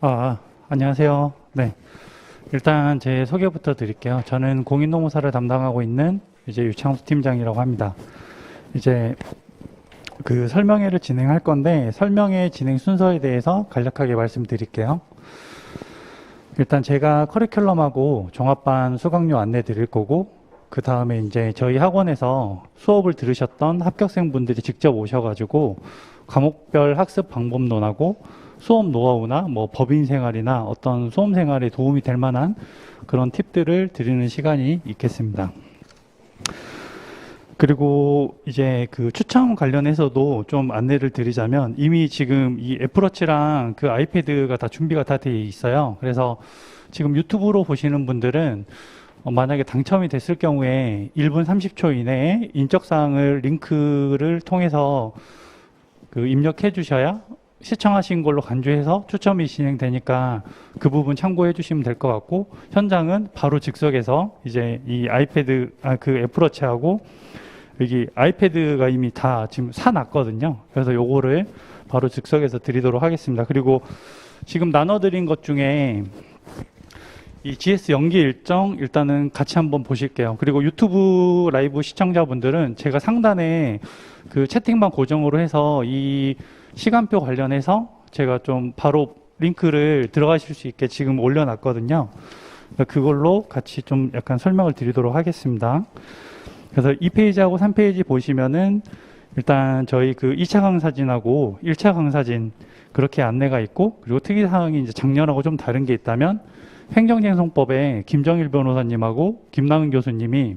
아, 안녕하세요. 네. 일단 제 소개부터 드릴게요. 저는 공인노무사를 담당하고 있는 이제 유창수 팀장이라고 합니다. 이제 그 설명회를 진행할 건데 설명회 진행 순서에 대해서 간략하게 말씀드릴게요. 일단 제가 커리큘럼하고 종합반 수강료 안내 드릴 거고, 그 다음에 이제 저희 학원에서 수업을 들으셨던 합격생분들이 직접 오셔가지고 과목별 학습 방법론하고 수업 노하우나 뭐 법인 생활이나 어떤 수험 생활에 도움이 될 만한 그런 팁들을 드리는 시간이 있겠습니다. 그리고 이제 그 추첨 관련해서도 좀 안내를 드리자면, 이미 지금 이 애플워치랑 그 아이패드가 다 준비가 다 돼 있어요. 그래서 지금 유튜브로 보시는 분들은 만약에 당첨이 됐을 경우에 1분 30초 이내에 인적사항을 링크를 통해서 그 입력해 주셔야 시청하신 걸로 간주해서 추첨이 진행되니까 그 부분 참고해 주시면 될 것 같고, 현장은 바로 즉석에서 이제 이 아이패드, 그 애플워치하고 여기 아이패드가 이미 다 지금 사놨거든요. 그래서 요거를 바로 즉석에서 드리도록 하겠습니다. 그리고 지금 나눠드린 것 중에 이 GS 연기 일정 일단은 같이 한번 보실게요. 그리고 유튜브 라이브 시청자분들은 제가 상단에 그 채팅방 고정으로 해서 이 시간표 관련해서 제가 좀 바로 링크를 들어가실 수 있게 지금 올려놨거든요. 그걸로 같이 좀 약간 설명을 드리도록 하겠습니다. 그래서 2페이지하고 3페이지 보시면은 일단 저희 그 2차 강사진하고 1차 강사진 그렇게 안내가 있고, 그리고 특이사항이 이제 작년하고 좀 다른 게 있다면 행정쟁송법에 김정일 변호사님하고 김남은 교수님이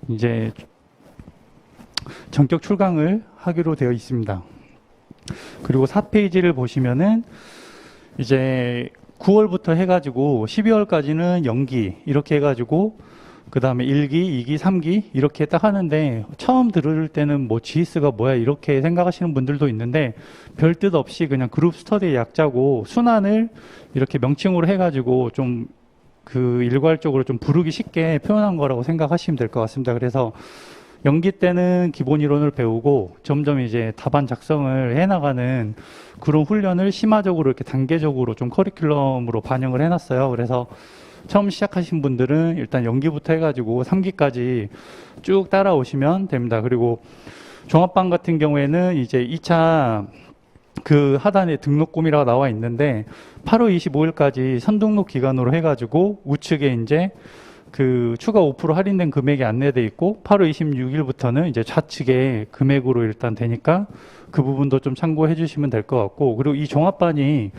이제 전격 출강을 하기로 되어 있습니다. 그리고 4페이지를 보시면은 이제 9월부터 해가지고 12월까지는 연기 이렇게 해가지고 그 다음에 1기, 2기, 3기 이렇게 딱 하는데, 처음 들을 때는 뭐 GS가 뭐야 이렇게 생각하시는 분들도 있는데 별 뜻 없이 그냥 그룹 스터디의 약자고 순환을 이렇게 명칭으로 해가지고 좀 그 일괄적으로 좀 부르기 쉽게 표현한 거라고 생각하시면 될 것 같습니다. 그래서 연기 때는 기본 이론을 배우고 점점 이제 답안 작성을 해나가는 그런 훈련을 심화적으로 이렇게 단계적으로 좀 커리큘럼으로 반영을 해놨어요. 그래서 처음 시작하신 분들은 일단 연기부터 해가지고 3기까지 쭉 따라오시면 됩니다. 그리고 종합반 같은 경우에는 이제 2차 그 하단에 등록금이라고 나와 있는데 8월 25일까지 선등록 기간으로 해가지고 우측에 이제 그 추가 5% 할인된 금액이 안내돼 있고, 8월 26일부터는 이제 좌측에 금액으로 일단 되니까 그 부분도 좀 참고해 주시면 될 것 같고, 그리고 이 종합반이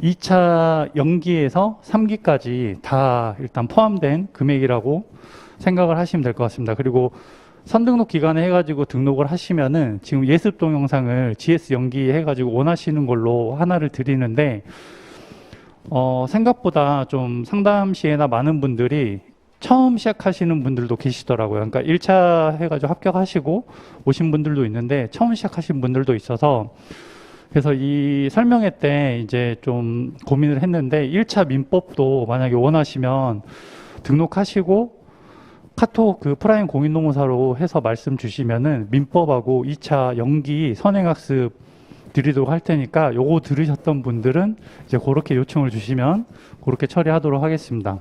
2차 연기에서 3기까지 다 일단 포함된 금액이라고 생각을 하시면 될 것 같습니다. 그리고 선등록 기간에 해가지고 등록을 하시면은 지금 예습 동영상을 GS 연기 해가지고 원하시는 걸로 하나를 드리는데, 생각보다 좀 상담 시에나 많은 분들이 처음 시작하시는 분들도 계시더라고요. 그러니까 1차 해가지고 합격하시고 오신 분들도 있는데 처음 시작하신 분들도 있어서, 그래서 이 설명회 때 이제 좀 고민을 했는데 1차 민법도 만약에 원하시면 등록하시고 카톡 그 프라임 공인노무사로 해서 말씀 주시면은 민법하고 2차 연기 선행학습 드리도록 할 테니까 요거 들으셨던 분들은 이제 그렇게 요청을 주시면 그렇게 처리하도록 하겠습니다.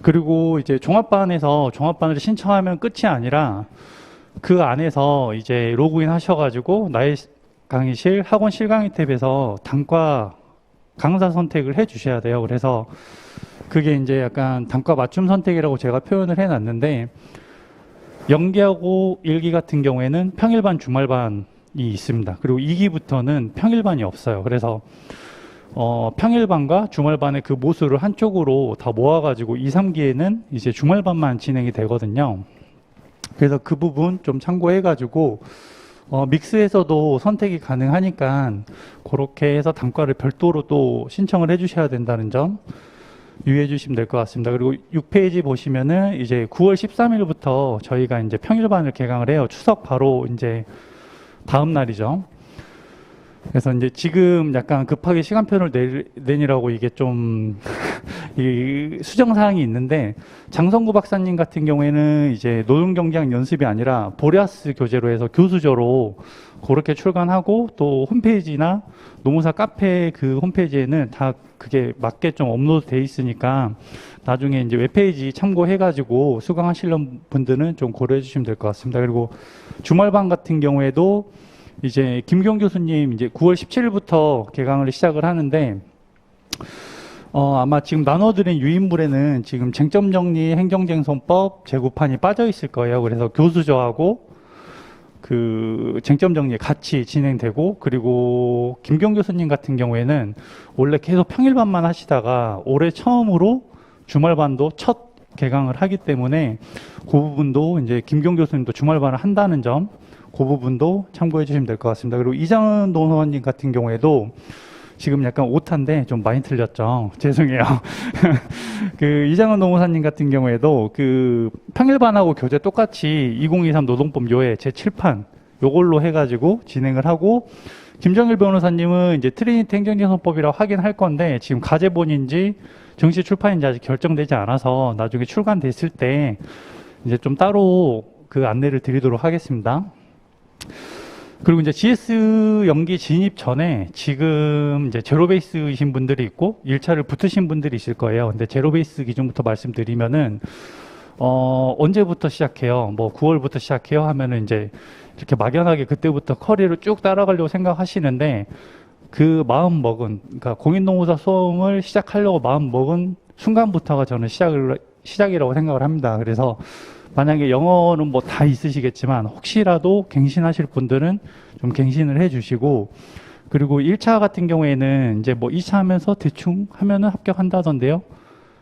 그리고 이제 종합반에서 종합반을 신청하면 끝이 아니라 그 안에서 이제 로그인 하셔가지고 나의 강의실 학원 실강의 탭에서 단과 강사 선택을 해 주셔야 돼요. 그래서 그게 이제 약간 단과 맞춤 선택이라고 제가 표현을 해 놨는데, 연기하고 1기 같은 경우에는 평일반 주말반이 있습니다. 그리고 2기부터는 평일반이 없어요. 그래서 평일반과 주말반의 그 모수를 한쪽으로 다 모아가지고 2, 3기에는 이제 주말반만 진행이 되거든요. 그래서 그 부분 좀 참고해가지고 믹스에서도 선택이 가능하니까 그렇게 해서 단과를 별도로 또 신청을 해주셔야 된다는 점 유의해 주시면 될 것 같습니다. 그리고 6페이지 보시면은 이제 9월 13일부터 저희가 이제 평일반을 개강을 해요. 추석 바로 이제 다음 날이죠. 그래서 이제 지금 약간 급하게 시간표를 내니라고 이게 좀 이 수정사항이 있는데, 장성구 박사님 같은 경우에는 이제 노동경제학 연습이 아니라 보리아스 교재로 해서 교수저로 그렇게 출간하고, 또 홈페이지나 노무사 카페 그 홈페이지에는 다 그게 맞게 좀 업로드 돼 있으니까 나중에 이제 웹페이지 참고해가지고 수강하시는 분들은 좀 고려해 주시면 될 것 같습니다. 그리고 주말반 같은 경우에도 이제 김경 교수님 이제 9월 17일부터 개강을 시작을 하는데, 아마 지금 나눠드린 유인물에는 지금 쟁점정리 행정쟁송법 재구판이 빠져 있을 거예요. 그래서 교수저하고 그 쟁점정리 같이 진행되고, 그리고 김경 교수님 같은 경우에는 원래 계속 평일반만 하시다가 올해 처음으로 주말반도 첫 개강을 하기 때문에 그 부분도 이제 김경 교수님도 주말반을 한다는 점, 그 부분도 참고해 주시면 될 것 같습니다. 그리고 이장은 노무사님 같은 경우에도 지금 약간 오타인데 좀 많이 틀렸죠. 죄송해요. 그 이장은 노무사님 같은 경우에도 그 평일반하고 교재 똑같이 2023 노동법 요해 제7판 요걸로 해가지고 진행을 하고, 김정일 변호사님은 이제 트리니티 행정쟁송법이라고 하긴 할 건데 지금 가제본인지 정식 출판인지 아직 결정되지 않아서 나중에 출간됐을 때 이제 좀 따로 그 안내를 드리도록 하겠습니다. 그리고 이제 GS 연기 진입 전에 지금 이제 제로베이스이신 분들이 있고 1차를 붙으신 분들이 있을 거예요. 근데 제로베이스 기준부터 말씀드리면은 언제부터 시작해요? 뭐 9월부터 시작해요? 하면은 이제 이렇게 막연하게 그때부터 커리를 쭉 따라가려고 생각하시는데, 그 마음 먹은, 그러니까 공인노무사 수험을 시작하려고 마음 먹은 순간부터가 저는 시작이라고 생각을 합니다. 그래서 만약에 영어는 뭐 다 있으시겠지만 혹시라도 갱신하실 분들은 좀 갱신을 해 주시고, 그리고 1차 같은 경우에는 이제 뭐 2차 하면서 대충 하면은 합격한다던데요.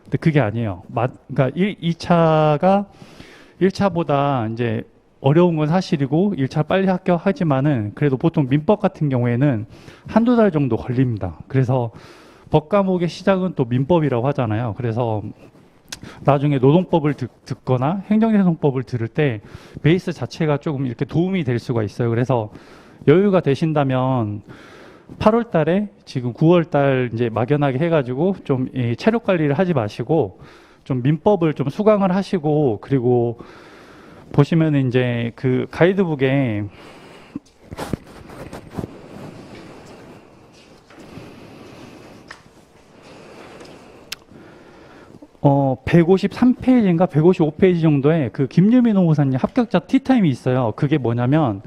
근데 그게 아니에요. 그러니까 2차가 1차보다 이제 어려운 건 사실이고 1차 빨리 합격하지만은 그래도 보통 민법 같은 경우에는 한두 달 정도 걸립니다. 그래서 법 과목의 시작은 또 민법이라고 하잖아요. 그래서 나중에 노동법을 듣거나 행정재송법을 들을 때 베이스 자체가 조금 이렇게 도움이 될 수가 있어요. 그래서 여유가 되신다면 8월 달에 지금 9월 달 이제 막연하게 해가지고 좀 이 체력 관리를 하지 마시고 좀 민법을 좀 수강을 하시고, 그리고 보시면 이제 그 가이드북에 153페이지인가 155페이지 정도의 그 김유미 노무사님 합격자 티타임이 있어요. 그게 뭐냐면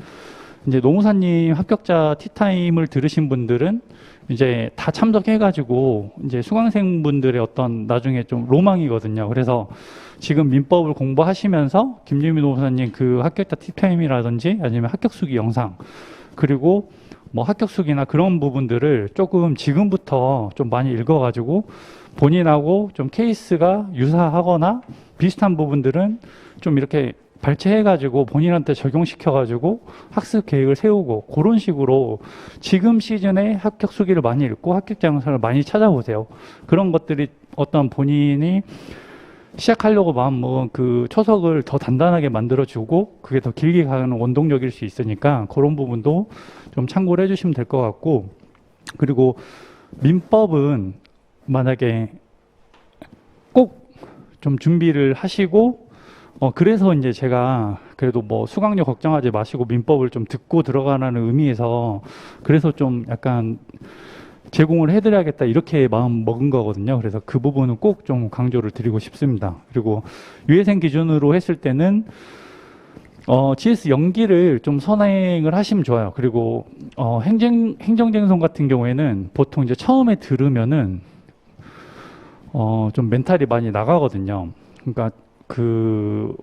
이제 노무사님 합격자 티타임을 들으신 분들은 이제 다 참석해가지고 이제 수강생분들의 어떤 나중에 좀 로망이거든요. 그래서 지금 민법을 공부하시면서 김유미 노무사님 그 합격자 티타임이라든지 아니면 합격수기 영상, 그리고 뭐 합격수기나 그런 부분들을 조금 지금부터 좀 많이 읽어가지고 본인하고 좀 케이스가 유사하거나 비슷한 부분들은 좀 이렇게 발췌해가지고 본인한테 적용시켜가지고 학습 계획을 세우고, 그런 식으로 지금 시즌에 합격 수기를 많이 읽고 합격자 영상을 많이 찾아보세요. 그런 것들이 어떤 본인이 시작하려고 마음먹은 그 초석을 더 단단하게 만들어주고 그게 더 길게 가는 원동력일 수 있으니까 그런 부분도 좀 참고를 해주시면 될 것 같고, 그리고 민법은 만약에 꼭 좀 준비를 하시고, 그래서 이제 제가 그래도 뭐 수강료 걱정하지 마시고 민법을 좀 듣고 들어가라는 의미에서 그래서 좀 약간 제공을 해드려야겠다 이렇게 마음 먹은 거거든요. 그래서 그 부분은 꼭 좀 강조를 드리고 싶습니다. 그리고 유예생 기준으로 했을 때는 GS 연기를 좀 선행을 하시면 좋아요. 그리고 행정쟁송 같은 경우에는 보통 이제 처음에 들으면은 좀 멘탈이 많이 나가거든요. 그러니까 그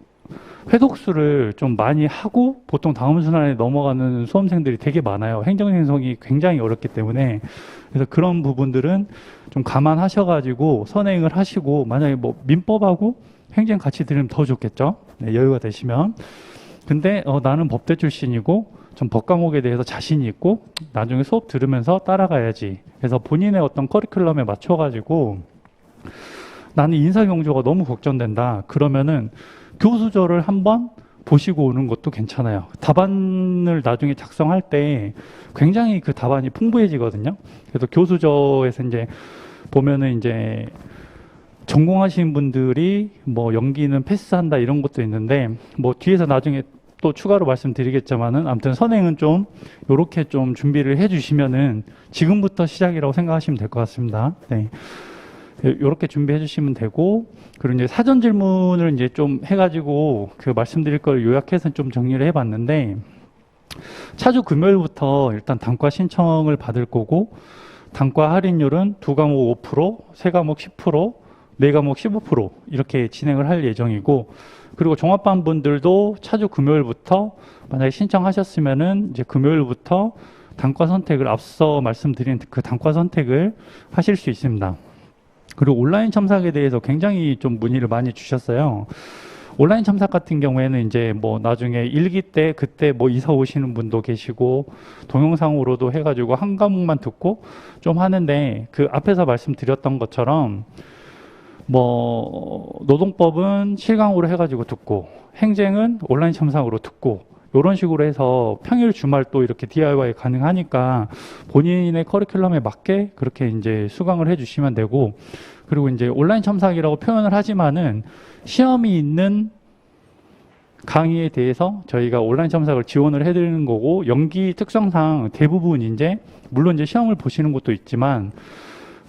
회독수를 좀 많이 하고 보통 다음 순환에 넘어가는 수험생들이 되게 많아요. 행정행성이 굉장히 어렵기 때문에. 그래서 그런 부분들은 좀 감안하셔가지고 선행을 하시고, 만약에 뭐 민법하고 행정 같이 들으면 더 좋겠죠. 네, 여유가 되시면. 근데 나는 법대 출신이고 좀 법 과목에 대해서 자신이 있고 나중에 수업 들으면서 따라가야지. 그래서 본인의 어떤 커리큘럼에 맞춰가지고 나는 인사 경조가 너무 걱정된다. 그러면은 교수저를 한번 보시고 오는 것도 괜찮아요. 답안을 나중에 작성할 때 굉장히 그 답안이 풍부해지거든요. 그래서 교수저에서 이제 보면은 이제 전공하신 분들이 뭐 연기는 패스한다 이런 것도 있는데 뭐 뒤에서 나중에 또 추가로 말씀드리겠지만은 아무튼 선행은 좀 요렇게 좀 준비를 해 주시면은 지금부터 시작이라고 생각하시면 될 것 같습니다. 네. 요렇게 준비해 주시면 되고, 그리고 이제 사전 질문을 이제 좀 해가지고 그 말씀드릴 걸 요약해서 좀 정리를 해 봤는데, 차주 금요일부터 일단 단과 신청을 받을 거고, 단과 할인율은 두 과목 5%, 세 과목 10%, 네 과목 15% 이렇게 진행을 할 예정이고, 그리고 종합반 분들도 차주 금요일부터 만약에 신청하셨으면은 이제 금요일부터 단과 선택을 앞서 말씀드린 그 단과 선택을 하실 수 있습니다. 그리고 온라인 첨삭에 대해서 굉장히 좀 문의를 많이 주셨어요. 온라인 첨삭 같은 경우에는 이제 뭐 나중에 일기 때 그때 뭐 이사 오시는 분도 계시고 동영상으로도 해가지고 한 과목만 듣고 좀 하는데, 그 앞에서 말씀드렸던 것처럼 뭐 노동법은 실강으로 해가지고 듣고 행정은 온라인 첨삭으로 듣고 이런 식으로 해서 평일 주말 또 이렇게 DIY 가능하니까 본인의 커리큘럼에 맞게 그렇게 이제 수강을 해주시면 되고, 그리고 이제 온라인 첨삭이라고 표현을 하지만은 시험이 있는 강의에 대해서 저희가 온라인 첨삭을 지원을 해드리는 거고, 연기 특성상 대부분 이제 물론 이제 시험을 보시는 것도 있지만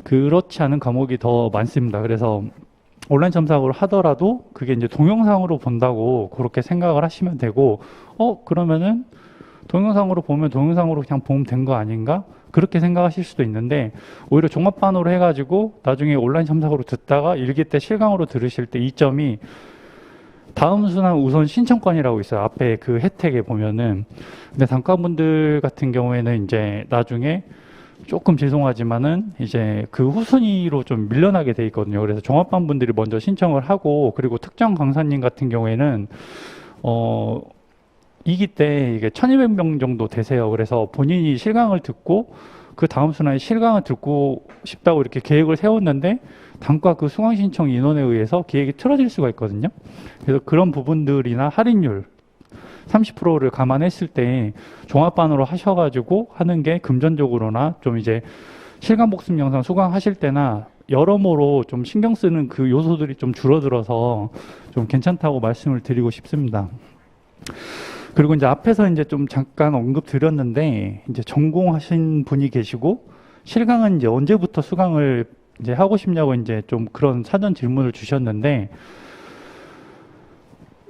그렇지 않은 과목이 더 많습니다. 그래서 온라인 첨삭으로 하더라도 그게 이제 동영상으로 본다고 그렇게 생각을 하시면 되고, 그러면은 동영상으로 보면 동영상으로 그냥 보면 된 거 아닌가? 그렇게 생각하실 수도 있는데, 오히려 종합반으로 해가지고 나중에 온라인 첨삭으로 듣다가 일기 때 실강으로 들으실 때 이점이 다음 순환 우선 신청권이라고 있어요. 앞에 그 혜택에 보면은. 근데 단과분들 같은 경우에는 이제 나중에 조금 죄송하지만은 이제 그 후순위로 좀 밀려나게 돼 있거든요. 그래서 종합반 분들이 먼저 신청을 하고, 그리고 특정 강사님 같은 경우에는 2기 때 이게 1200명 정도 되세요. 그래서 본인이 실강을 듣고 그 다음 순환에 실강을 듣고 싶다고 이렇게 계획을 세웠는데 단과 그 수강 신청 인원에 의해서 계획이 틀어질 수가 있거든요. 그래서 그런 부분들이나 할인율 30%를 감안했을 때 종합반으로 하셔가지고 하는 게 금전적으로나 좀 이제 실감 복습 영상 수강하실 때나 여러모로 좀 신경 쓰는 그 요소들이 좀 줄어들어서 좀 괜찮다고 말씀을 드리고 싶습니다. 그리고 이제 앞에서 이제 좀 잠깐 언급 드렸는데, 이제 전공하신 분이 계시고 실강은 이제 언제부터 수강을 이제 하고 싶냐고 이제 좀 그런 사전 질문을 주셨는데,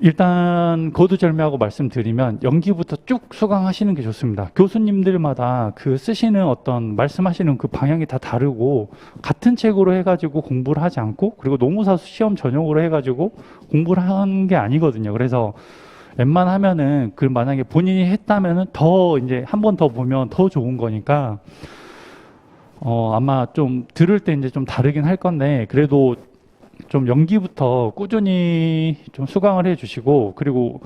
일단 거두절미하고 말씀드리면 연기부터 쭉 수강하시는 게 좋습니다. 교수님들마다 그 쓰시는 어떤 말씀하시는 그 방향이 다 다르고, 같은 책으로 해가지고 공부를 하지 않고, 그리고 노무사수 시험 전용으로 해가지고 공부를 하는 게 아니거든요. 그래서 웬만하면은 그 만약에 본인이 했다면은 더 이제 한 번 더 보면 더 좋은 거니까 아마 좀 들을 때 이제 좀 다르긴 할 건데, 그래도 좀 연기부터 꾸준히 좀 수강을 해 주시고, 그리고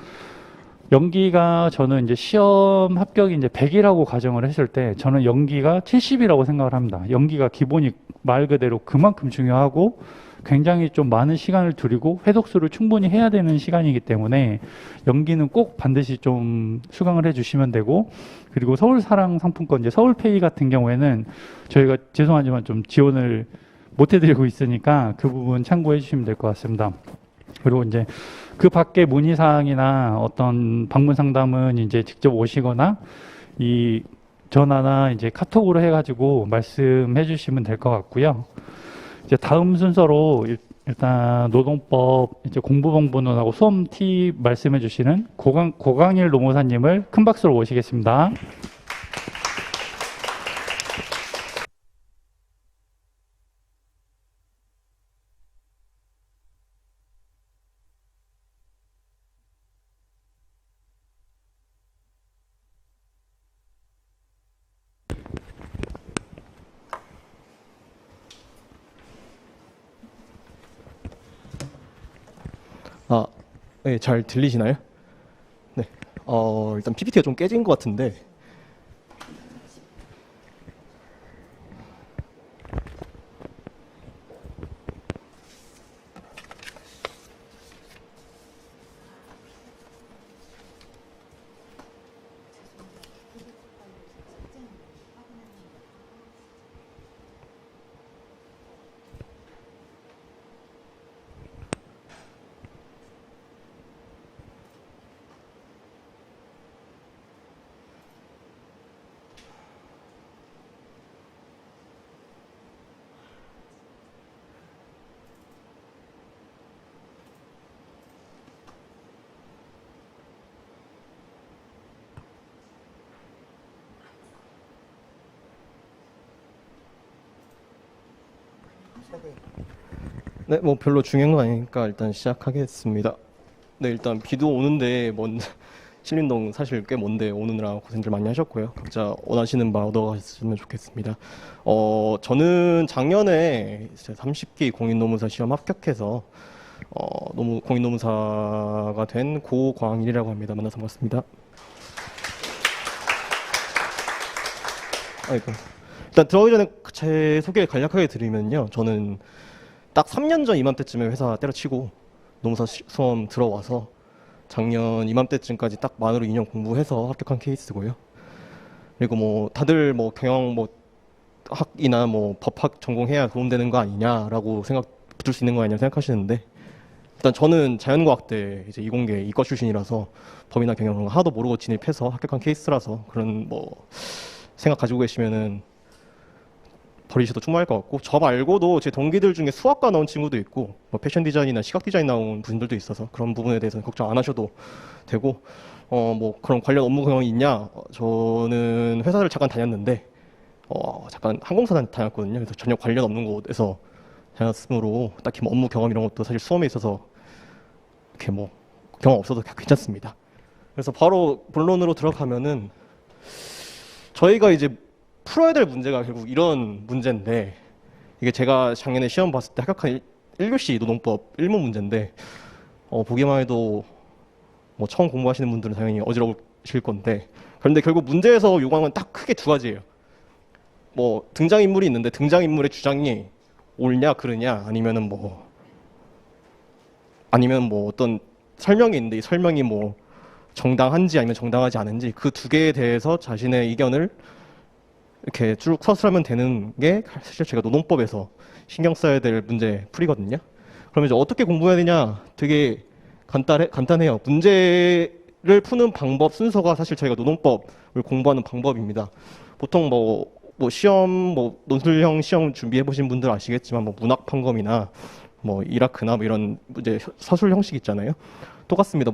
연기가 저는 이제 시험 합격이 이제 100이라고 가정을 했을 때 저는 연기가 70이라고 생각을 합니다. 연기가 기본이 말 그대로 그만큼 중요하고 굉장히 좀 많은 시간을 들이고 회독수를 충분히 해야 되는 시간이기 때문에 연기는 꼭 반드시 좀 수강을 해 주시면 되고, 그리고 서울사랑 상품권 이제 서울페이 같은 경우에는 저희가 죄송하지만 좀 지원을 못 해드리고 있으니까 그 부분 참고해 주시면 될 것 같습니다. 그리고 이제 그 밖에 문의사항이나 어떤 방문 상담은 이제 직접 오시거나 이 전화나 이제 카톡으로 해가지고 말씀해 주시면 될 것 같고요. 이제 다음 순서로 일단 노동법 이제 공부본부론하고 수험 팁 말씀해 주시는 고강일 노무사님을 큰 박수로 모시겠습니다. 아, 네, 잘 들리시나요? 네. 일단 PPT가 좀 깨진 것 같은데. 네, 뭐 별로 중요한 건 아니니까 일단 시작하겠습니다. 네, 일단 비도 오는데 신림동 사실 꽤 먼데 오느라 고생들 많이 하셨고요. 각자 원하시는 바 얻어가셨으면 좋겠습니다. 저는 작년에 이제 30기 공인노무사 시험 합격해서 공인노무사가 된 고광일이라고 합니다. 만나서 반갑습니다. 아이고. 일단 들어가기 전에 제 소개 간략하게 드리면요. 저는 딱 3년 전 이맘때쯤에 회사 때려치고 노무사 수험 들어와서 작년 이맘때쯤까지 딱 만으로 2년 공부해서 합격한 케이스고요. 그리고 뭐 다들 뭐 경영 뭐 학이나 뭐 법학 전공해야 도움되는 거 아니냐라고 붙을 수 있는 거 아니냐 생각하시는데, 일단 저는 자연과학대 이제 이공계 이과 출신이라서 법이나 경영은 하나도 모르고 진입해서 합격한 케이스라서 그런 뭐 생각 가지고 계시면은 버리셔도 충분할 것 같고, 저 말고도 제 동기들 중에 수학과 나온 친구도 있고 뭐 패션 디자인이나 시각 디자인 나온 분들도 있어서 그런 부분에 대해서는 걱정 안 하셔도 되고, 뭐 그런 관련 업무 경험이 있냐? 저는 회사를 잠깐 다녔는데 잠깐 항공사 다녔거든요. 그래서 전혀 관련 없는 곳에서 다녔으므로 딱히 뭐 업무 경험 이런 것도 사실 수험에 있어서 이렇게 뭐 경험 없어도 괜찮습니다. 그래서 바로 본론으로 들어가면은, 저희가 이제 풀어야 될 문제가 결국 이런 문제인데, 이게 제가 작년에 시험 봤을 때 합격한 1교시 노동법 1문 문제인데, 보기만 해도 뭐 처음 공부하시는 분들은 당연히 어지러우실 건데, 그런데 결국 문제에서 요구하는 건 딱 크게 두 가지예요. 뭐 등장인물이 있는데 등장인물의 주장이 옳냐 그르냐, 아니면 뭐 어떤 설명이 있는데 이 설명이 뭐 정당한지 아니면 정당하지 않은지, 그 두 개에 대해서 자신의 의견을 이렇게 쭉 서술하면 되는 게 사실 제가 노동법에서 신경 써야 될 문제 풀이거든요. 그러면 이제 어떻게 공부해야 되냐? 되게 간단해요. 문제를 푸는 방법 순서가 사실 저희가 노동법을 공부하는 방법입니다. 보통 뭐 시험, 논술형 시험 준비해 보신 분들 아시겠지만 뭐 문학 판검이나 뭐 이라크나 뭐 이런 문제 서술 형식 있잖아요. 똑같습니다.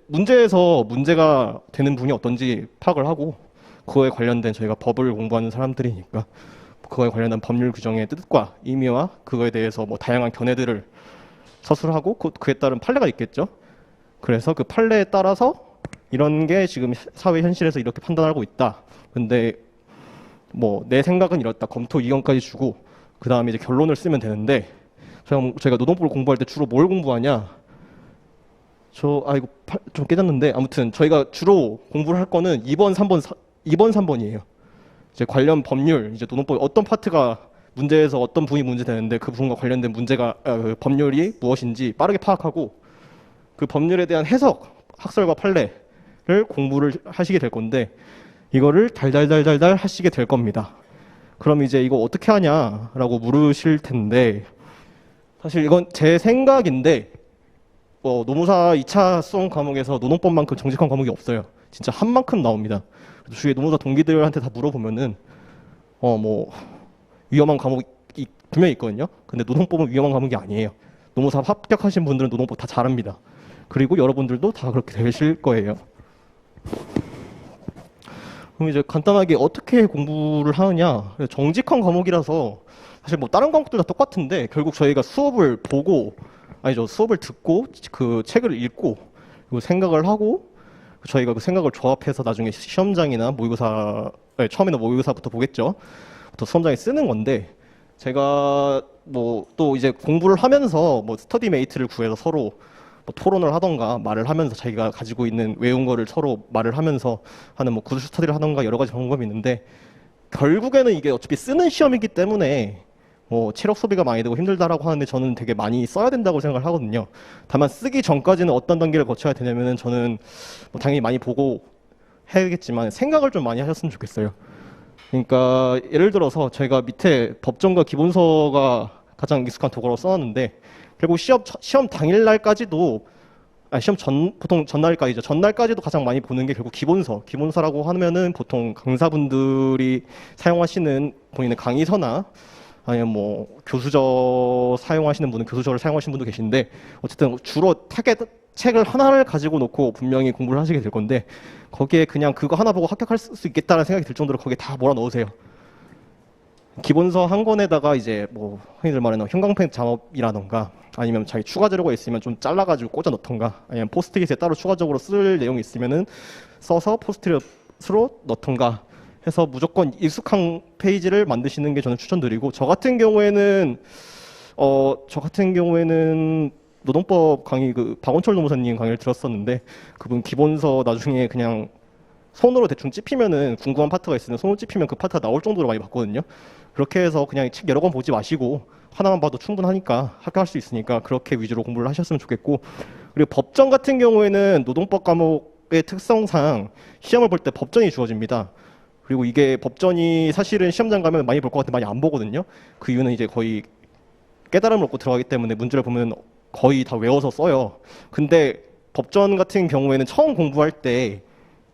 문제에서 문제가 되는 부분이 어떤지 파악을 하고, 그거에 관련된, 저희가 법을 공부하는 사람들이니까 그거에 관련된 법률 규정의 뜻과 의미와 그거에 대해서 뭐 다양한 견해들을 서술하고 그에 따른 판례가 있겠죠. 그래서 그 판례에 따라서 이런 게 지금 사회 현실에서 이렇게 판단하고 있다. 근데 뭐 내 생각은 이렇다. 검토 이견까지 주고 그 다음에 이제 결론을 쓰면 되는데, 제가 노동법을 공부할 때 주로 뭘 공부하냐? 이거 좀 깨졌는데, 아무튼 저희가 주로 공부를 할 거는 2번, 3번이에요. 이제 관련 법률, 이제 노동법 어떤 파트가 문제에서 어떤 부분이 문제되는데 그 부분과 관련된 그 법률이 무엇인지 빠르게 파악하고, 그 법률에 대한 해석, 학설과 판례를 공부를 하시게 될 건데, 이거를 달달달달달 하시게 될 겁니다. 그럼 이제 이거 어떻게 하냐라고 물으실 텐데, 사실 이건 제 생각인데 노무사 2차 수험 과목에서 노동법만큼 정직한 과목이 없어요. 진짜 한 만큼 나옵니다. 주위에 노무사 동기들한테 다 물어보면은 뭐 위험한 과목이 분명히 있거든요. 근데 노동법은 위험한 과목이 아니에요. 노무사 합격하신 분들은 노동법 다 잘합니다. 그리고 여러분들도 다 그렇게 되실 거예요. 그럼 이제 간단하게 어떻게 공부를 하느냐? 정직한 과목이라서 사실 뭐 다른 과목들 다 똑같은데, 결국 저희가 수업을 듣고 그 책을 읽고 그리고 생각을 하고, 저희가 그 생각을 조합해서 나중에 시험장이나 모의고사, 처음에는 모의고사부터 보겠죠. 부터 수험장에 쓰는 건데, 제가 뭐 또 이제 공부를 하면서 뭐 스터디 메이트를 구해서 서로 뭐 토론을 하던가 말을 하면서 자기가 가지고 있는 외운 거를 서로 말을 하면서 하는 뭐 구술 스터디를 하던가 여러 가지 방법이 있는데, 결국에는 이게 어차피 쓰는 시험이기 때문에 뭐 체력 소비가 많이 되고 힘들다라고 하는데, 저는 되게 많이 써야 된다고 생각을 하거든요. 다만 쓰기 전까지는 어떤 단계를 거쳐야 되냐면은, 저는 뭐 당연히 많이 보고 해야겠지만 생각을 좀 많이 하셨으면 좋겠어요. 그러니까 예를 들어서 저희가 밑에 법정과 기본서가 가장 익숙한 도구로 써놨는데, 결국 시험 당일날까지도, 보통 전날까지죠. 전날까지도 가장 많이 보는 게 결국 기본서라고 하면은 보통 강사분들이 사용하시는 본인의 강의서나 아니면 뭐 교수저 사용하시는 분은 교수저를 사용하시는 분도 계신데, 어쨌든 주로 책을 하나를 가지고 놓고 분명히 공부를 하시게 될 건데, 거기에 그냥 그거 하나 보고 합격할 수 있겠다는 생각이 들 정도로 거기에 다 몰아 넣으세요. 기본서 한 권에다가 이제 뭐 흔히들 말하는 형광펜 작업이라던가 아니면 자기 추가 자료가 있으면 좀 잘라가지고 꽂아 넣던가 아니면 포스트잇에 따로 추가적으로 쓸 내용이 있으면은 써서 포스트잇으로 넣던가 해서 무조건 익숙한 페이지를 만드시는 게 저는 추천드리고 저 같은 경우에는 노동법 강의 그 박원철 노무사님 강의를 들었었는데 그분 기본서 나중에 그냥 손으로 대충 찝히면은 궁금한 파트가 있으면 손으로 찝히면 그 파트가 나올 정도로 많이 봤거든요. 그렇게 해서 그냥 책 여러 권 보지 마시고 하나만 봐도 충분하니까 합격할 수 있으니까 그렇게 위주로 공부를 하셨으면 좋겠고 그리고 법정 같은 경우에는 노동법 과목의 특성상 시험을 볼 때 법전이 주어집니다. 그리고 이게 법전이 사실은 시험장 가면 많이 볼 것 같은데 많이 안 보거든요. 그 이유는 이제 거의 깨달음을 얻고 들어가기 때문에 문제를 보면 거의 다 외워서 써요. 근데 법전 같은 경우에는 처음 공부할 때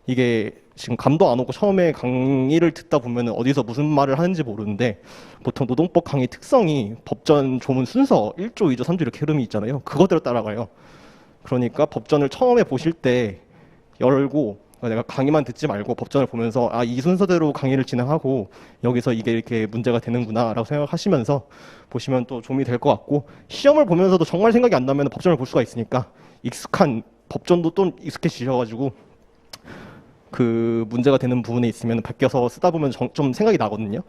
이게 지금 감도 안 오고 처음에 강의를 듣다 보면 어디서 무슨 말을 하는지 모르는데 보통 노동법 강의 특성이 법전 조문 순서 1조, 2조, 3조 이렇게 흐름이 있잖아요. 그거대로 따라가요. 그러니까 법전을 처음에 보실 때 열고 내가 강의만 듣지 말고 법전을 보면서 아, 이 순서대로 강의를 진행하고 여기서 이게 이렇게 문제가 되는구나 라고 생각하시면서 보시면 또 도움이 될 것 같고 시험을 보면서도 정말 생각이 안 나면 법전을 볼 수가 있으니까 익숙한 법전도 좀 익숙해지셔가지고 그 문제가 되는 부분에 있으면 바뀌어서 쓰다 보면 좀 생각이 나거든요.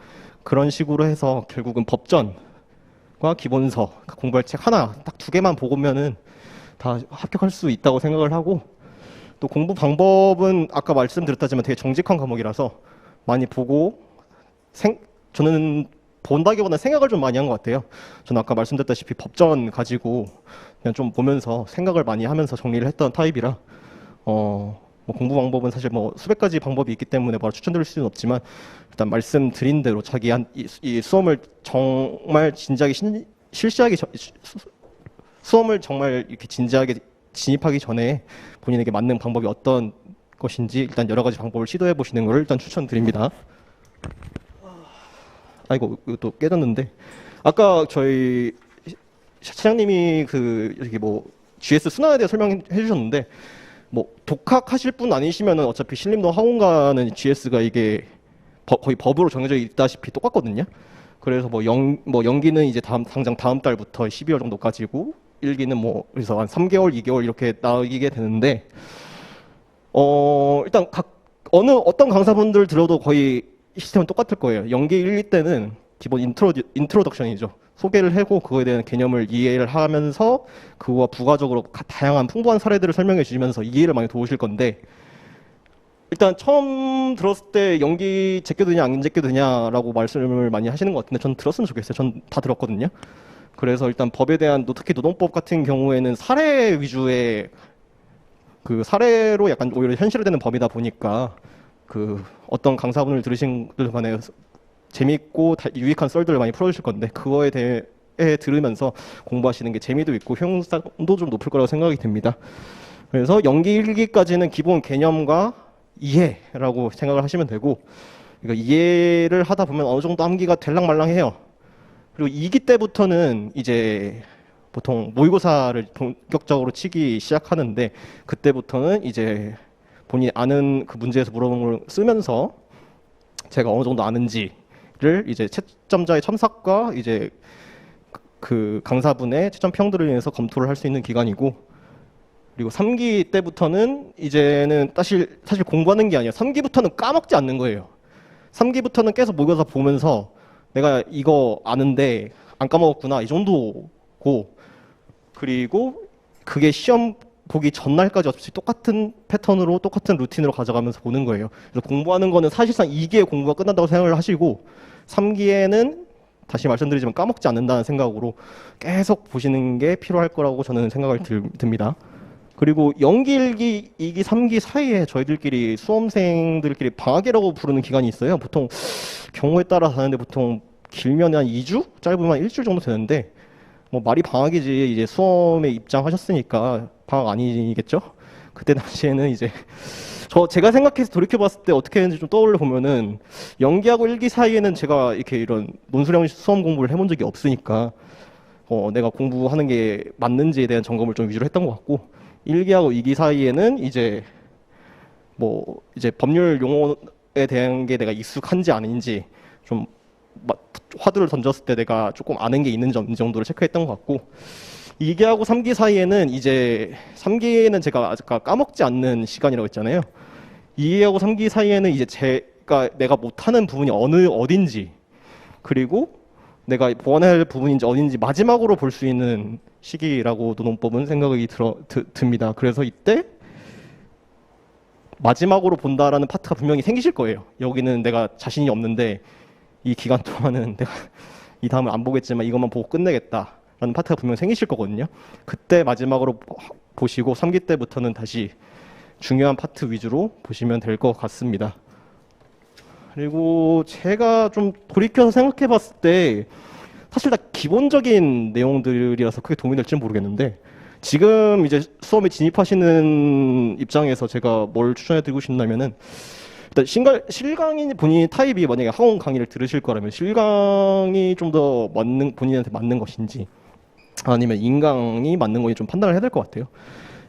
그런 식으로 해서 결국은 법전과 기본서 공부할 책 하나 딱 두 개만 보면은 다 합격할 수 있다고 생각을 하고 또 공부 방법은 아까 말씀드렸다지만 되게 정직한 과목이라서 많이 보고 저는 본다기보다 생각을 좀 많이 한 것 같아요. 저는 아까 말씀드렸다시피 법전 가지고 그냥 좀 보면서 생각을 많이 하면서 정리를 했던 타입이라 뭐 공부 방법은 사실 뭐 수백 가지 방법이 있기 때문에 바로 추천드릴 수는 없지만 일단 말씀드린 대로 자기 이 수험을 정말 진지하게 실시하기 수험을 정말 이렇게 진지하게 진입하기 전에 본인에게 맞는 방법이 어떤 것인지 일단 여러 가지 방법을 시도해 보시는 것을 일단 추천드립니다. 아이고 이거 또 깨졌는데 아까 저희 차장님이 그 이렇게 뭐 GS 순환에 대해 설명해 주셨는데 뭐 독학하실 분 아니시면은 어차피 신림동 학원가는 GS가 이게 거의 법으로 정해져 있다시피 똑같거든요. 그래서 뭐 연기는 이제 당장 다음 달부터 12월 정도까지고 일기는 뭐 그래서 한 3개월, 2개월 이렇게 나기게 되는데 일단 어떤 강사분들 들어도 거의 시스템은 똑같을 거예요. 연기 1기 때는 기본 인트로덕션이죠. 소개를 하고 그거에 대한 개념을 이해를 하면서 그거와 부가적으로 다양한 풍부한 사례들을 설명해 주시면서 이해를 많이 도우실 건데 일단 처음 들었을 때 연기 제껴드냐 안 제껴드냐라고 말씀을 많이 하시는 것 같은데 전 들었으면 좋겠어요. 전 다 들었거든요. 그래서 일단 법에 대한 특히 노동법 같은 경우에는 사례 위주의 그 사례로 약간 오히려 현실화되는 법이다 보니까 그 어떤 강사분을 들으신 간에 재밌고 유익한 썰들을 많이 풀어주실 건데 그거에 대해 들으면서 공부하시는 게 재미도 있고 효용성도 좀 높을 거라고 생각이 듭니다. 그래서 연기 1기까지는 기본 개념과 이해라고 생각을 하시면 되고 그러니까 이해를 하다 보면 어느 정도 암기가 될랑말랑해요. 그리고 2기 때부터는 이제 보통 모의고사를 본격적으로 치기 시작하는데 그때부터는 이제 본인이 아는 그 문제에서 물어본 걸 쓰면서 제가 어느 정도 아는지를 이제 채점자의 첨삭과 이제 그 강사분의 채점 평들을 인해서 검토를 할 수 있는 기간이고 그리고 3기 때부터는 이제는 사실 공부하는 게 아니라 3기부터는 까먹지 않는 거예요. 3기부터는 계속 모의고사 보면서 내가 이거 아는데 안 까먹었구나 이 정도고 그리고 그게 시험 보기 전날까지 어차피 똑같은 패턴으로 똑같은 루틴으로 가져가면서 보는 거예요. 그래서 공부하는 거는 사실상 2기에 공부가 끝난다고 생각을 하시고 3기에는 다시 말씀드리지만 까먹지 않는다는 생각으로 계속 보시는 게 필요할 거라고 저는 생각을 듭니다. 그리고 연기 1기, 2기, 3기 사이에 저희들끼리 수험생들끼리 방학이라고 부르는 기간이 있어요. 보통 경우에 따라 다른데 보통 길면 한 2주? 짧으면 일주일 정도 되는데 뭐 말이 방학이지 이제 수험에 입장하셨으니까 방학 아니겠죠? 그때 당시에는 이제 제가 생각해서 돌이켜봤을 때 어떻게 했는지 좀 떠올려 보면은 연기하고 1기 사이에는 제가 이렇게 이런 논술형 수험 공부를 해본 적이 없으니까 내가 공부하는 게 맞는지에 대한 점검을 좀 위주로 했던 것 같고 1기하고 2기 사이에는 이제 뭐 이제 법률 용어에 대한 게 내가 익숙한지 아닌지 좀 화두를 던졌을 때 내가 조금 아는 게 있는지 없는지 정도를 체크했던 것 같고 2기하고 3기 사이에는 이제 3기에는 제가 아까 까먹지 않는 시간이라고 했잖아요. 2기하고 3기 사이에는 이제 제가 내가 못하는 부분이 어딘지 그리고 내가 보완해야 할 부분인지 어딘지 마지막으로 볼 수 있는 시기라고 노동법은 생각이 듭니다. 그래서 이때 마지막으로 본다라는 파트가 분명히 생기실 거예요. 여기는 내가 자신이 없는데 이 기간 동안은 내가 이 다음을 안 보겠지만 이것만 보고 끝내겠다라는 파트가 분명히 생기실 거거든요. 그때 마지막으로 보시고 3기 때부터는 다시 중요한 파트 위주로 보시면 될 것 같습니다. 그리고 제가 좀 돌이켜서 생각해 봤을 때 사실 다 기본적인 내용들이라서 크게 도움이 될지는 모르겠는데 지금 이제 수업에 진입하시는 입장에서 제가 뭘 추천해 드리고 싶냐면은 일단 실강인 본인 타입이 만약에 학원 강의를 들으실 거라면 실강이 좀 더 본인한테 맞는 것인지 아니면 인강이 맞는 건지 좀 판단을 해야 될 것 같아요.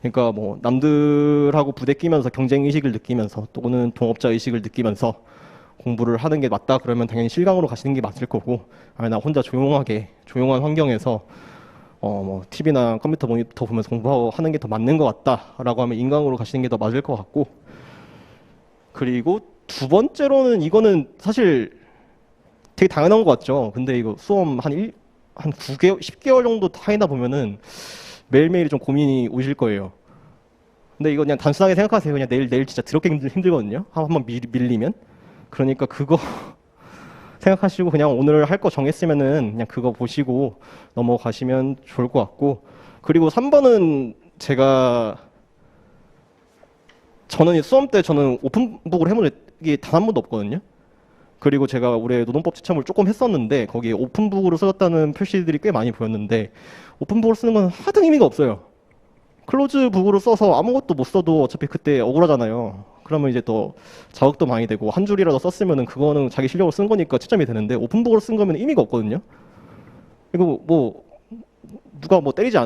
그러니까 뭐 남들하고 부대끼면서 경쟁 의식을 느끼면서 또는 동업자 의식을 느끼면서 공부를 하는 게 맞다 그러면 당연히 실강으로 가시는 게 맞을 거고 아니 나 혼자 조용한 환경에서 뭐 TV나 컴퓨터 모니터 보면서 공부하고 하는 게 더 맞는 것 같다라고 하면 인강으로 가시는 게 더 맞을 것 같고 그리고 두 번째로는 이거는 사실 되게 당연한 것 같죠. 근데 이거 수업 한 9개월, 10개월 정도 타이다 보면은 매일매일 좀 고민이 오실 거예요. 근데 이거 그냥 단순하게 생각하세요. 그냥 내일 진짜 더럽게 힘들거든요. 한번 밀리면. 그러니까 그거 생각하시고 그냥 오늘 할 거 정했으면은 그냥 그거 보시고 넘어가시면 좋을 것 같고 그리고 3번은 저는 수험 때 저는 오픈북을 해본 적이 단 한 번도 없거든요. 그리고 제가 올해 노동법 채점을 조금 했었는데 거기에 오픈북으로 써졌다는 표시들이 꽤 많이 보였는데 오픈북으로 쓰는 건 하등 의미가 없어요. 클로즈북으로 써서 아무것도 못 써도 어차피 그때 억울하잖아요. 그러면 이제 또 자극도 많이 되고 한 줄이라도 썼으면은 그거는 자기 실력으로 쓴 거니까 채점이 되는데 오픈북으로 쓴 거면 의미가 없거든요. 그리고 뭐 누가 뭐 때리지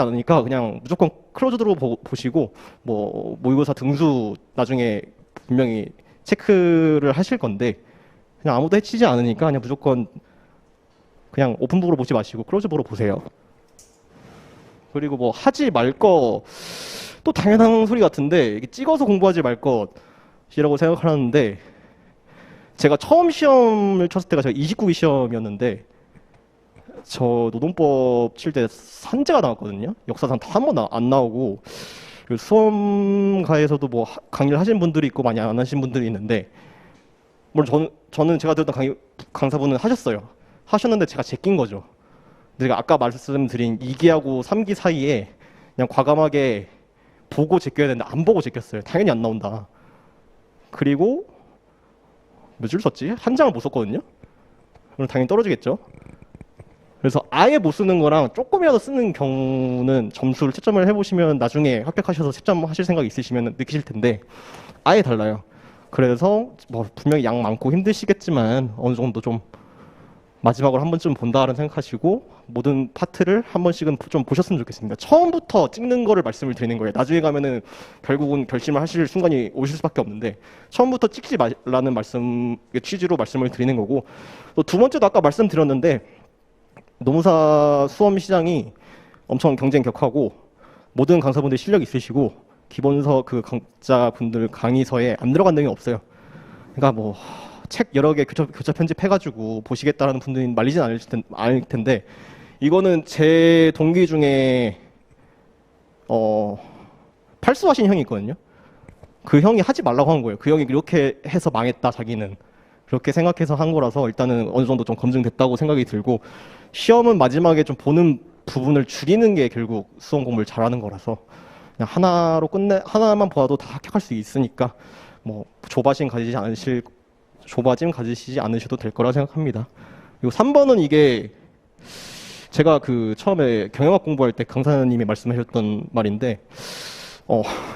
않으니까 그냥 무조건 클로즈드로 보시고 뭐 모의고사 등수 나중에 분명히 체크를 하실 건데 그냥 아무도 해치지 않으니까 그냥 무조건 그냥 오픈북으로 보지 마시고 클로즈북으로 보세요. 그리고 뭐 하지 말 거 또 당연한 소리 같은데 이게 찍어서 공부하지 말 것이라고 생각하는데 제가 처음 시험을 쳤을 때가 제가 29기 시험이었는데 저 노동법 칠 때 산재가 나왔거든요. 역사상 한 번 안 나오고 수험가에서도 뭐 강의를 하신 분들이 있고 많이 안 하신 분들이 있는데 물론 저는 제가 들었던 강사분은 하셨는데 제가 제낀 거죠. 제가 아까 말씀드린 2기하고 3기 사이에 그냥 과감하게 보고 제껴야 되는데 안 보고 제꼈어요. 당연히 안 나온다. 그리고 몇 줄 썼지? 한 장을 못 썼거든요. 그럼 당연히 떨어지겠죠. 그래서 아예 못 쓰는 거랑 조금이라도 쓰는 경우는 점수를 채점을 해보시면 나중에 합격하셔서 채점하실 생각이 있으시면 느끼실 텐데 아예 달라요. 그래서 뭐 분명히 양 많고 힘드시겠지만 어느 정도 좀 마지막으로 한 번쯤 본다라는 생각하시고 모든 파트를 한 번씩은 좀 보셨으면 좋겠습니다. 처음부터 찍는 거를 말씀을 드리는 거예요. 나중에 가면은 결국은 결심을 하실 순간이 오실 수밖에 없는데 처음부터 찍지 말라는 취지로 말씀을 드리는 거고 또 두 번째도 아까 말씀드렸는데 노무사 수험 시장이 엄청 경쟁 격하고 모든 강사분들 실력 있으시고 기본서 그 강자분들 강의서에 안 들어간 내용이 없어요. 그러니까 뭐 책 여러 개 교차 편집해가지고 보시겠다라는 분들이 말리진 않을 텐데 이거는 제 동기 중에 팔수하신 형이 있거든요. 그 형이 하지 말라고 한 거예요. 그 형이 이렇게 해서 망했다 자기는 그렇게 생각해서 한 거라서 일단은 어느 정도 좀 검증됐다고 생각이 들고 시험은 마지막에 좀 보는 부분을 줄이는 게 결국 수험 공부를 잘하는 거라서 그냥 하나만 보아도 다 합격할 수 있으니까 뭐 조바심 가지시지 않으셔도 될 거라 생각합니다. 그리고 3번은 이게 제가 그 처음에 경영학 공부할 때 강사님이 말씀하셨던 말인데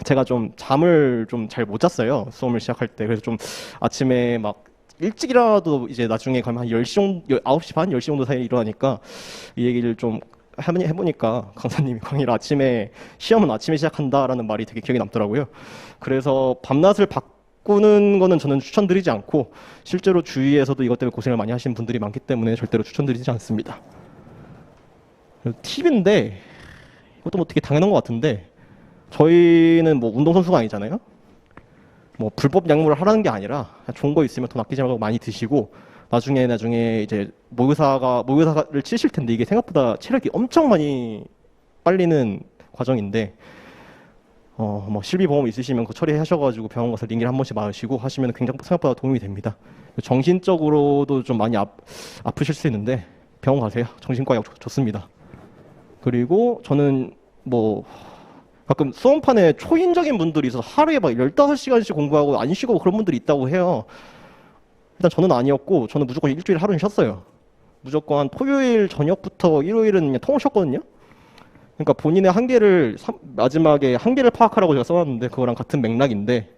제가 좀 잠을 좀 잘 못 잤어요. 수험을 시작할 때. 그래서 좀 아침에 막 일찍이라도 이제 나중에 가면 한 10시 정도, 9시 반, 10시 정도 사이에 일어나니까 이 얘기를 좀 해보니까 강사님이 강의를 시험은 아침에 시작한다라는 말이 되게 기억에 남더라고요. 그래서 밤낮을 바꿔 바꾸는 거는 저는 추천드리지 않고 실제로 주위에서도 이것 때문에 고생을 많이 하시는 분들이 많기 때문에 절대로 추천드리지 않습니다. 팁인데 이것도 뭐 되게 당연한 것 같은데 저희는 뭐 운동선수가 아니잖아요. 뭐 불법 약물을 하라는 게 아니라 그냥 좋은 거 있으면 돈 아끼지 말고 많이 드시고 나중에 이제 모의고사를 치실 텐데 이게 생각보다 체력이 엄청 많이 빨리는 과정인데 뭐 실비보험 있으시면 그거 처리하셔가지고 병원 가서 링겔 한 번씩 맞으시고 하시면 굉장히 생각보다 도움이 됩니다. 정신적으로도 좀 많이 아프실 수 있는데 병원 가세요. 정신과 약 좋습니다. 그리고 저는 뭐 가끔 수험판에 초인적인 분들이 있어서 하루에 막 15시간씩 공부하고 안 쉬고 그런 분들이 있다고 해요. 일단 저는 아니었고 저는 무조건 일주일 하루는 쉬었어요. 무조건 토요일 저녁부터 일요일은 그냥 통을 쉬었거든요. 그러니까 본인의 한계를 마지막에 한계를 파악하라고 제가 써놨는데 그거랑 같은 맥락인데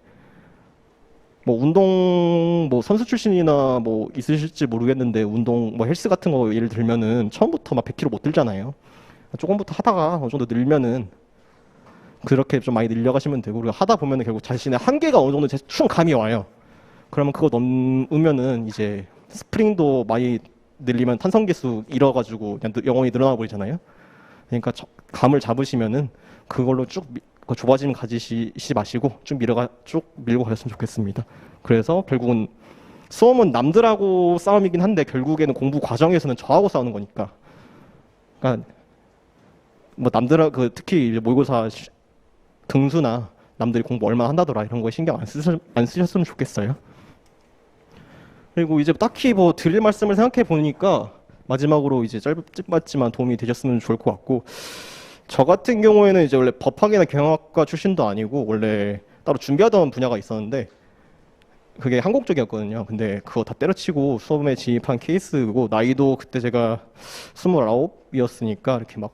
뭐 운동 뭐 선수 출신이나 뭐 있으실지 모르겠는데 운동 뭐 헬스 같은 거 예를 들면은 처음부터 막 100kg 못 들잖아요. 조금부터 하다가 어느 정도 늘면은 그렇게 좀 많이 늘려가시면 되고 그리고 하다 보면은 결국 자신의 한계가 어느 정도 대충 감이 와요. 그러면 그거 넘으면은 이제 스프링도 많이 늘리면 탄성계수 잃어가지고 그냥 영원히 늘어나 버리잖아요. 그러니까 감을 잡으시면은 그걸로 쭉 좁아짐 가지시지 마시고 쭉 밀고 가셨으면 좋겠습니다. 그래서 결국은 수험은 남들하고 싸움이긴 한데 결국에는 공부 과정에서는 저하고 싸우는 거니까. 그러니까 뭐 특히 이제 모의고사 등수나 남들이 공부 얼마나 한다더라 이런 거에 신경 안 쓰셨으면 좋겠어요. 그리고 이제 딱히 뭐 드릴 말씀을 생각해 보니까 마지막으로 이제 짧지만 도움이 되셨으면 좋을 것 같고 저 같은 경우에는 이제 원래 법학이나 경영학과 출신도 아니고 원래 따로 준비하던 분야가 있었는데 그게 한국 쪽이었거든요. 근데 그거 다 때려치고 수험에 진입한 케이스고 나이도 그때 제가 29이었으니까 이렇게 막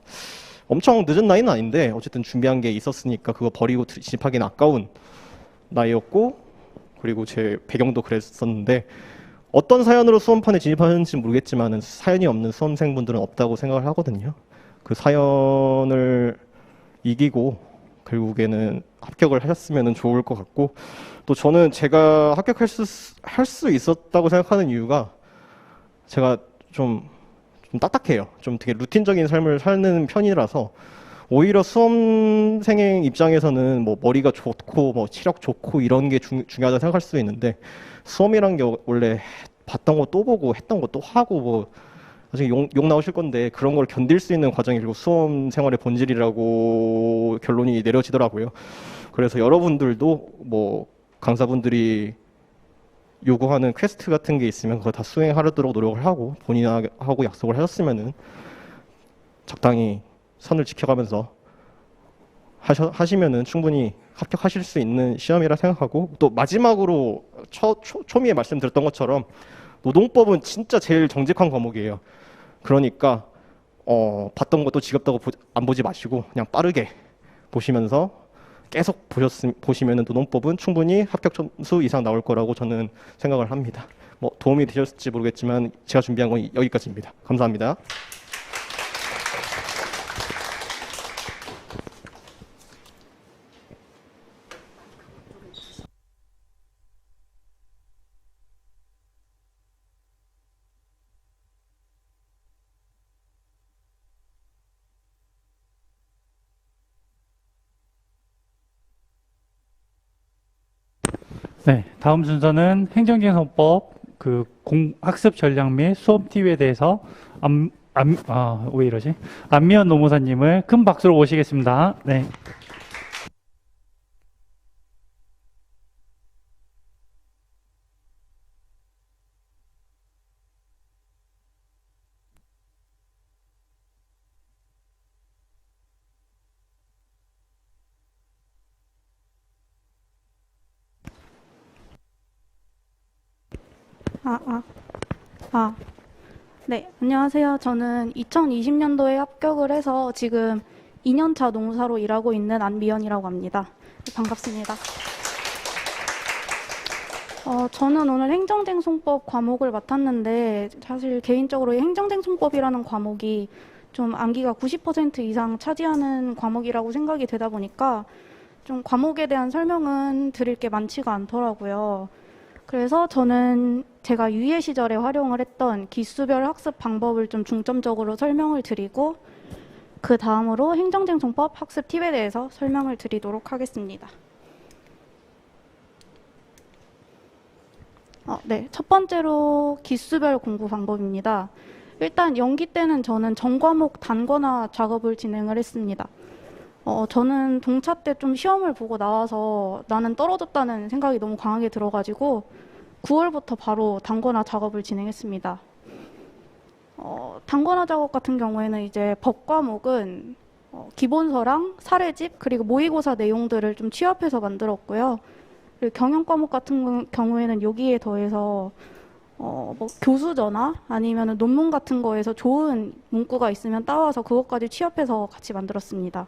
엄청 늦은 나이는 아닌데 어쨌든 준비한 게 있었으니까 그거 버리고 진입하기는 아까운 나이였고 그리고 제 배경도 그랬었는데 어떤 사연으로 수험판에 진입하는지 모르겠지만 사연이 없는 수험생분들은 없다고 생각을 하거든요. 그 사연을 이기고 결국에는 합격을 하셨으면 좋을 것 같고 또 저는 제가 합격할 수 있었다고 생각하는 이유가 제가 좀 딱딱해요. 좀 되게 루틴적인 삶을 사는 편이라서 오히려 수험생 입장에서는 뭐 머리가 좋고 뭐 체력 좋고 이런 게 중요하다고 생각할 수 있는데 수험이란 게 원래 봤던 거 또 보고 했던 거 또 하고 뭐 나중에 욕 나오실 건데 그런 걸 견딜 수 있는 과정이 결국 수험 생활의 본질이라고 결론이 내려지더라고요. 그래서 여러분들도 뭐 강사분들이 요구하는 퀘스트 같은 게 있으면 그거 다 수행하도록 노력을 하고 본인하고 약속을 하셨으면은 적당히 선을 지켜가면서 하시면은 충분히 합격하실 수 있는 시험이라 생각하고 또 마지막으로 초미에 말씀드렸던 것처럼 노동법은 진짜 제일 정직한 과목이에요. 그러니까 봤던 것도 지겹다고 안 보지 마시고 그냥 빠르게 보시면서 계속 보시면은 노동법은 충분히 합격 점수 이상 나올 거라고 저는 생각을 합니다. 뭐 도움이 되셨을지 모르겠지만 제가 준비한 건 여기까지입니다. 감사합니다. 네, 다음 순서는 행정행정법 학습 전략 및 수업 팁에 대해서 왜 이러지? 안미연 노무사님을 큰 박수로 모시겠습니다. 네. 네, 안녕하세요. 저는 2020년도에 합격을 해서 지금 2년차 농사로 일하고 있는 안미연이라고 합니다. 반갑습니다. 저는 오늘 행정쟁송법 과목을 맡았는데 사실 개인적으로 이 행정쟁송법이라는 과목이 좀 암기가 90% 이상 차지하는 과목이라고 생각이 되다 보니까 좀 과목에 대한 설명은 드릴 게 많지가 않더라고요. 그래서 저는 제가 유예 시절에 활용을 했던 기수별 학습 방법을 좀 중점적으로 설명을 드리고 그 다음으로 행정쟁송법 학습 팁에 대해서 설명을 드리도록 하겠습니다. 네, 첫 번째로 기수별 공부 방법입니다. 일단 연기 때는 저는 전과목 단권화 작업을 진행을 했습니다. 저는 동차 때 좀 시험을 보고 나와서 나는 떨어졌다는 생각이 너무 강하게 들어가지고 9월부터 바로 단권화 작업을 진행했습니다. 단권화 작업 같은 경우에는 이제 법 과목은 기본서랑 사례집 그리고 모의고사 내용들을 좀 취합해서 만들었고요. 그리고 경영 과목 같은 경우에는 여기에 더해서 뭐 교수저나 아니면 논문 같은 거에서 좋은 문구가 있으면 따와서 그것까지 취합해서 같이 만들었습니다.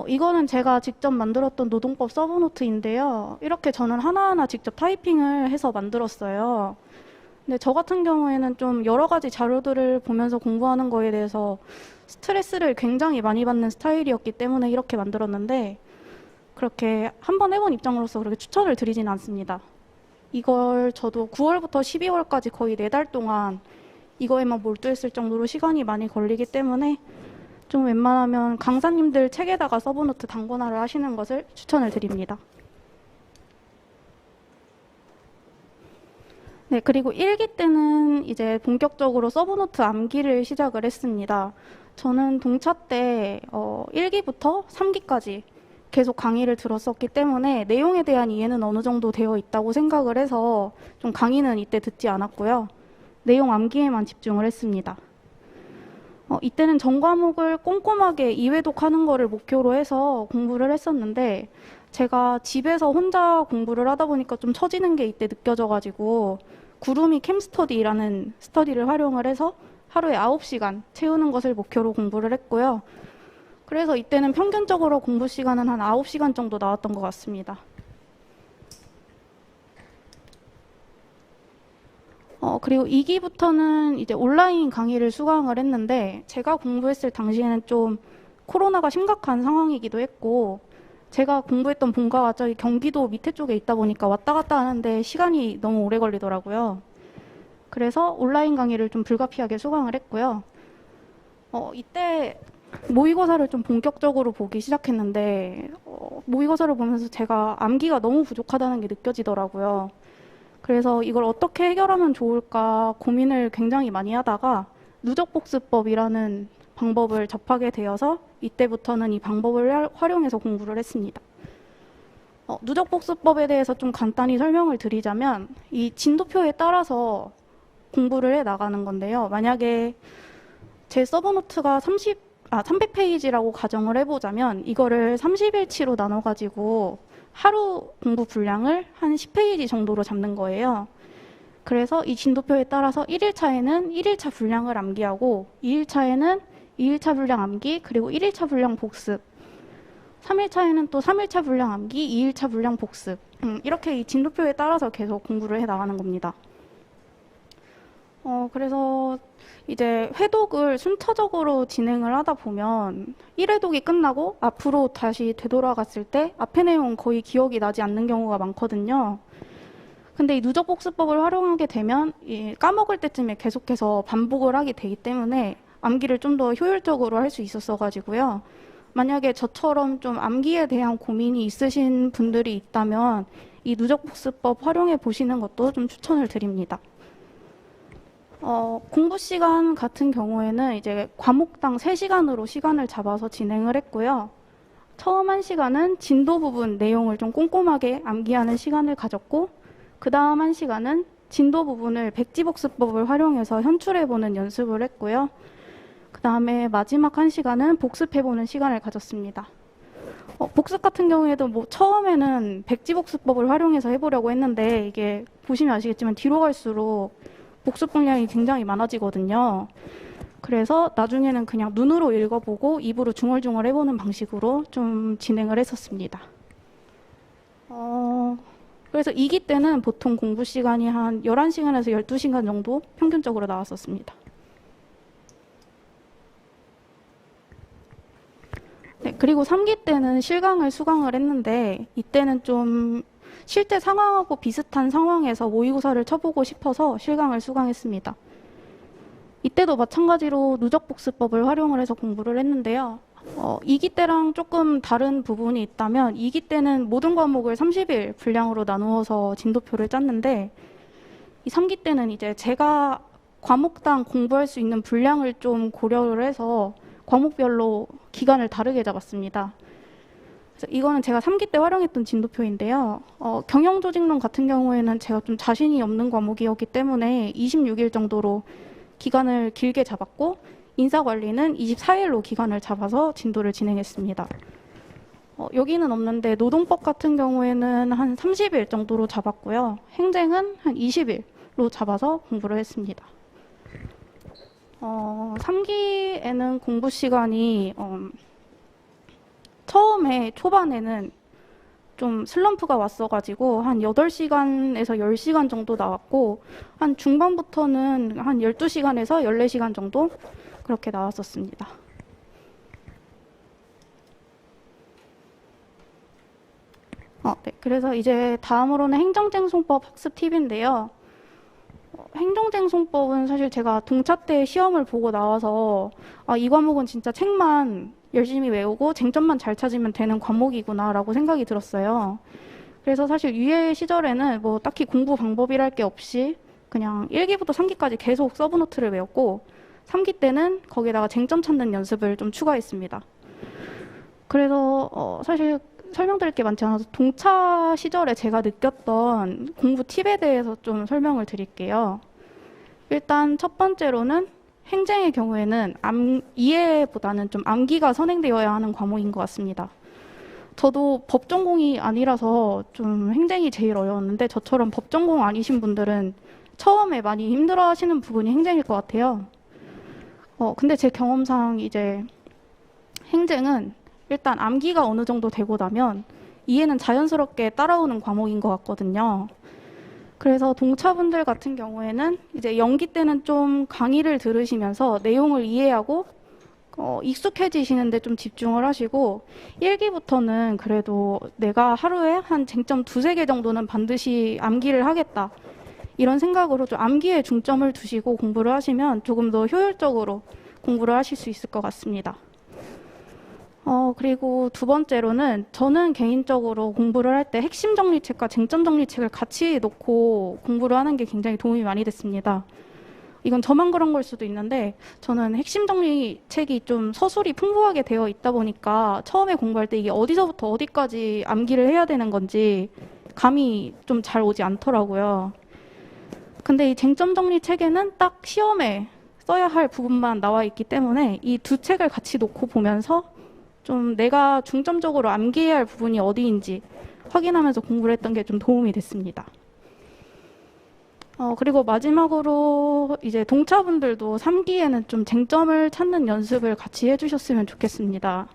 이거는 제가 직접 만들었던 노동법 서브노트인데요. 이렇게 저는 하나하나 직접 타이핑을 해서 만들었어요. 근데 저 같은 경우에는 좀 여러 가지 자료들을 보면서 공부하는 거에 대해서 스트레스를 굉장히 많이 받는 스타일이었기 때문에 이렇게 만들었는데 그렇게 한번 해본 입장으로서 그렇게 추천을 드리지는 않습니다. 이걸 저도 9월부터 12월까지 거의 4달 동안 이거에만 몰두했을 정도로 시간이 많이 걸리기 때문에 좀 웬만하면 강사님들 책에다가 서브노트 단권화를 하시는 것을 추천을 드립니다. 네, 그리고 1기 때는 이제 본격적으로 서브노트 암기를 시작을 했습니다. 저는 동차 때 1기부터 3기까지 계속 강의를 들었었기 때문에 내용에 대한 이해는 어느 정도 되어 있다고 생각을 해서 좀 강의는 이때 듣지 않았고요. 내용 암기에만 집중을 했습니다. 이때는 전 과목을 꼼꼼하게 2회독하는 거를 목표로 해서 공부를 했었는데 제가 집에서 혼자 공부를 하다 보니까 좀 처지는 게 이때 느껴져가지고 구름이 캠스터디라는 스터디를 활용을 해서 하루에 9시간 채우는 것을 목표로 공부를 했고요. 그래서 이때는 평균적으로 공부 시간은 한 9시간 정도 나왔던 것 같습니다. 그리고 2기부터는 이제 온라인 강의를 수강을 했는데 제가 공부했을 당시에는 좀 코로나가 심각한 상황이기도 했고 제가 공부했던 본가가 저기 경기도 밑에 쪽에 있다 보니까 왔다 갔다 하는데 시간이 너무 오래 걸리더라고요. 그래서 온라인 강의를 좀 불가피하게 수강을 했고요. 이때 모의고사를 좀 본격적으로 보기 시작했는데 모의고사를 보면서 제가 암기가 너무 부족하다는 게 느껴지더라고요. 그래서 이걸 어떻게 해결하면 좋을까 고민을 굉장히 많이 하다가 누적복습법이라는 방법을 접하게 되어서 이때부터는 이 방법을 활용해서 공부를 했습니다. 누적복습법에 대해서 좀 간단히 설명을 드리자면 이 진도표에 따라서 공부를 해 나가는 건데요. 만약에 제 서브노트가 300페이지라고 가정을 해보자면 이거를 30일치로 나눠가지고 하루 공부 분량을 한 10페이지 정도로 잡는 거예요. 그래서 이 진도표에 따라서 1일차에는 1일차 분량을 암기하고 2일차에는 2일차 분량 암기 그리고 1일차 분량 복습 3일차에는 또 3일차 분량 암기 2일차 분량 복습 이렇게 이 진도표에 따라서 계속 공부를 해 나가는 겁니다. 그래서 이제 회독을 순차적으로 진행을 하다 보면 1회독이 끝나고 앞으로 다시 되돌아갔을 때 앞의 내용 거의 기억이 나지 않는 경우가 많거든요. 근데 이 누적복습법을 활용하게 되면 까먹을 때쯤에 계속해서 반복을 하게 되기 때문에 암기를 좀 더 효율적으로 할 수 있었어가지고요. 만약에 저처럼 좀 암기에 대한 고민이 있으신 분들이 있다면 이 누적복습법 활용해 보시는 것도 좀 추천을 드립니다. 공부 시간 같은 경우에는 이제 과목당 3시간으로 시간을 잡아서 진행을 했고요. 처음 1시간은 진도 부분 내용을 좀 꼼꼼하게 암기하는 시간을 가졌고 그 다음 1시간은 진도 부분을 백지복습법을 활용해서 현출해보는 연습을 했고요. 그 다음에 마지막 1시간은 복습해보는 시간을 가졌습니다. 복습 같은 경우에도 뭐 처음에는 백지복습법을 활용해서 해보려고 했는데 이게 보시면 아시겠지만 뒤로 갈수록 복습 분량이 굉장히 많아지거든요. 그래서 나중에는 그냥 눈으로 읽어보고 입으로 중얼중얼 해보는 방식으로 좀 진행을 했었습니다. 그래서 2기 때는 보통 공부 시간이 한 11시간에서 12시간 정도 평균적으로 나왔었습니다. 네, 그리고 그리고 3기 때는 실강을 수강을 했는데 이때는 좀 실제 상황하고 비슷한 상황에서 모의고사를 쳐보고 싶어서 실강을 수강했습니다. 이때도 마찬가지로 누적복습법을 활용을 해서 공부를 했는데요. 2기 때랑 조금 다른 부분이 있다면 2기 때는 모든 과목을 30일 분량으로 나누어서 진도표를 짰는데 이 3기 때는 이제 제가 과목당 공부할 수 있는 분량을 좀 고려를 해서 과목별로 기간을 다르게 잡았습니다. 그래서 이거는 제가 3기 때 활용했던 진도표인데요. 경영조직론 같은 경우에는 제가 좀 자신이 없는 과목이었기 때문에 26일 정도로 기간을 길게 잡았고 인사관리는 24일로 기간을 잡아서 진도를 진행했습니다. 여기는 없는데 노동법 같은 경우에는 한 30일 정도로 잡았고요. 행정은 한 20일로 잡아서 공부를 했습니다. 3기에는 공부 시간이 처음에 초반에는 좀 슬럼프가 왔어가지고 한 8시간에서 10시간 정도 나왔고 한 중반부터는 한 12시간에서 14시간 정도 그렇게 나왔었습니다. 네. 그래서 이제 다음으로는 행정쟁송법 학습 팁인데요. 행정쟁송법은 사실 제가 동차 때 시험을 보고 나와서 이 과목은 진짜 책만 열심히 외우고 쟁점만 잘 찾으면 되는 과목이구나 라고 생각이 들었어요. 그래서 사실 유예 시절에는 뭐 딱히 공부 방법이랄 게 없이 그냥 1기부터 3기까지 계속 서브노트를 외웠고 3기 때는 거기다가 쟁점 찾는 연습을 좀 추가했습니다. 그래서 사실 설명드릴 게 많지 않아서 동차 시절에 제가 느꼈던 공부 팁에 대해서 좀 설명을 드릴게요. 일단 첫 번째로는 행정의 경우에는 이해보다는 좀 암기가 선행되어야 하는 과목인 것 같습니다. 저도 법 전공이 아니라서 좀 행정이 제일 어려웠는데 저처럼 법 전공 아니신 분들은 처음에 많이 힘들어하시는 부분이 행정일 것 같아요. 근데 제 경험상 이제 행정은 일단 암기가 어느 정도 되고 나면 이해는 자연스럽게 따라오는 과목인 것 같거든요. 그래서 동차분들 같은 경우에는 이제 연기 때는 좀 강의를 들으시면서 내용을 이해하고 익숙해지시는데 좀 집중을 하시고 1기부터는 그래도 내가 하루에 한 쟁점 2-3개 정도는 반드시 암기를 하겠다. 이런 생각으로 좀 암기에 중점을 두시고 공부를 하시면 조금 더 효율적으로 공부를 하실 수 있을 것 같습니다. 그리고 두 번째로는 저는 개인적으로 공부를 할 때 핵심 정리책과 쟁점 정리책을 같이 놓고 공부를 하는 게 굉장히 도움이 많이 됐습니다. 이건 저만 그런 걸 수도 있는데 저는 핵심 정리책이 좀 서술이 풍부하게 되어 있다 보니까 처음에 공부할 때 이게 어디서부터 어디까지 암기를 해야 되는 건지 감이 좀 잘 오지 않더라고요. 근데 이 쟁점 정리책에는 딱 시험에 써야 할 부분만 나와 있기 때문에 이 두 책을 같이 놓고 보면서 좀 내가 중점적으로 암기해야 할 부분이 어디인지 확인하면서 공부를 했던 게 좀 도움이 됐습니다. 그리고 마지막으로 이제 동차분들도 3기에는 좀 쟁점을 찾는 연습을 같이 해주셨으면 좋겠습니다.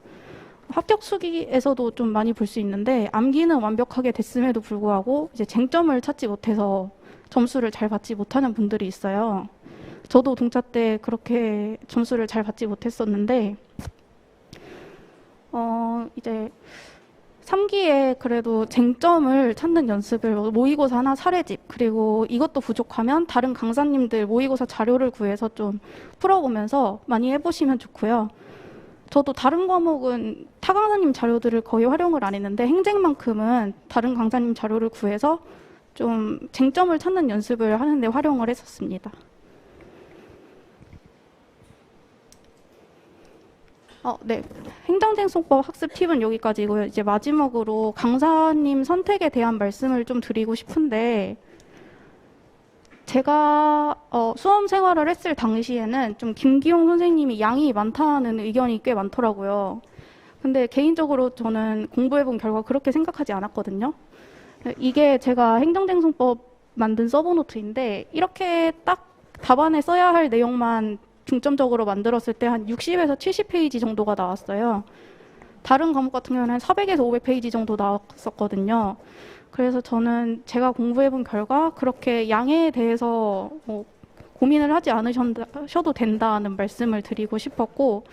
합격 수기에서도 좀 많이 볼 수 있는데 암기는 완벽하게 됐음에도 불구하고 이제 쟁점을 찾지 못해서 점수를 잘 받지 못하는 분들이 있어요. 저도 동차 때 그렇게 점수를 잘 받지 못했었는데 이제 3기에 그래도 쟁점을 찾는 연습을 모의고사나 사례집 그리고 이것도 부족하면 다른 강사님들 모의고사 자료를 구해서 좀 풀어보면서 많이 해보시면 좋고요. 저도 다른 과목은 타 강사님 자료들을 거의 활용을 안 했는데 행정만큼은 다른 강사님 자료를 구해서 좀 쟁점을 찾는 연습을 하는데 활용을 했었습니다. 네. 행정쟁송법 학습 팁은 여기까지고요. 이제 마지막으로 강사님 선택에 대한 말씀을 좀 드리고 싶은데 제가 수험 생활을 했을 당시에는 좀 김기용 선생님이 양이 많다는 의견이 꽤 많더라고요. 근데 개인적으로 저는 공부해본 결과 그렇게 생각하지 않았거든요. 이게 제가 행정쟁송법 만든 서브노트인데 이렇게 딱 답안에 써야 할 내용만 중점적으로 만들었을 때 한 60에서 70페이지 정도가 나왔어요. 다른 과목 같은 경우는 한 400에서 500페이지 정도 나왔었거든요. 그래서 저는 제가 공부해본 결과 그렇게 양에 대해서 고민을 하지 않으셔도 된다는 말씀을 드리고 싶었고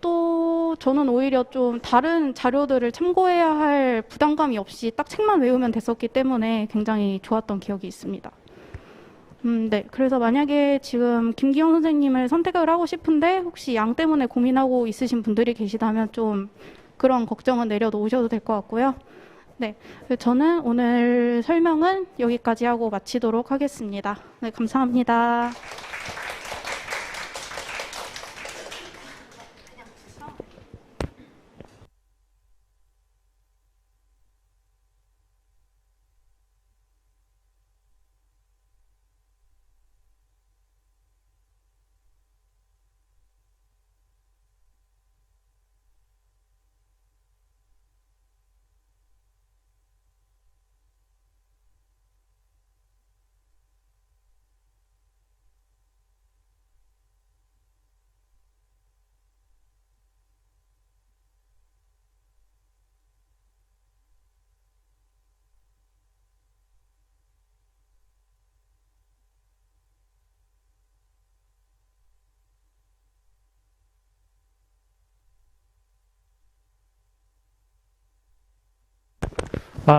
또 저는 오히려 좀 다른 자료들을 참고해야 할 부담감이 없이 딱 책만 외우면 됐었기 때문에 굉장히 좋았던 기억이 있습니다. 네. 그래서 만약에 지금 김기영 선생님을 선택을 하고 싶은데 혹시 양 때문에 고민하고 있으신 분들이 계시다면 좀 그런 걱정은 내려놓으셔도 될 것 같고요. 네. 저는 오늘 설명은 여기까지 하고 마치도록 하겠습니다. 네. 감사합니다.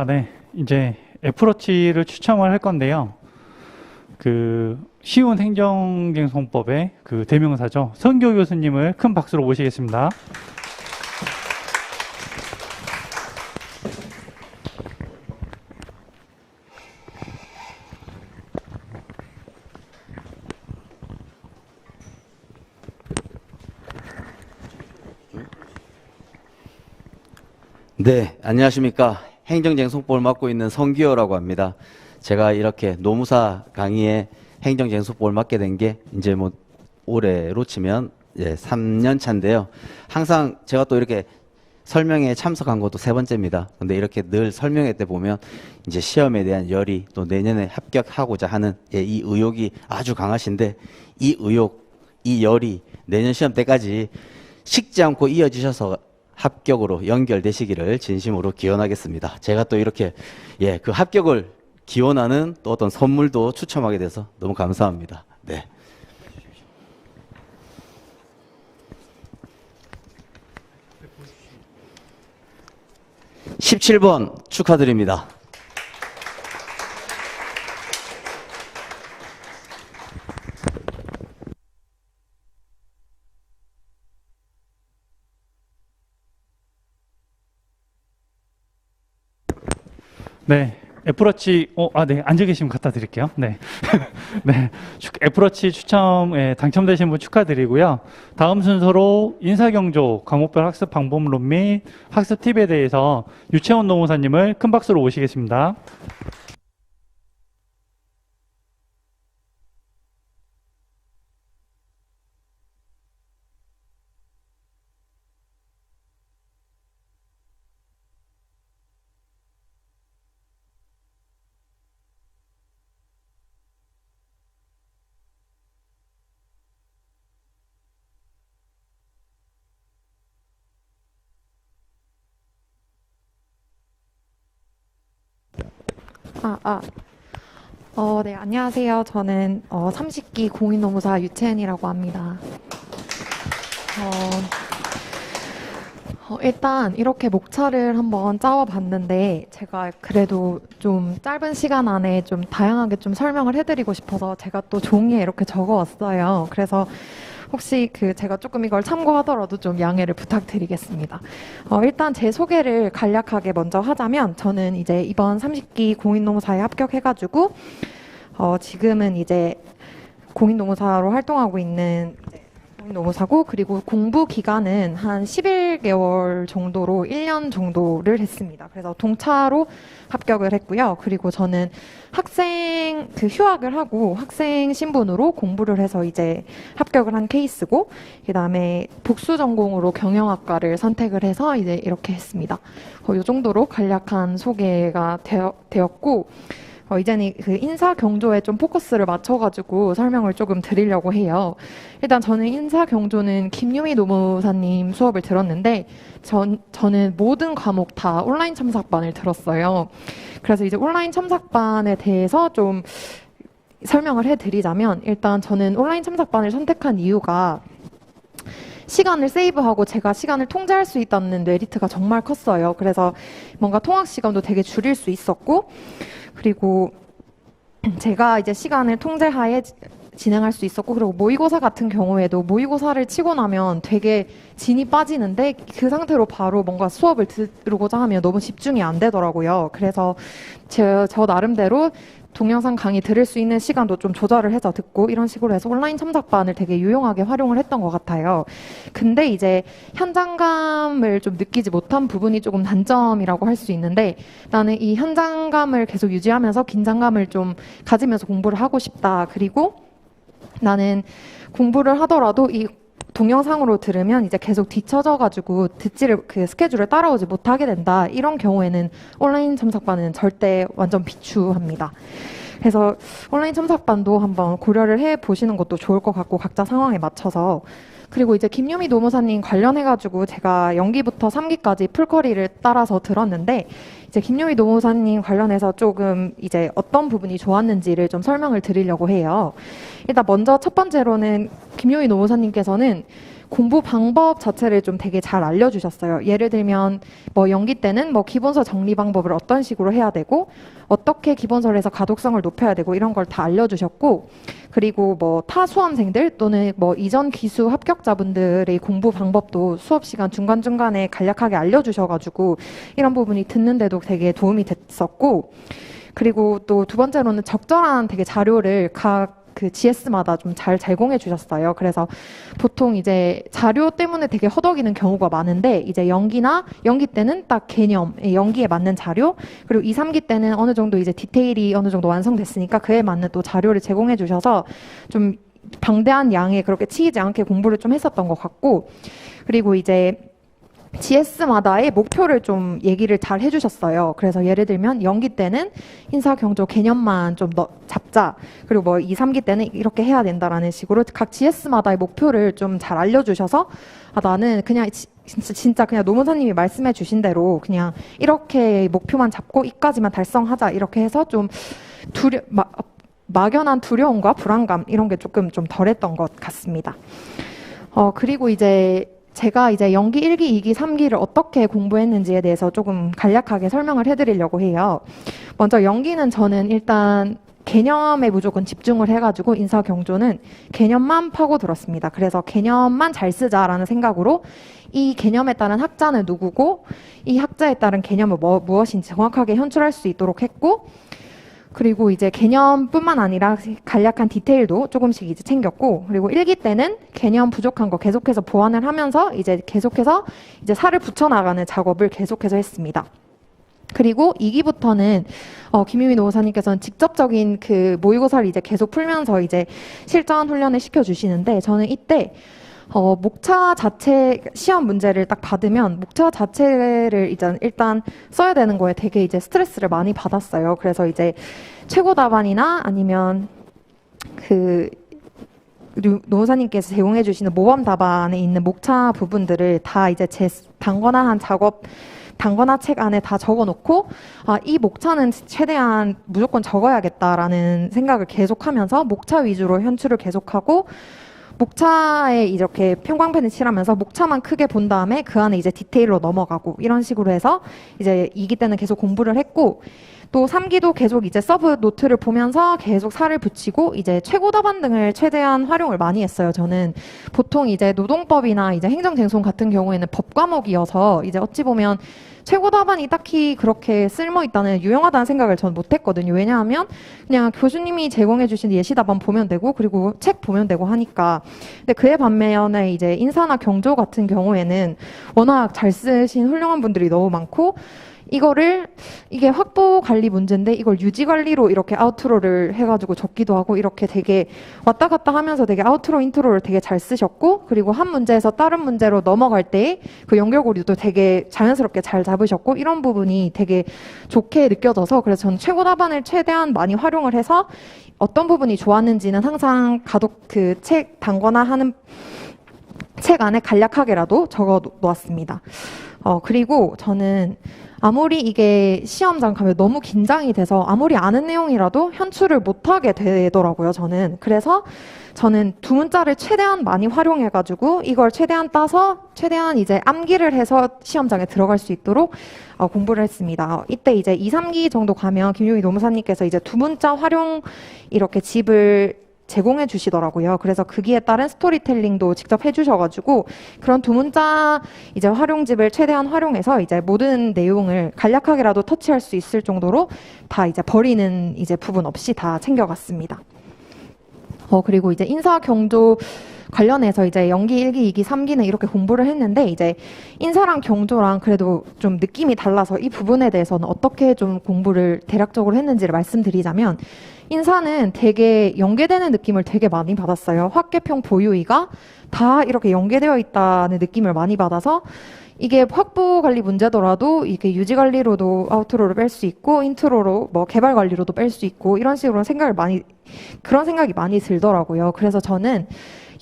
네. 이제 애플워치를 추첨을 할 건데요. 그 쉬운 행정갱송법의 그 대명사죠. 선교 교수님을 큰 박수로 모시겠습니다. 네, 안녕하십니까. 행정쟁송법을 맡고 있는 성기호라고 합니다. 제가 이렇게 노무사 강의에 행정쟁송법을 맡게 된 게 이제 뭐 올해로 치면 3년 차인데요. 항상 제가 또 이렇게 설명회에 참석한 것도 3번째입니다. 근데 이렇게 늘 설명회 때 보면 이제 시험에 대한 열이 또 내년에 합격하고자 하는 이 의욕이 아주 강하신데 이 의욕, 이 열이 내년 시험 때까지 식지 않고 이어지셔서 합격으로 연결되시기를 진심으로 기원하겠습니다. 제가 또 이렇게 그 합격을 기원하는 또 어떤 선물도 추첨하게 돼서 너무 감사합니다. 네. (17번) 축하드립니다. 네. 애플워치, 네. 앉아 계시면 갖다 드릴게요. 네. 네. 애플워치 추첨에 당첨되신 분 축하드리고요. 다음 순서로 인사경조, 과목별 학습 방법론 및 학습 팁에 대해서 유채원 노무사님을 큰 박수로 모시겠습니다. 네, 안녕하세요. 저는 30기 공인노무사 유채은이라고 합니다. 일단 이렇게 목차를 한번 짜와봤는데 제가 그래도 좀 짧은 시간 안에 좀 다양하게 좀 설명을 해드리고 싶어서 제가 또 종이에 이렇게 적어왔어요. 그래서 혹시 제가 조금 이걸 참고하더라도 좀 양해를 부탁드리겠습니다. 일단 제 소개를 간략하게 먼저 하자면 저는 이제 이번 30기 공인노무사에 합격해가지고 지금은 이제 공인노무사로 활동하고 있는 공인노무사고, 그리고 공부 기간은 한 11개월 정도로 1년 정도를 했습니다. 그래서 동차로 합격을 했고요. 그리고 저는 휴학을 하고 학생 신분으로 공부를 해서 이제 합격을 한 케이스고, 그 다음에 복수 전공으로 경영학과를 선택을 해서 이제 이렇게 했습니다. 이 정도로 간략한 소개가 되었고, 이제는 그 인사 경조에 좀 포커스를 맞춰가지고 설명을 조금 드리려고 해요. 일단 저는 인사 경조는 김유미 노무사님 수업을 들었는데, 저는 모든 과목 다 온라인 참석반을 들었어요. 그래서 이제 온라인 참석반에 대해서 좀 설명을 해드리자면, 일단 저는 온라인 참석반을 선택한 이유가 시간을 세이브하고 제가 시간을 통제할 수 있다는 메리트가 정말 컸어요. 그래서 뭔가 통학 시간도 되게 줄일 수 있었고, 그리고 제가 이제 시간을 통제하에 진행할 수 있었고, 그리고 모의고사 같은 경우에도 모의고사를 치고 나면 되게 진이 빠지는데 그 상태로 바로 뭔가 수업을 들으고자 하면 너무 집중이 안 되더라고요. 그래서 저 나름대로 동영상 강의 들을 수 있는 시간도 좀 조절을 해서 듣고 이런 식으로 해서 온라인 첨삭반을 되게 유용하게 활용을 했던 것 같아요. 근데 이제 현장감을 좀 느끼지 못한 부분이 조금 단점이라고 할 수 있는데, 나는 이 현장감을 계속 유지하면서 긴장감을 좀 가지면서 공부를 하고 싶다. 그리고 나는 공부를 하더라도 이 동영상으로 들으면 이제 계속 뒤쳐져가지고 그 스케줄을 따라오지 못하게 된다. 이런 경우에는 온라인 첨삭반은 절대 완전 비추합니다. 그래서 온라인 첨삭반도 한번 고려를 해 보시는 것도 좋을 것 같고, 각자 상황에 맞춰서. 그리고 이제 김유미 노무사님 관련해가지고 제가 연기부터 3기까지 풀커리를 따라서 들었는데, 이제 김유미 노무사님 관련해서 조금 이제 어떤 부분이 좋았는지를 좀 설명을 드리려고 해요. 일단 먼저 첫 번째로는 김유미 노무사님께서는 공부 방법 자체를 좀 되게 잘 알려주셨어요. 예를 들면 뭐 연기 때는 뭐 기본서 정리 방법을 어떤 식으로 해야 되고, 어떻게 기본서를 해서 가독성을 높여야 되고, 이런 걸 다 알려주셨고, 그리고 뭐 타 수험생들 또는 뭐 이전 기수 합격자분들의 공부 방법도 수업 시간 중간중간에 간략하게 알려주셔가지고 이런 부분이 듣는데도 되게 도움이 됐었고, 그리고 또 두 번째로는 적절한 되게 자료를 각 그 GS마다 좀 잘 제공해 주셨어요. 그래서 보통 이제 자료 때문에 되게 허덕이는 경우가 많은데, 이제 연기 때는 딱 개념, 연기에 맞는 자료, 그리고 2, 3기 때는 어느 정도 이제 디테일이 어느 정도 완성됐으니까 그에 맞는 또 자료를 제공해 주셔서 좀 방대한 양에 그렇게 치이지 않게 공부를 좀 했었던 것 같고, 그리고 이제 GS마다의 목표를 좀 얘기를 잘 해주셨어요. 그래서 예를 들면 연기 때는 인사 경조 개념만 좀 잡자. 그리고 뭐 2, 3기 때는 이렇게 해야 된다라는 식으로 각 GS마다의 목표를 좀 잘 알려주셔서, 아, 나는 그냥 진짜 그냥 노무사님이 말씀해 주신 대로 그냥 이렇게 목표만 잡고 이까지만 달성하자. 이렇게 해서 좀 막연한 두려움과 불안감 이런 게 조금 좀 덜했던 것 같습니다. 그리고 이제 제가 이제 연기 1기, 2기, 3기를 어떻게 공부했는지에 대해서 조금 간략하게 설명을 해드리려고 해요. 먼저 연기는 저는 일단 개념에 무조건 집중을 해가지고 인사 경조는 개념만 파고 들었습니다. 그래서 개념만 잘 쓰자라는 생각으로 이 개념에 따른 학자는 누구고 이 학자에 따른 개념은 무엇인지 정확하게 현출할 수 있도록 했고, 그리고 이제 개념뿐만 아니라 간략한 디테일도 조금씩 이제 챙겼고, 그리고 1기 때는 개념 부족한 거 계속해서 보완을 하면서 이제 계속해서 이제 살을 붙여나가는 작업을 계속해서 했습니다. 그리고 2기부터는 김유미 노무사님께서는 직접적인 그 모의고사를 이제 계속 풀면서 이제 실전 훈련을 시켜주시는데, 저는 이때 목차 자체 시험 문제를 딱 받으면 목차 자체를 이제 일단 써야 되는 거에 되게 이제 스트레스를 많이 받았어요. 그래서 이제 최고 답안이나 아니면 그 노무사님께서 제공해 주시는 모범 답안에 있는 목차 부분들을 다 이제 제 단권화한 단권화 책 안에 다 적어놓고, 이 목차는 최대한 무조건 적어야겠다라는 생각을 계속하면서 목차 위주로 현출을 계속하고, 목차에 이렇게 평광펜을 칠하면서 목차만 크게 본 다음에 그 안에 이제 디테일로 넘어가고, 이런 식으로 해서 이제 2기 때는 계속 공부를 했고, 또 3기도 계속 이제 서브 노트를 보면서 계속 살을 붙이고 이제 최고 답안 등을 최대한 활용을 많이 했어요. 저는 보통 이제 노동법이나 이제 행정쟁송 같은 경우에는 법 과목이어서 이제 어찌 보면 최고 답안이 딱히 그렇게 쓸모 있다는, 유용하다는 생각을 전 못했거든요. 왜냐하면 그냥 교수님이 제공해 주신 예시 답안 보면 되고, 그리고 책 보면 되고 하니까. 근데 그에 반면에 이제 인사나 경조 같은 경우에는 워낙 잘 쓰신 훌륭한 분들이 너무 많고, 이게 확보 관리 문제인데 이걸 유지 관리로 이렇게 아우트로를 해가지고 적기도 하고, 이렇게 되게 왔다 갔다 하면서 되게 아우트로 인트로를 되게 잘 쓰셨고, 그리고 한 문제에서 다른 문제로 넘어갈 때 그 연결고리도 되게 자연스럽게 잘 잡으셨고, 이런 부분이 되게 좋게 느껴져서, 그래서 저는 최고 답안을 최대한 많이 활용을 해서 어떤 부분이 좋았는지는 항상 그 책 단권화하는 책 안에 간략하게라도 적어 놓았습니다. 그리고 저는 아무리 이게 시험장 가면 너무 긴장이 돼서 아무리 아는 내용이라도 현출을 못하게 되더라고요, 저는. 그래서 저는 두 문자를 최대한 많이 활용해가지고 이걸 최대한 따서 최대한 이제 암기를 해서 시험장에 들어갈 수 있도록 공부를 했습니다. 이때 이제 2, 3기 정도 가면 김용희 노무사님께서 이제 두 문자 활용 이렇게 집을 제공해 주시더라고요. 그래서 거기에 따른 스토리텔링도 직접 해주셔가지고 그런 두 문자 이제 활용집을 최대한 활용해서 이제 모든 내용을 간략하게라도 터치할 수 있을 정도로 다 이제 버리는 이제 부분 없이 다 챙겨갔습니다. 그리고 이제 인사 경조 관련해서 이제 연기 1기, 2기, 3기는 이렇게 공부를 했는데 이제 인사랑 경조랑 그래도 좀 느낌이 달라서 이 부분에 대해서는 어떻게 좀 공부를 대략적으로 했는지를 말씀드리자면 인사는 되게 연계되는 느낌을 되게 많이 받았어요. 학계평 보유의가 다 이렇게 연계되어 있다는 느낌을 많이 받아서 이게 확보 관리 문제더라도 이게 유지 관리로도 아우트로를 뺄 수 있고 인트로로 뭐 개발 관리로도 뺄 수 있고 이런 식으로 그런 생각이 많이 들더라고요. 그래서 저는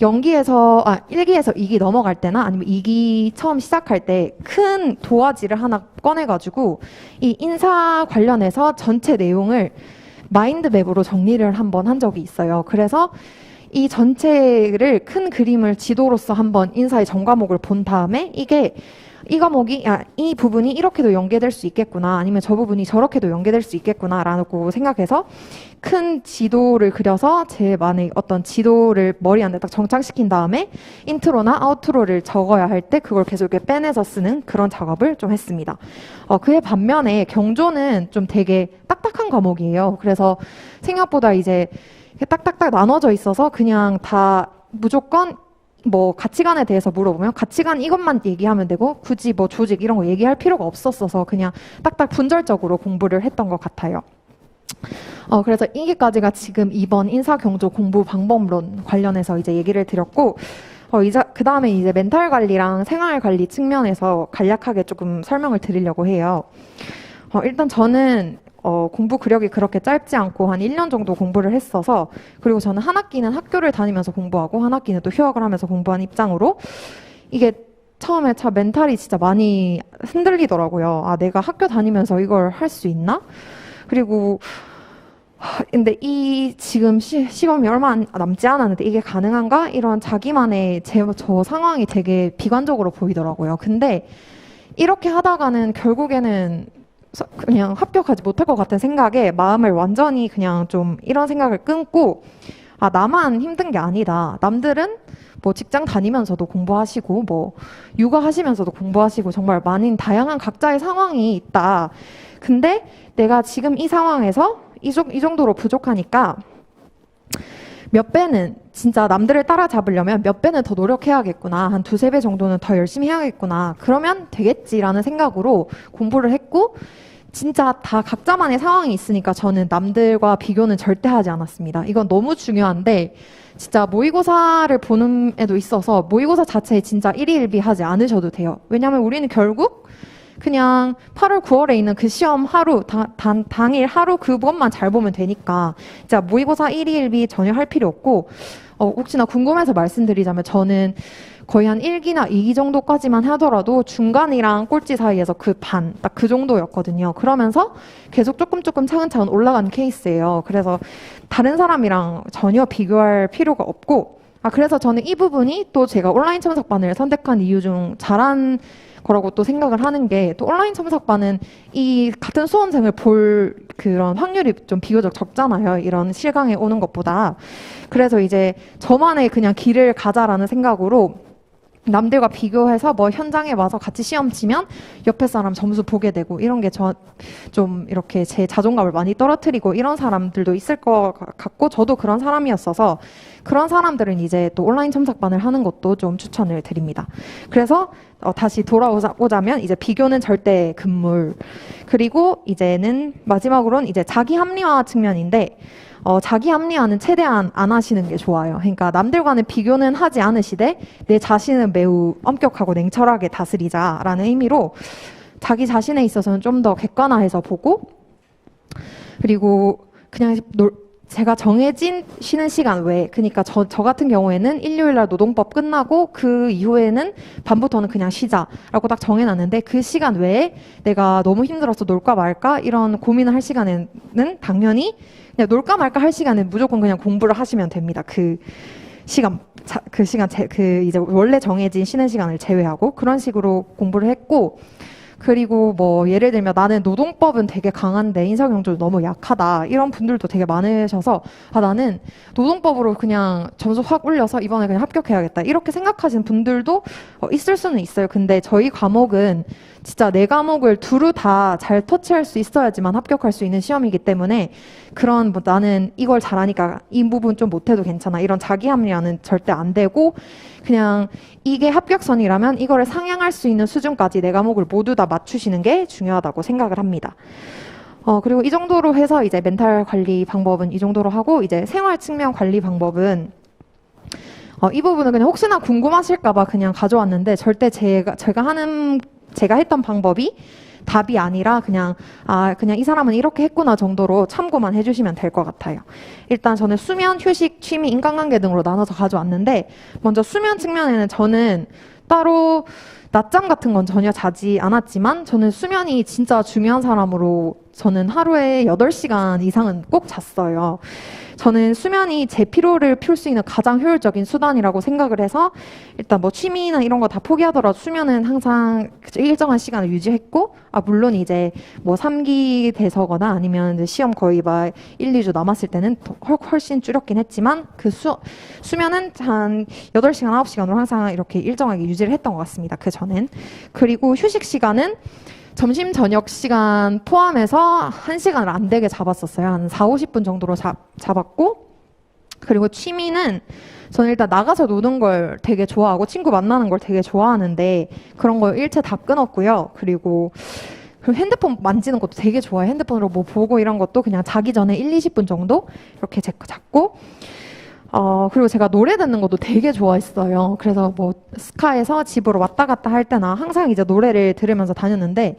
연기에서 1기에서 2기 넘어갈 때나 아니면 2기 처음 시작할 때 큰 도화지를 하나 꺼내가지고 이 인사 관련해서 전체 내용을 마인드맵으로 정리를 한번 한 적이 있어요. 그래서 이 전체를 큰 그림을 지도로서 한번 인사의 전 과목을 본 다음에 이 부분이 이렇게도 연계될 수 있겠구나 아니면 저 부분이 저렇게도 연계될 수 있겠구나라고 생각해서 큰 지도를 그려서 제만의 어떤 지도를 머리 안에 딱 정착시킨 다음에 인트로나 아우트로를 적어야 할 때 그걸 계속 이렇게 빼내서 쓰는 그런 작업을 좀 했습니다. 그에 반면에 경조는 좀 되게 딱딱한 과목이에요. 그래서 생각보다 이제 딱딱딱 나눠져 있어서 그냥 다 무조건 뭐 가치관에 대해서 물어보면 가치관 이것만 얘기하면 되고 굳이 뭐 조직 이런 거 얘기할 필요가 없었어서 그냥 딱딱 분절적으로 공부를 했던 것 같아요. 그래서 2기까지가 지금 이번 인사경조 공부 방법론 관련해서 이제 얘기를 드렸고 그 다음에 이제 멘탈 관리랑 생활 관리 측면에서 간략하게 조금 설명을 드리려고 해요. 일단 저는 공부 그력이 그렇게 짧지 않고 한 1년 정도 공부를 했어서 그리고 저는 한 학기는 학교를 다니면서 공부하고 한 학기는 또 휴학을 하면서 공부한 입장으로 이게 처음에 참 멘탈이 진짜 많이 흔들리더라고요. 내가 학교 다니면서 이걸 할 수 있나? 그리고 근데 이 지금 시험이 얼마 남지 않았는데 이게 가능한가? 이런 자기만의 저 상황이 되게 비관적으로 보이더라고요. 근데 이렇게 하다가는 결국에는 그냥 합격하지 못할 것 같은 생각에 마음을 완전히 그냥 좀 이런 생각을 끊고 나만 힘든 게 아니다. 남들은 뭐 직장 다니면서도 공부하시고 뭐 육아하시면서도 공부하시고 정말 많은 다양한 각자의 상황이 있다. 근데 내가 지금 이 상황에서 이 정도로 부족하니까 몇 배는 진짜 남들을 따라잡으려면 몇 배는 더 노력해야겠구나. 한 2-3배 정도는 더 열심히 해야겠구나. 그러면 되겠지라는 생각으로 공부를 했고 진짜 다 각자만의 상황이 있으니까 저는 남들과 비교는 절대 하지 않았습니다. 이건 너무 중요한데 진짜 모의고사를 보는 에도 있어서 모의고사 자체에 진짜 일희일비하지 않으셔도 돼요. 왜냐하면 우리는 결국 그냥 8월, 9월에 있는 그 시험 하루, 당일 하루 그것만 잘 보면 되니까 진짜 모의고사 일희일비 전혀 할 필요 없고 혹시나 궁금해서 말씀드리자면 저는 거의 한 1기나 2기 정도까지만 하더라도 중간이랑 꼴찌 사이에서 그 반, 딱 그 정도였거든요. 그러면서 계속 조금 차근차근 올라간 케이스예요. 그래서 다른 사람이랑 전혀 비교할 필요가 없고 그래서 저는 이 부분이 또 제가 온라인 첨삭반을 선택한 이유 중 잘한 거라고 또 생각을 하는 게 또 온라인 첨삭반은 이 같은 수험생을 볼 그런 확률이 좀 비교적 적잖아요. 이런 실강에 오는 것보다. 그래서 이제 저만의 그냥 길을 가자라는 생각으로 남들과 비교해서 뭐 현장에 와서 같이 시험 치면 옆에 사람 점수 보게 되고 이런 게 좀 이렇게 제 자존감을 많이 떨어뜨리고 이런 사람들도 있을 것 같고 저도 그런 사람이었어서 그런 사람들은 이제 또 온라인 첨삭반을 하는 것도 좀 추천을 드립니다. 그래서 다시 돌아오자면 이제 비교는 절대 금물. 그리고 이제는 마지막으로는 이제 자기 합리화 측면인데 자기 합리화는 최대한 안 하시는 게 좋아요. 그러니까 남들과는 비교는 하지 않으시되 내 자신은 매우 엄격하고 냉철하게 다스리자라는 의미로 자기 자신에 있어서는 좀 더 객관화해서 보고 그리고 그냥 제가 정해진 쉬는 시간 외에, 그러니까 저 같은 경우에는 일요일 날 노동법 끝나고 그 이후에는 밤부터는 그냥 쉬자라고 딱 정해놨는데, 그 시간 외에 내가 너무 힘들어서 놀까 말까 이런 고민을 할 시간에는 당연히 그냥 놀까 말까 할 시간은 무조건 그냥 공부를 하시면 됩니다. 그 시간 이제 원래 정해진 쉬는 시간을 제외하고 그런 식으로 공부를 했고, 그리고 뭐 예를 들면 나는 노동법은 되게 강한데 인사경조는 너무 약하다 이런 분들도 되게 많으셔서, 아 나는 노동법으로 그냥 점수 확 올려서 이번에 그냥 합격해야겠다 이렇게 생각하시는 분들도 있을 수는 있어요. 근데 저희 과목은 진짜 네 과목을 두루 다 잘 터치할 수 있어야지만 합격할 수 있는 시험이기 때문에, 그런 뭐 나는 이걸 잘하니까 이 부분 좀 못해도 괜찮아 이런 자기 합리화는 절대 안 되고, 그냥 이게 합격선이라면 이거를 상향할 수 있는 수준까지 네 과목을 모두 다 맞추시는 게 중요하다고 생각을 합니다. 그리고 이 정도로 해서 이제 멘탈 관리 방법은 이 정도로 하고, 이제 생활 측면 관리 방법은 이 부분은 그냥 혹시나 궁금하실까봐 그냥 가져왔는데, 절대 제가 했던 방법이 답이 아니라 그냥 이 사람은 이렇게 했구나 정도로 참고만 해주시면 될 것 같아요. 일단 저는 수면, 휴식, 취미, 인간관계 등으로 나눠서 가져왔는데, 먼저 수면 측면에는 저는 따로 낮잠 같은 건 전혀 자지 않았지만, 저는 수면이 진짜 중요한 사람으로 저는 하루에 8시간 이상은 꼭 잤어요. 저는 수면이 제 피로를 풀 수 있는 가장 효율적인 수단이라고 생각을 해서, 일단 뭐 취미나 이런 거 다 포기하더라도 수면은 항상 일정한 시간을 유지했고, 물론 이제 뭐 3기 돼서거나 아니면 이제 시험 거의 막 1, 2주 남았을 때는 훨씬 줄였긴 했지만, 그 수면은 한 8시간, 9시간으로 항상 이렇게 일정하게 유지를 했던 것 같습니다. 그 전엔. 그리고 휴식 시간은 점심 저녁 시간 포함해서 1시간을 안 되게 잡았었어요. 한 4, 50분 정도로 잡았고, 그리고 취미는 저는 일단 나가서 노는 걸 되게 좋아하고 친구 만나는 걸 되게 좋아하는데, 그런 거 일체 다 끊었고요. 그리고 핸드폰 만지는 것도 되게 좋아해요. 핸드폰으로 뭐 보고 이런 것도 그냥 자기 전에 1, 20분 정도 이렇게 잡고, 그리고 제가 노래 듣는 것도 되게 좋아했어요. 그래서 뭐 스카에서 집으로 왔다 갔다 할 때나 항상 이제 노래를 들으면서 다녔는데,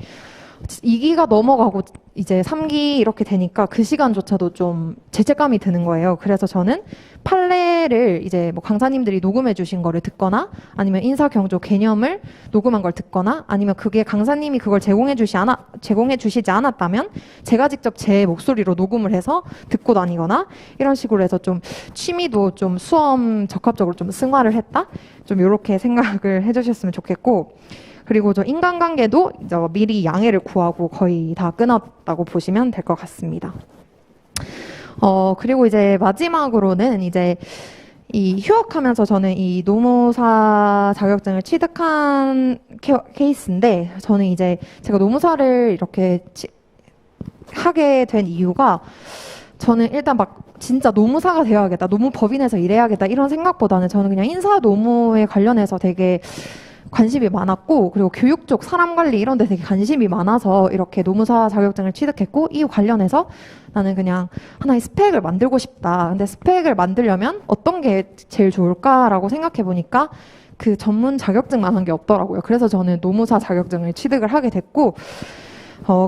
2기가 넘어가고 이제 3기 이렇게 되니까 그 시간조차도 좀 죄책감이 드는 거예요. 그래서 저는 판례를 이제 뭐 강사님들이 녹음해 주신 거를 듣거나, 아니면 인사경조 개념을 녹음한 걸 듣거나, 아니면 그게 강사님이 그걸 제공해 주시지 않았다면 제가 직접 제 목소리로 녹음을 해서 듣고 다니거나, 이런 식으로 해서 좀 취미도 좀 수험 적합적으로 좀 승화를 했다? 좀 이렇게 생각을 해주셨으면 좋겠고, 그리고 저 인간관계도 이제 미리 양해를 구하고 거의 다 끊었다고 보시면 될 것 같습니다. 그리고 이제 마지막으로는 이제 이 휴학하면서 저는 이 노무사 자격증을 취득한 케이스인데, 저는 이제 제가 노무사를 이렇게 하게 된 이유가, 저는 일단 막 진짜 노무사가 되어야겠다, 노무법인에서 일해야겠다 이런 생각보다는 저는 그냥 인사 노무에 관련해서 되게 관심이 많았고, 그리고 교육 쪽 사람 관리 이런 데 되게 관심이 많아서 이렇게 노무사 자격증을 취득했고, 이 관련해서 나는 그냥 하나의 스펙을 만들고 싶다. 근데 스펙을 만들려면 어떤 게 제일 좋을까라고 생각해 보니까 그 전문 자격증만한 게 없더라고요. 그래서 저는 노무사 자격증을 취득을 하게 됐고,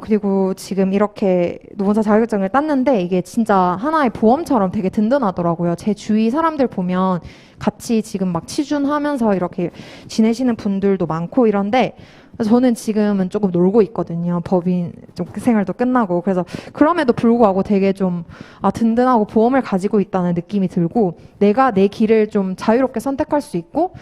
그리고 지금 이렇게 노무사 자격증을 땄는데 이게 진짜 하나의 보험처럼 되게 든든하더라고요. 제 주위 사람들 보면 같이 지금 막 취준하면서 이렇게 지내시는 분들도 많고 이런데, 저는 지금은 조금 놀고 있거든요. 법인 좀 생활도 끝나고. 그래서 그럼에도 불구하고 되게 좀 든든하고 보험을 가지고 있다는 느낌이 들고, 내가 내 길을 좀 자유롭게 선택할 수 있고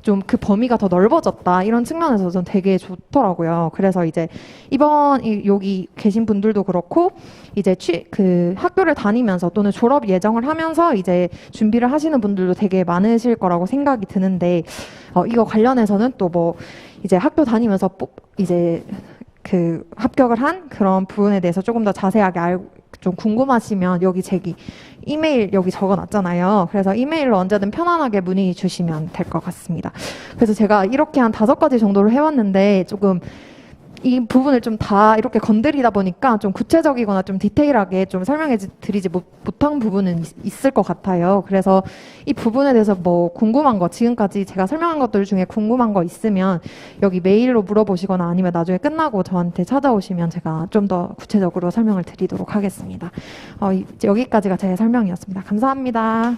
좀 그 범위가 더 넓어졌다, 이런 측면에서 전 되게 좋더라고요. 그래서 이제 이번 여기 계신 분들도 그렇고, 이제 그 학교를 다니면서 또는 졸업 예정을 하면서 이제 준비를 하시는 분들도 되게 많으실 거라고 생각이 드는데, 이거 관련해서는 또 뭐 이제 학교 다니면서 이제 그 합격을 한 그런 부분에 대해서 조금 더 자세하게 좀 궁금하시면 여기 이메일 여기 적어놨잖아요. 그래서 이메일로 언제든 편안하게 문의 주시면 될 것 같습니다. 그래서 제가 이렇게 한 5가지 정도를 해왔는데, 조금 이 부분을 좀 다 이렇게 건드리다 보니까 좀 구체적이거나 좀 디테일하게 좀 설명해 드리지 못한 부분은 있을 것 같아요. 그래서 이 부분에 대해서 뭐 궁금한 거, 지금까지 제가 설명한 것들 중에 궁금한 거 있으면 여기 메일로 물어보시거나 아니면 나중에 끝나고 저한테 찾아오시면 제가 좀 더 구체적으로 설명을 드리도록 하겠습니다. 이제 여기까지가 제 설명이었습니다. 감사합니다.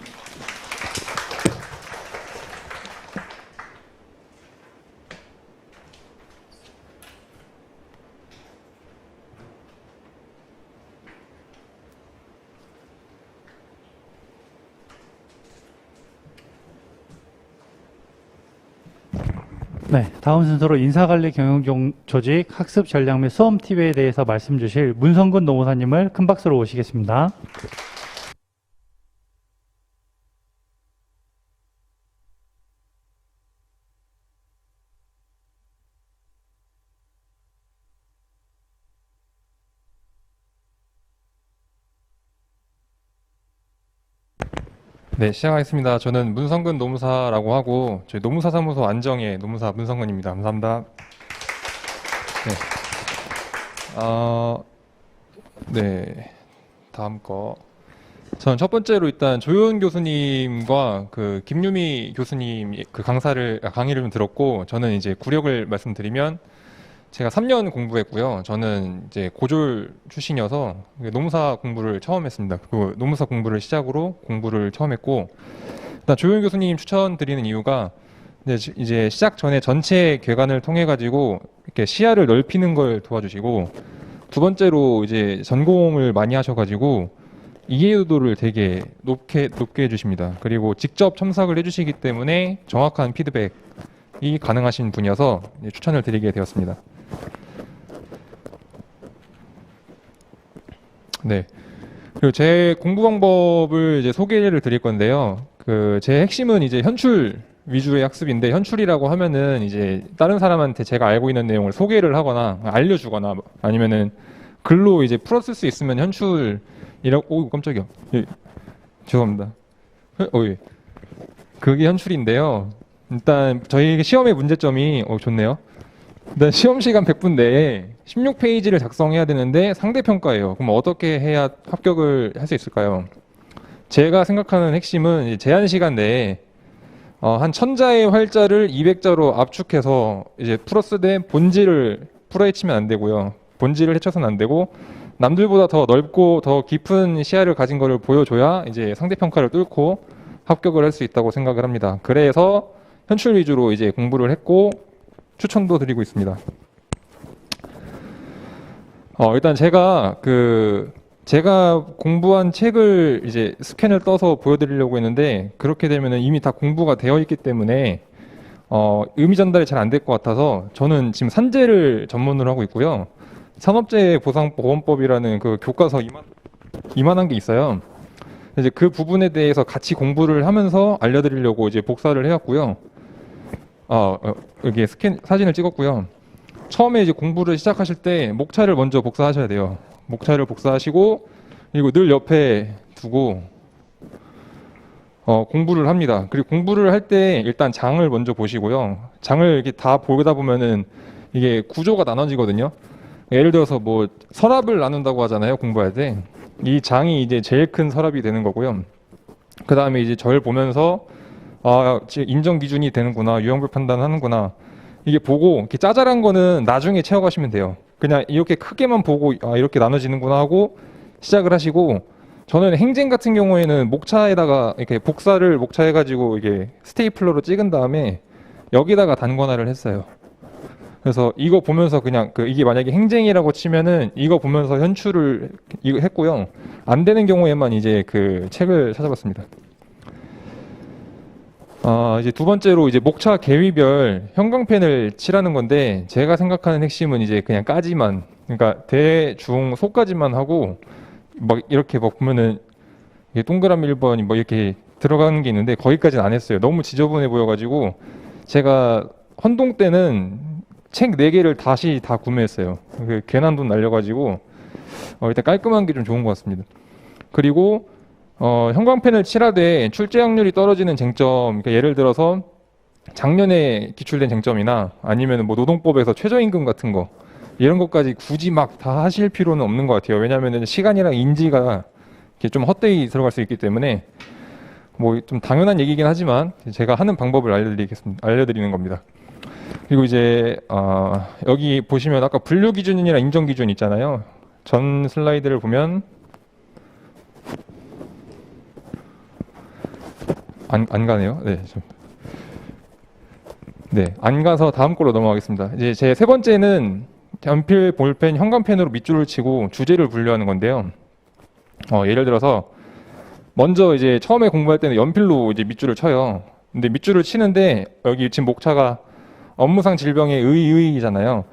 네, 다음 순서로 인사관리 경영 조직 학습 전략 및 수험 팁에 대해서 말씀 주실 문성근 노무사님을 큰 박수로 모시겠습니다. 네, 시작하겠습니다. 저는 문성근 노무사라고 하고 저희 노무사사무소 안정의 노무사 문성근입니다. 감사합니다. 네, 다음 거. 저는 첫 번째로 일단 조효은 교수님과 그 김유미 교수님 그 강의를 좀 들었고, 저는 이제 구력을 말씀드리면 제가 3년 공부했고요. 저는 이제 고졸 출신이어서 노무사 공부를 처음 했습니다. 그 노무사 공부를 시작으로 공부를 처음 했고, 일단 조효은 교수님 추천드리는 이유가 이제 시작 전에 전체 궤관을 통해 가지고 이렇게 시야를 넓히는 걸 도와주시고, 두 번째로 이제 전공을 많이 하셔가지고 이해도를 되게 높게 해주십니다. 그리고 직접 첨삭을 해주시기 때문에 정확한 피드백이 가능하신 분이어서 추천을 드리게 되었습니다. 네. 그리고 제 공부 방법을 이제 소개를 드릴 건데요. 제 핵심은 이제 현출 위주의 학습인데, 현출이라고 하면은 이제 다른 사람한테 제가 알고 있는 내용을 소개를 하거나 알려주거나 아니면은 글로 이제 풀었을 수 있으면 현출이라고. 오, 깜짝이야. 예, 죄송합니다. 예. 그게 현출인데요. 일단 저희 시험의 문제점이 좋네요. 일단 시험 시간 100분 내에 16페이지를 작성해야 되는데 상대평가예요. 그럼 어떻게 해야 합격을 할 수 있을까요? 제가 생각하는 핵심은 이제 제한 시간 내에 한 1000자의 활자를 200자로 압축해서 이제 풀었을 본질을 풀어헤치면 안 되고요. 본질을 해쳐서는 안 되고, 남들보다 더 넓고 더 깊은 시야를 가진 거를 보여줘야 이제 상대평가를 뚫고 합격을 할 수 있다고 생각을 합니다. 그래서 현출 위주로 이제 공부를 했고 추천도 드리고 있습니다. 일단 제가 공부한 책을 이제 스캔을 떠서 보여드리려고 했는데, 그렇게 되면은 이미 다 공부가 되어 있기 때문에 의미 전달이 잘 안 될 것 같아서 저는 지금 산재를 전문으로 하고 있고요. 산업재해보상보험법이라는 그 교과서 이만한 게 있어요. 이제 그 부분에 대해서 같이 공부를 하면서 알려드리려고 이제 복사를 해왔고요. 여기 사진을 찍었고요. 처음에 이제 공부를 시작하실 때 목차를 먼저 복사하셔야 돼요. 목차를 복사하시고, 그리고 늘 옆에 두고 공부를 합니다. 그리고 공부를 할 때 일단 장을 먼저 보시고요. 장을 이렇게 다 보다 보면은 이게 구조가 나눠지거든요. 예를 들어서 뭐 서랍을 나눈다고 하잖아요, 공부할 때. 이 장이 이제 제일 큰 서랍이 되는 거고요. 그 다음에 이제 절 보면서 인정 기준이 되는구나, 유형불 판단하는구나, 이게 보고 이렇게 짜잘한 거는 나중에 채워가시면 돼요. 그냥 이렇게 크게만 보고 이렇게 나눠지는구나 하고 시작을 하시고, 저는 행진 같은 경우에는 목차에다가 이렇게 복사를 목차해가지고 이게 스테이플러로 찍은 다음에 여기다가 단권화를 했어요. 그래서 이거 보면서 그냥 이게 만약에 행쟁이라고 치면은 이거 보면서 현출을 이거 했고요. 안 되는 경우에만 이제 그 책을 찾아봤습니다. 이제 두 번째로 이제 목차 개위별 형광펜을 칠하는 건데, 제가 생각하는 핵심은 이제 그냥 까지만, 그러니까 대, 중, 소까지만 하고, 막 이렇게 막 보면은 이게 동그라미 1번이 뭐 이렇게 들어가는 게 있는데 거기까지는 안 했어요. 너무 지저분해 보여가지고 제가 헌동 때는 책 4개를 다시 다 구매했어요. 괜한 돈 날려가지고 일단 깔끔한 게 좀 좋은 것 같습니다. 그리고 형광펜을 칠하되 출제 확률이 떨어지는 쟁점, 그러니까 예를 들어서 작년에 기출된 쟁점이나 아니면 뭐 노동법에서 최저임금 같은 거, 이런 것까지 굳이 막 다 하실 필요는 없는 것 같아요. 왜냐하면 시간이랑 인지가 이렇게 좀 헛되이 들어갈 수 있기 때문에 뭐 좀 당연한 얘기긴 하지만 제가 하는 방법을 알려드리는 겁니다. 그리고 이제 여기 보시면 아까 분류 기준이랑 인정 기준 있잖아요. 전 슬라이드를 보면 안 가네요. 네, 안 가서 다음 걸로 넘어가겠습니다. 이제 제 세 번째는 연필, 볼펜, 형광펜으로 밑줄을 치고 주제를 분류하는 건데요. 예를 들어서 먼저 이제 처음에 공부할 때는 연필로 이제 밑줄을 쳐요. 근데 밑줄을 치는데 여기 지금 목차가 업무상 질병의 의의잖아요.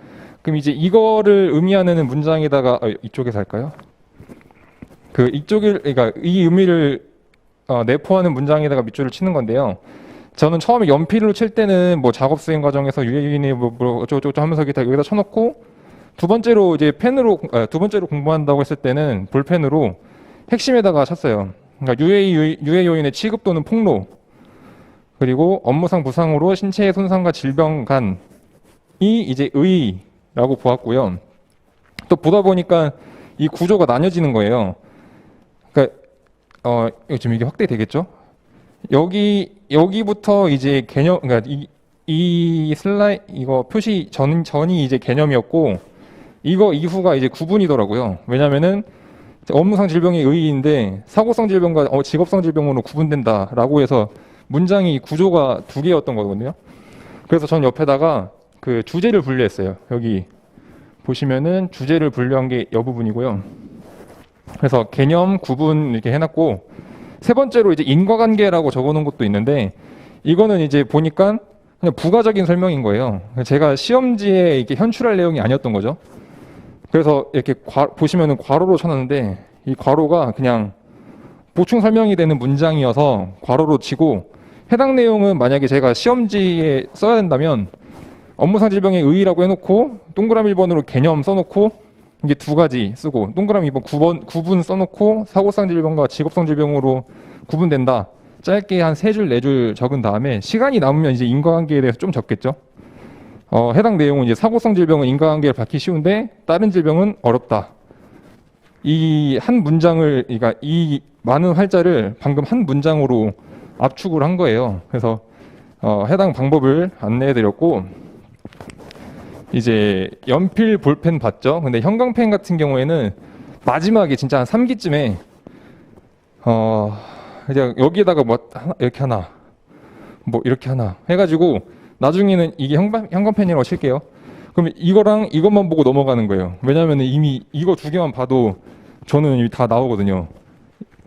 그럼 이제 이거를 의미하는 문장에다가 이쪽에서 할까요? 그러니까 이 의미를 내포하는 문장에다가 밑줄을 치는 건데요. 저는 처음에 연필로 칠 때는 뭐 작업 수행 과정에서 유해인이 뭐 어쩌고저쩌고 하면서 여기다 쳐놓고 두 번째로 이제 두 번째로 공부한다고 했을 때는 볼펜으로 핵심에다가 쳤어요. 그러니까 유해 요인의 취급 또는 폭로, 그리고 업무상 부상으로 신체의 손상과 질병 간이 이제 의의라고 보았고요. 또 보다 보니까 이 구조가 나뉘어지는 거예요. 그러니까 지금 이게 확대되겠죠? 여기부터 이제 개념, 그러니까 이거 표시 전이 이제 개념이었고, 이거 이후가 이제 구분이더라고요. 왜냐면은 업무상 질병의 의의인데 사고성 질병과 직업성 질병으로 구분된다라고 해서 문장이 구조가 두 개였던 거거든요. 그래서 전 옆에다가 그 주제를 분류했어요. 여기 보시면은 주제를 분류한 게 이 부분이고요. 그래서 개념 구분 이렇게 해놨고, 세 번째로 이제 인과관계라고 적어놓은 것도 있는데, 이거는 이제 보니까 그냥 부가적인 설명인 거예요. 제가 시험지에 이렇게 현출할 내용이 아니었던 거죠. 그래서 이렇게 보시면은 괄호로 쳐놨는데, 이 괄호가 그냥 보충 설명이 되는 문장이어서 괄호로 치고, 해당 내용은 만약에 제가 시험지에 써야 된다면 업무상 질병의 의의라고 해놓고 동그라미 1번으로 개념 써놓고 이게 두 가지 쓰고, 동그라미 2번 구분 써놓고 사고성 질병과 직업성 질병으로 구분된다, 짧게 한 3줄 4줄 적은 다음에 시간이 남으면 이제 인과관계에 대해서 좀 적겠죠. 해당 내용은 이제 사고성 질병은 인과관계를 밝기 쉬운데 다른 질병은 어렵다. 이 한 문장을, 그러니까 이 많은 활자를 방금 한 문장으로 압축을 한 거예요. 그래서 해당 방법을 안내해 드렸고, 이제 연필, 볼펜 봤죠? 근데 형광펜 같은 경우에는 마지막에 진짜 한 3기쯤에 그냥 여기에다가 뭐 이렇게 하나, 뭐 이렇게 하나 해가지고 나중에는 이게 형광펜이라고 칠게요. 그럼 이거랑 이것만 보고 넘어가는 거예요. 왜냐하면 이미 이거 두 개만 봐도 저는 이미 다 나오거든요.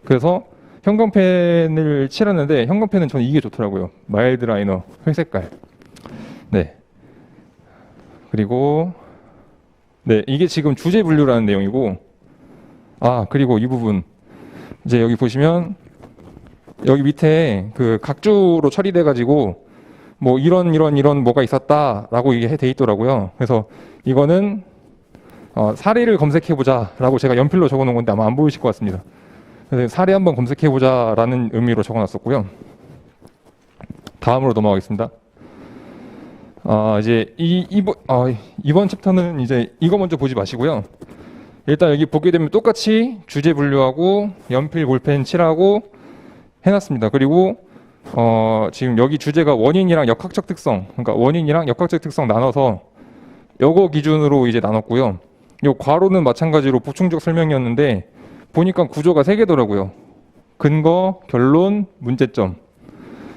그래서 형광펜을 칠했는데, 형광펜은 저는 이게 좋더라고요. 마일드 라이너 회색깔. 네. 그리고 네, 이게 지금 주제 분류라는 내용이고, 그리고 이 부분 이제 여기 보시면 여기 밑에 그 각주로 처리돼 가지고 뭐 이런 뭐가 있었다라고 이게 돼 있더라고요. 그래서 이거는 사례를 검색해 보자라고 제가 연필로 적어 놓은 건데 아마 안 보이실 것 같습니다. 그래서 사례 한번 검색해 보자라는 의미로 적어 놨었고요. 다음으로 넘어가겠습니다. 이제 이번 챕터는 이제 이거 먼저 보지 마시고요. 일단 여기 보게 되면 똑같이 주제 분류하고 연필, 볼펜 칠하고 해놨습니다. 그리고 지금 여기 주제가 원인이랑 역학적 특성, 그러니까 원인이랑 역학적 특성 나눠서 요거 기준으로 이제 나눴고요. 요 괄호는 마찬가지로 보충적 설명이었는데 보니까 구조가 3개더라고요. 근거, 결론, 문제점.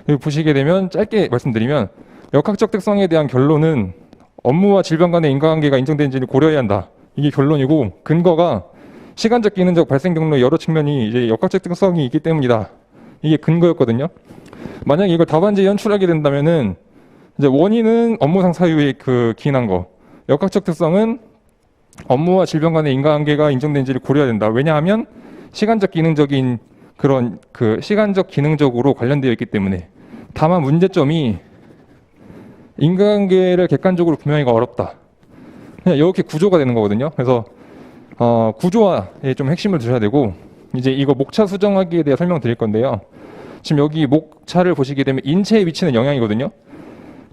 여기 보시게 되면 짧게 말씀드리면, 역학적 특성에 대한 결론은 업무와 질병 간의 인과관계가 인정되는지를 고려해야 한다. 이게 결론이고, 근거가 시간적, 기능적 발생 경로의 여러 측면이 이제 역학적 특성이 있기 때문이다. 이게 근거였거든요. 만약에 이걸 답안지에 연출하게 된다면은 이제 원인은 업무상 사유에 기인한 거, 역학적 특성은 업무와 질병 간의 인과관계가 인정되는지를 고려해야 된다. 왜냐하면 시간적, 기능적인 그런 시간적, 기능적으로 관련되어 있기 때문에. 다만 문제점이 인과관계를 객관적으로 규명하기가 어렵다. 그냥 이렇게 구조가 되는 거거든요. 그래서 구조화에 좀 핵심을 두셔야 되고, 이제 이거 목차 수정하기에 대해 설명드릴 건데요. 지금 여기 목차를 보시게 되면 인체에 미치는 영향이거든요.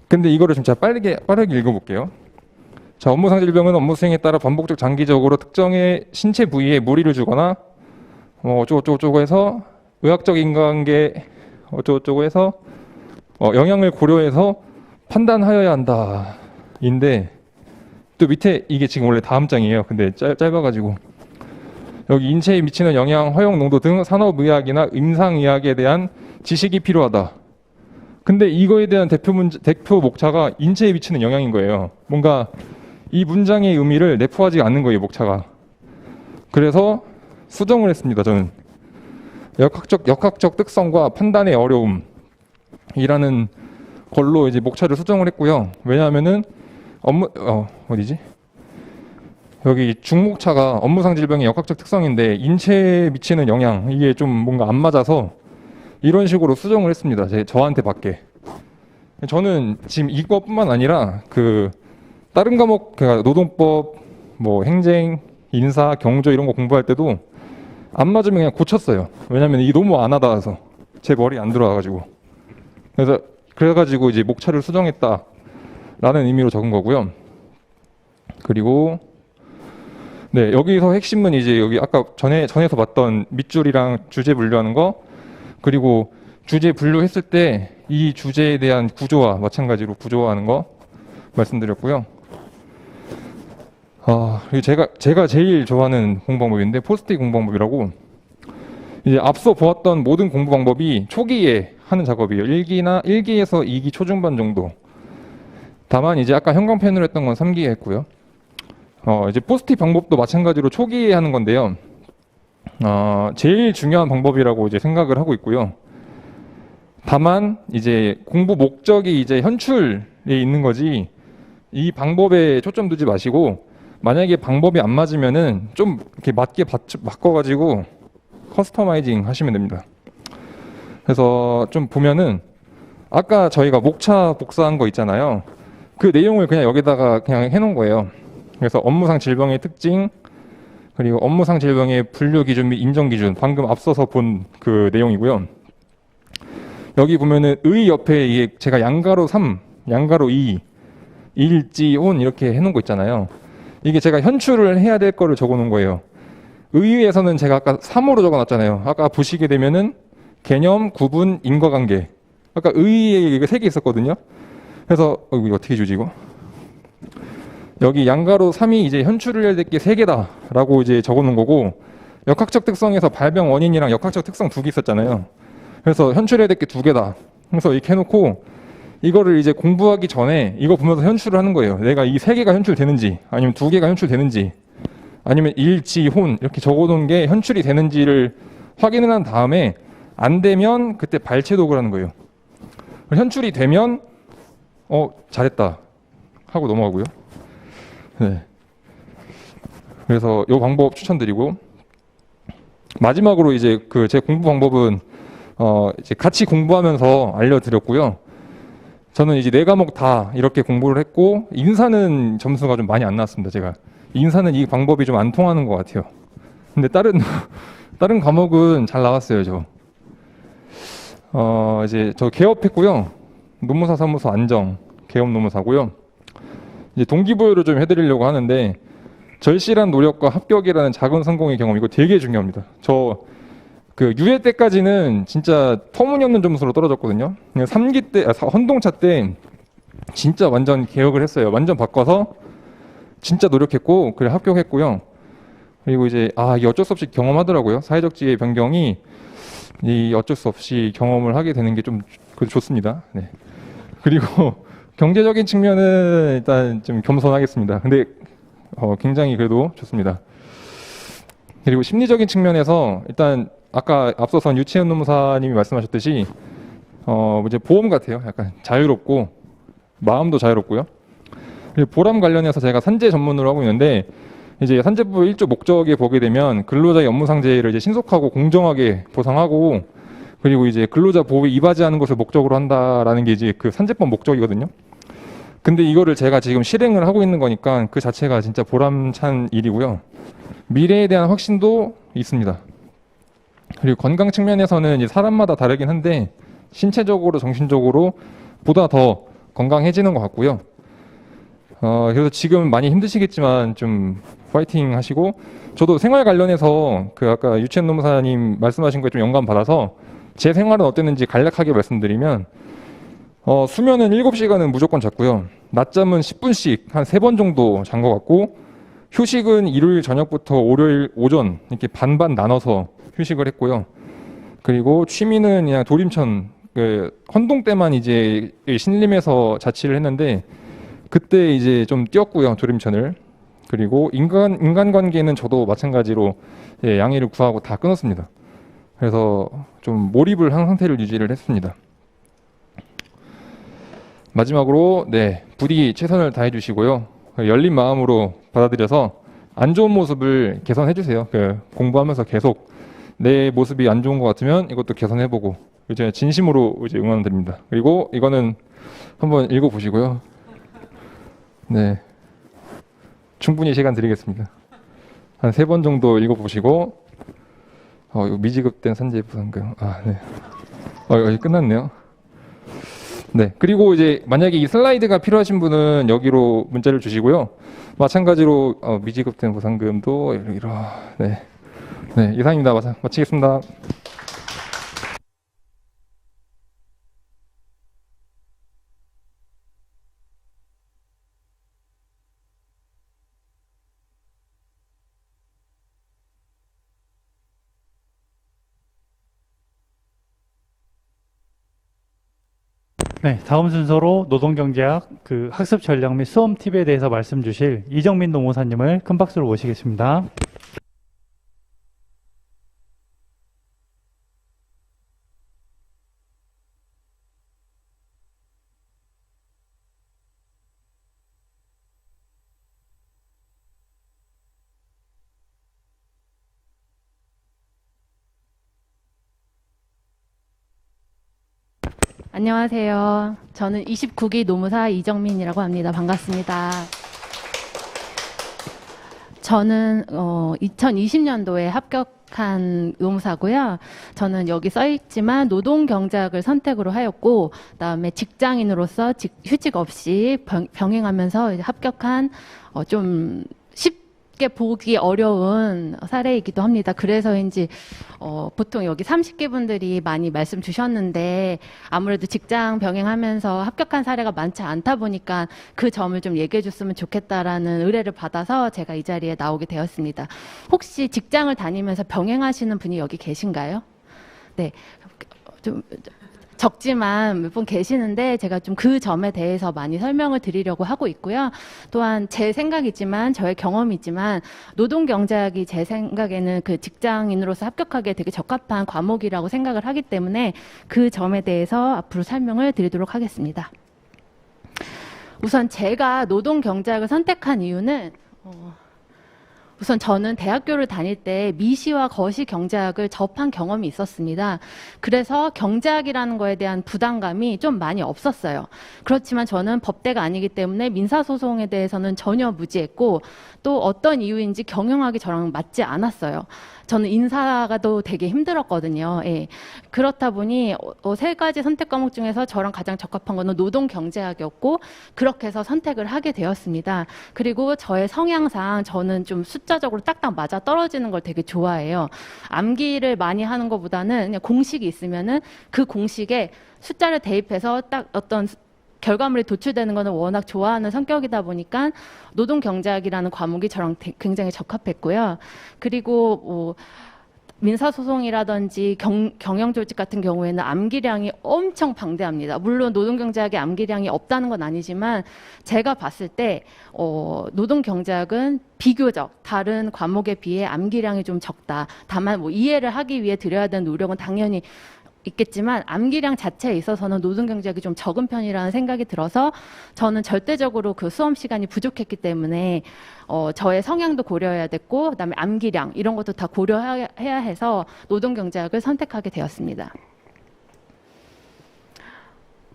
근데 이거를 좀 제가 빠르게 읽어볼게요. 자, 업무상 질병은 업무 수행에 따라 반복적 장기적으로 특정의 신체 부위에 무리를 주거나 어쩌고저쩌고 해서 의학적 인과관계 어쩌고저쩌고 해서 영향을 고려해서 판단하여야 한다. 인데 또 밑에 이게 지금 원래 다음 장이에요. 근데 짧아가지고 여기 인체에 미치는 영향, 허용 농도 등 산업의학이나 임상의학에 대한 지식이 필요하다. 근데 이거에 대한 대표 목차가 인체에 미치는 영향인 거예요. 뭔가 이 문장의 의미를 내포하지 않는 거예요, 목차가. 그래서 수정을 했습니다, 저는. 역학적 특성과 판단의 어려움이라는 걸로 이제 목차를 수정을 했고요. 왜냐하면은 어디지? 여기 중목차가 업무상 질병의 역학적 특성인데 인체에 미치는 영향 이게 좀 뭔가 안 맞아서 이런 식으로 수정을 했습니다. 저한테 받게. 저는 지금 이것뿐만 아니라 다른 과목 노동법, 뭐 행정, 인사, 경조 이런 거 공부할 때도 안 맞으면 그냥 고쳤어요. 왜냐면 이게 너무 안 와닿아서 제 머리에 안 들어와가지고. 그래가지고 이제 목차를 수정했다라는 의미로 적은 거고요. 그리고 네, 여기서 핵심은 이제 여기 아까 전에서 봤던 밑줄이랑 주제 분류하는 거, 그리고 주제 분류했을 때 이 주제에 대한 구조와 마찬가지로 구조화하는 거 말씀드렸고요. 그리고 제가 제일 좋아하는 공부 방법인데 포스트잇 공부 방법이라고. 이제 앞서 보았던 모든 공부 방법이 초기에 하는 작업이에요. 1기에서 2기 초중반 정도. 다만 이제 아까 형광펜으로 했던 건 3기에 했고요. 이제 포스트잇 방법도 마찬가지로 초기에 하는 건데요. 제일 중요한 방법이라고 이제 생각을 하고 있고요. 다만 이제 공부 목적이 이제 현출에 있는 거지 이 방법에 초점 두지 마시고 만약에 방법이 안 맞으면은 좀 이렇게 맞게 바꿔가지고 커스터마이징 하시면 됩니다. 그래서 좀 보면은 아까 저희가 목차 복사한 거 있잖아요. 그 내용을 그냥 여기다가 그냥 해놓은 거예요. 그래서 업무상 질병의 특징, 그리고 업무상 질병의 분류 기준 및 인정 기준, 방금 앞서서 본 그 내용이고요. 여기 보면은 의 옆에 이게 제가 양가로 3, 양가로 2, 일지, 온 이렇게 해놓은 거 있잖아요. 이게 제가 현출을 해야 될 거를 적어놓은 거예요. 의에서는 제가 아까 3으로 적어놨잖아요. 아까 보시게 되면은 개념, 구분, 인과관계. 아까 의에 이게 3개 있었거든요. 그래서 이거 어떻게 주지 이거? 여기 양가로 3이 이제 현출을 해야 될 게 3개다라고 이제 적어놓은 거고, 역학적 특성에서 발병 원인이랑 역학적 특성 2개 있었잖아요. 그래서 현출해야 될 게 2개다. 그래서 이렇게 해놓고 이거를 이제 공부하기 전에 이거 보면서 현출을 하는 거예요. 내가 이 3개가 현출되는지, 아니면 2개가 현출되는지, 아니면 일지, 혼 이렇게 적어놓은 게 현출이 되는지를 확인을 한 다음에 안 되면 그때 발췌독을 하는 거예요. 현출이 되면 잘했다 하고 넘어가고요. 네. 그래서 이 방법 추천드리고, 마지막으로 이제 제 공부 방법은 이제 같이 공부하면서 알려드렸고요. 저는 이제 4과목 다 이렇게 공부를 했고, 인사는 점수가 좀 많이 안 나왔습니다. 제가 인사는 이 방법이 좀 안 통하는 것 같아요. 근데 다른 과목은 잘 나왔어요. 이제 저 개업했고요. 노무사 사무소 안정 개업 노무사고요. 이제 동기부여를 좀 해드리려고 하는데, 절실한 노력과 합격이라는 작은 성공의 경험, 이거 되게 중요합니다. 유예 때까지는 진짜 터무니없는 점수로 떨어졌거든요. 3기 때, 헌동차 때 진짜 완전 개혁을 했어요. 완전 바꿔서 진짜 노력했고, 그래 합격했고요. 그리고 이제 이게 어쩔 수 없이 경험하더라고요. 사회적 지혜 변경이 이 어쩔 수 없이 경험을 하게 되는 게 좀 좋습니다. 네. 그리고 경제적인 측면은 일단 좀 겸손하겠습니다. 근데 굉장히 그래도 좋습니다. 그리고 심리적인 측면에서 일단 아까 앞서선 유치원 노무사님이 말씀하셨듯이 이제 보험 같아요. 약간 자유롭고 마음도 자유롭고요. 그리고 보람 관련해서 제가 산재 전문으로 하고 있는데, 이제 산재법 1조 목적에 보게 되면 근로자의 업무상재해를 이제 신속하고 공정하게 보상하고, 그리고 이제 근로자 보호에 이바지하는 것을 목적으로 한다라는 게 이제 그 산재법 목적이거든요. 근데 이거를 제가 지금 실행을 하고 있는 거니까 그 자체가 진짜 보람찬 일이고요. 미래에 대한 확신도 있습니다. 그리고 건강 측면에서는 이제 사람마다 다르긴 한데 신체적으로 정신적으로 보다 더 건강해지는 것 같고요. 그래서 지금 많이 힘드시겠지만 좀 파이팅 하시고, 저도 생활 관련해서 그 아까 유치원 노무사님 말씀하신 거에 좀 영감 받아서 제 생활은 어땠는지 간략하게 말씀드리면, 수면은 7시간은 무조건 잤고요. 낮잠은 10분씩 한 3번 정도 잔 것 같고, 휴식은 일요일 저녁부터 월요일 오전 이렇게 반반 나눠서 휴식을 했고요. 그리고 취미는 그냥 도림천, 헌동 때만 이제 신림에서 자취를 했는데 그때 이제 좀 뛰었고요, 도림천을. 그리고 인간관계는 저도 마찬가지로 양해를 구하고 다 끊었습니다. 그래서 좀 몰입을 한 상태를 유지를 했습니다. 마지막으로 부디 최선을 다해 주시고요. 열린 마음으로 받아들여서 안 좋은 모습을 개선해 주세요. 공부하면서 계속 내 모습이 안 좋은 것 같으면 이것도 개선해보고, 이제 진심으로 이제 응원드립니다. 그리고 이거는 한번 읽어보시고요. 충분히 시간 드리겠습니다. 한 3번 정도 읽어보시고, 이거 미지급된 산재부상금. 여기 끝났네요. 그리고 이제 만약에 이 슬라이드가 필요하신 분은 여기로 문자를 주시고요. 마찬가지로 미지급된 보상금도 이상입니다. 마치겠습니다. 네, 다음 순서로 노동경제학 학습 전략 및 수험 팁에 대해서 말씀 주실 이정민 노무사님을 큰 박수로 모시겠습니다. 안녕하세요. 저는 29기 노무사 이정민이라고 합니다. 반갑습니다. 저는 2020년도에 합격한 노무사고요. 저는 여기 써있지만 노동경제학을 선택으로 하였고, 그다음에 직장인으로서 휴직 없이 병행하면서 이제 합격한 좀 쉽게 보기 어려운 사례이기도 합니다. 그래서인지 보통 여기 30개 분들이 많이 말씀 주셨는데 아무래도 직장 병행하면서 합격한 사례가 많지 않다 보니까 그 점을 좀 얘기해 줬으면 좋겠다라는 의뢰를 받아서 제가 이 자리에 나오게 되었습니다. 혹시 직장을 다니면서 병행하시는 분이 여기 계신가요? 네, 좀 적지만 몇 분 계시는데 제가 좀 그 점에 대해서 많이 설명을 드리려고 하고 있고요. 또한 제 생각이지만 저의 경험이지만 노동경제학이 제 생각에는 그 직장인으로서 합격하기에 되게 적합한 과목이라고 생각을 하기 때문에 그 점에 대해서 앞으로 설명을 드리도록 하겠습니다. 우선 제가 노동경제학을 선택한 이유는 우선 저는 대학교를 다닐 때 미시와 거시 경제학을 접한 경험이 있었습니다. 그래서 경제학이라는 거에 대한 부담감이 좀 많이 없었어요. 그렇지만 저는 법대가 아니기 때문에 민사소송에 대해서는 전혀 무지했고 또 어떤 이유인지 경영학이 저랑 맞지 않았어요. 저는 인사가 또 되게 힘들었거든요. 예. 그렇다 보니 3가지 선택 과목 중에서 저랑 가장 적합한 거는 노동경제학이었고 그렇게 해서 선택을 하게 되었습니다. 그리고 저의 성향상 저는 좀 숫자적으로 딱딱 맞아 떨어지는 걸 되게 좋아해요. 암기를 많이 하는 것보다는 그냥 공식이 있으면은 그 공식에 숫자를 대입해서 딱 어떤 결과물이 도출되는 거는 워낙 좋아하는 성격이다 보니까 노동경제학이라는 과목이 저랑 굉장히 적합했고요. 그리고 민사소송이라든지 경영조직 같은 경우에는 암기량이 엄청 방대합니다. 물론 노동경제학의 암기량이 없다는 건 아니지만 제가 봤을 때 노동경제학은 비교적 다른 과목에 비해 암기량이 좀 적다. 다만 이해를 하기 위해 들여야 되는 노력은 당연히 있겠지만 암기량 자체에 있어서는 노동경제학이 좀 적은 편이라는 생각이 들어서 저는 절대적으로 그 수험 시간이 부족했기 때문에 저의 성향도 고려해야 됐고 그다음에 암기량 이런 것도 다 고려해야 해서 노동경제학을 선택하게 되었습니다.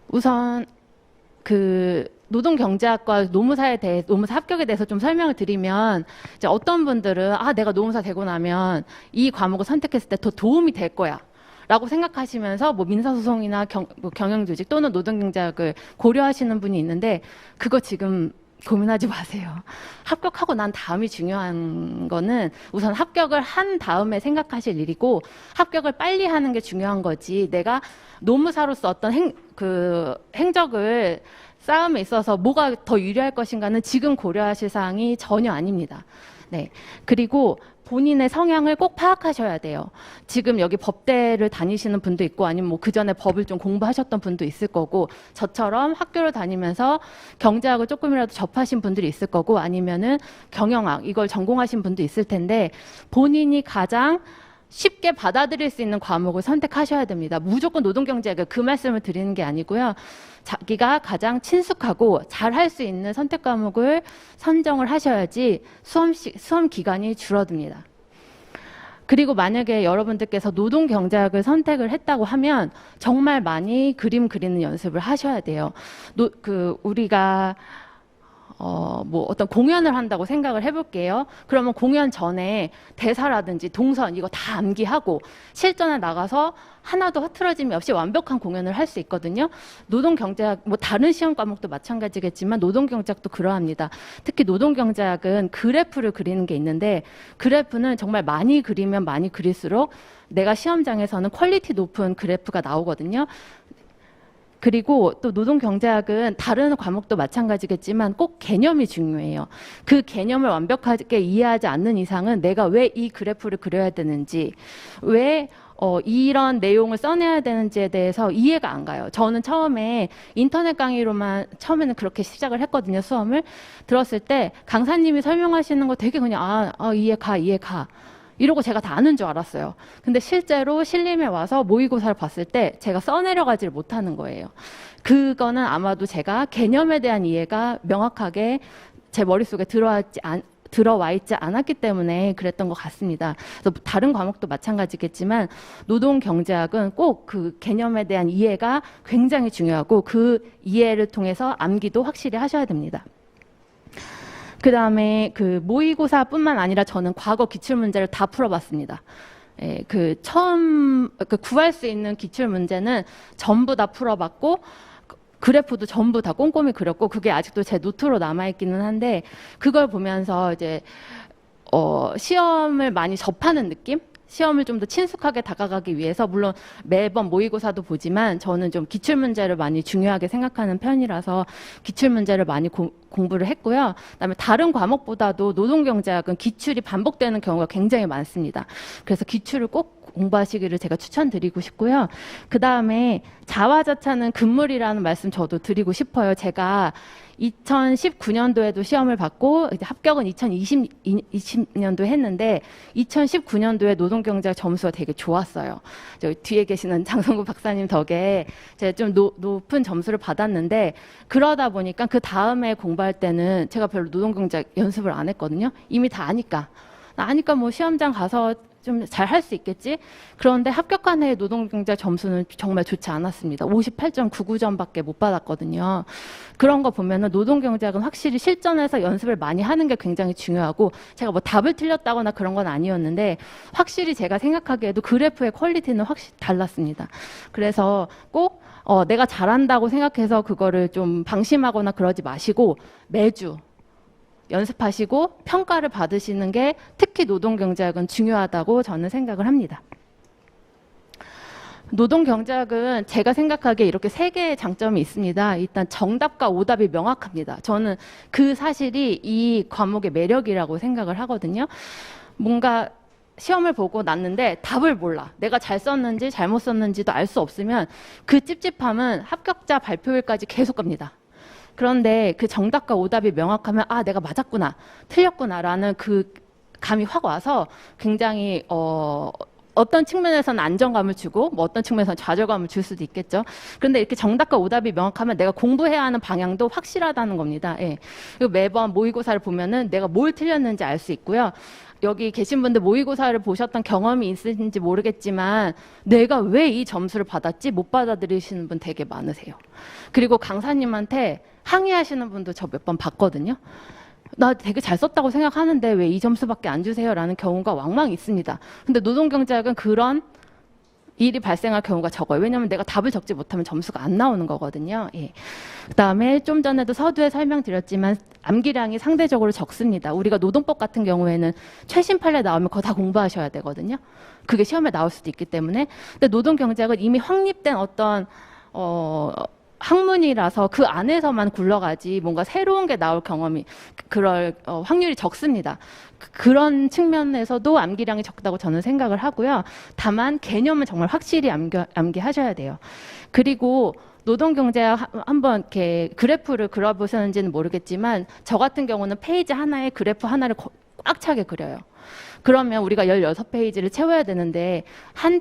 우선 그 노동경제학과 노무사 합격에 대해서 좀 설명을 드리면 이제 어떤 분들은 내가 노무사 되고 나면 이 과목을 선택했을 때 더 도움이 될 거야. 라고 생각하시면서 민사소송이나 경영조직 또는 노동경제학을 고려하시는 분이 있는데 그거 지금 고민하지 마세요. 합격하고 난 다음이 중요한 거는 우선 합격을 한 다음에 생각하실 일이고 합격을 빨리 하는 게 중요한 거지 내가 노무사로서 어떤 행적을 쌓음에 있어서 뭐가 더 유리할 것인가는 지금 고려하실 사항이 전혀 아닙니다. 네. 그리고 본인의 성향을 꼭 파악하셔야 돼요. 지금 여기 법대를 다니시는 분도 있고 아니면 뭐 그전에 법을 좀 공부하셨던 분도 있을 거고 저처럼 학교를 다니면서 경제학을 조금이라도 접하신 분들이 있을 거고 아니면은 경영학 이걸 전공하신 분도 있을 텐데 본인이 가장 쉽게 받아들일 수 있는 과목을 선택하셔야 됩니다. 무조건 노동경제학을 그 말씀을 드리는 게 아니고요. 자기가 가장 친숙하고 잘 할 수 있는 선택 과목을 선정을 하셔야지 수험 기간이 줄어듭니다. 그리고 만약에 여러분들께서 노동경제학을 선택을 했다고 하면 정말 많이 그림 그리는 연습을 하셔야 돼요. 우리가 뭐 어떤 공연을 한다고 생각을 해볼게요. 그러면 공연 전에 대사라든지 동선 이거 다 암기하고 실전에 나가서 하나도 흐트러짐이 없이 완벽한 공연을 할 수 있거든요. 노동경제학, 뭐 다른 시험 과목도 마찬가지겠지만 노동경제학도 그러합니다. 특히 노동경제학은 그래프를 그리는 게 있는데 그래프는 정말 많이 그리면 많이 그릴수록 내가 시험장에서는 퀄리티 높은 그래프가 나오거든요. 그리고 또 노동경제학은 다른 과목도 마찬가지겠지만 꼭 개념이 중요해요. 그 개념을 완벽하게 이해하지 않는 이상은 내가 왜 이 그래프를 그려야 되는지, 왜 이런 내용을 써내야 되는지에 대해서 이해가 안 가요. 저는 처음에 인터넷 강의로만 처음에는 그렇게 시작을 했거든요. 수험을 들었을 때 강사님이 설명하시는 거 되게 그냥 이해 가 이러고 제가 다 아는 줄 알았어요. 근데 실제로 신림에 와서 모의고사를 봤을 때 제가 써내려가지를 못하는 거예요. 그거는 아마도 제가 개념에 대한 이해가 명확하게 제 머릿속에 들어와 있지 않았기 때문에 그랬던 것 같습니다. 그래서 다른 과목도 마찬가지겠지만 노동경제학은 꼭 그 개념에 대한 이해가 굉장히 중요하고 그 이해를 통해서 암기도 확실히 하셔야 됩니다. 그 다음에 그 모의고사뿐만 아니라 저는 과거 기출문제를 다 풀어봤습니다. 예, 구할 수 있는 기출문제는 전부 다 풀어봤고, 그래프도 전부 다 꼼꼼히 그렸고, 그게 아직도 제 노트로 남아있기는 한데, 그걸 보면서 이제, 시험을 많이 접하는 느낌? 시험을 좀 더 친숙하게 다가가기 위해서 물론 매번 모의고사도 보지만 저는 좀 기출문제를 많이 중요하게 생각하는 편이라서 기출문제를 많이 공부를 했고요. 그다음에 다른 과목보다도 노동경제학은 기출이 반복되는 경우가 굉장히 많습니다. 그래서 기출을 꼭 공부하시기를 제가 추천드리고 싶고요. 그다음에 자화자찬은 금물이라는 말씀 저도 드리고 싶어요. 제가 2019년도에도 시험을 받고 이제 합격은 2020년도에 했는데 2019년도에 노동경제학 점수가 되게 좋았어요. 저 뒤에 계시는 장성구 박사님 덕에 제가 좀 높은 점수를 받았는데 그러다 보니까 그 다음에 공부할 때는 제가 별로 노동경제학 연습을 안 했거든요. 이미 다 아니까 뭐 시험장 가서 좀 잘 할 수 있겠지? 그런데 합격한 해의 노동경제학 점수는 정말 좋지 않았습니다. 58.99점밖에 못 받았거든요. 그런 거 보면은 노동경제학은 확실히 실전에서 연습을 많이 하는 게 굉장히 중요하고 제가 뭐 답을 틀렸다거나 그런 건 아니었는데 확실히 제가 생각하기에도 그래프의 퀄리티는 확실히 달랐습니다. 그래서 꼭 내가 잘한다고 생각해서 그거를 좀 방심하거나 그러지 마시고 매주 연습하시고 평가를 받으시는 게 특히 노동경제학은 중요하다고 저는 생각을 합니다. 노동경제학은 제가 생각하기에 이렇게 3개의 장점이 있습니다. 일단 정답과 오답이 명확합니다. 저는 그 사실이 이 과목의 매력이라고 생각을 하거든요. 뭔가 시험을 보고 났는데 답을 몰라. 내가 잘 썼는지 잘못 썼는지도 알 수 없으면 그 찝찝함은 합격자 발표일까지 계속 갑니다. 그런데 그 정답과 오답이 명확하면 내가 맞았구나, 틀렸구나라는 그 감이 확 와서 굉장히 어떤 측면에서는 안정감을 주고 뭐 어떤 측면에서는 좌절감을 줄 수도 있겠죠. 그런데 이렇게 정답과 오답이 명확하면 내가 공부해야 하는 방향도 확실하다는 겁니다. 예. 그리고 매번 모의고사를 보면은 내가 뭘 틀렸는지 알 수 있고요. 여기 계신 분들 모의고사를 보셨던 경험이 있으신지 모르겠지만 내가 왜 이 점수를 받았지 못 받아들이시는 분 되게 많으세요. 그리고 강사님한테 항의하시는 분도 저 몇 번 봤거든요. 나 되게 잘 썼다고 생각하는데 왜 이 점수밖에 안 주세요? 라는 경우가 왕왕 있습니다. 근데 노동경제학은 그런 일이 발생할 경우가 적어요. 왜냐하면 내가 답을 적지 못하면 점수가 안 나오는 거거든요. 예. 그다음에 좀 전에도 서두에 설명드렸지만 암기량이 상대적으로 적습니다. 우리가 노동법 같은 경우에는 최신 판례 나오면 그거 다 공부하셔야 되거든요. 그게 시험에 나올 수도 있기 때문에. 근데 노동경제학은 이미 확립된 어떤 학문이라서 그 안에서만 굴러가지 뭔가 새로운 게 나올 경험이 그럴 확률이 적습니다. 그런 측면에서도 암기량이 적다고 저는 생각을 하고요. 다만 개념은 정말 확실히 암기하셔야 돼요. 그리고 노동경제학 한번 이렇게 그래프를 그려보셨는지는 모르겠지만 저 같은 경우는 페이지 하나에 그래프 하나를 꽉 차게 그려요. 그러면 우리가 16페이지를 채워야 되는데 한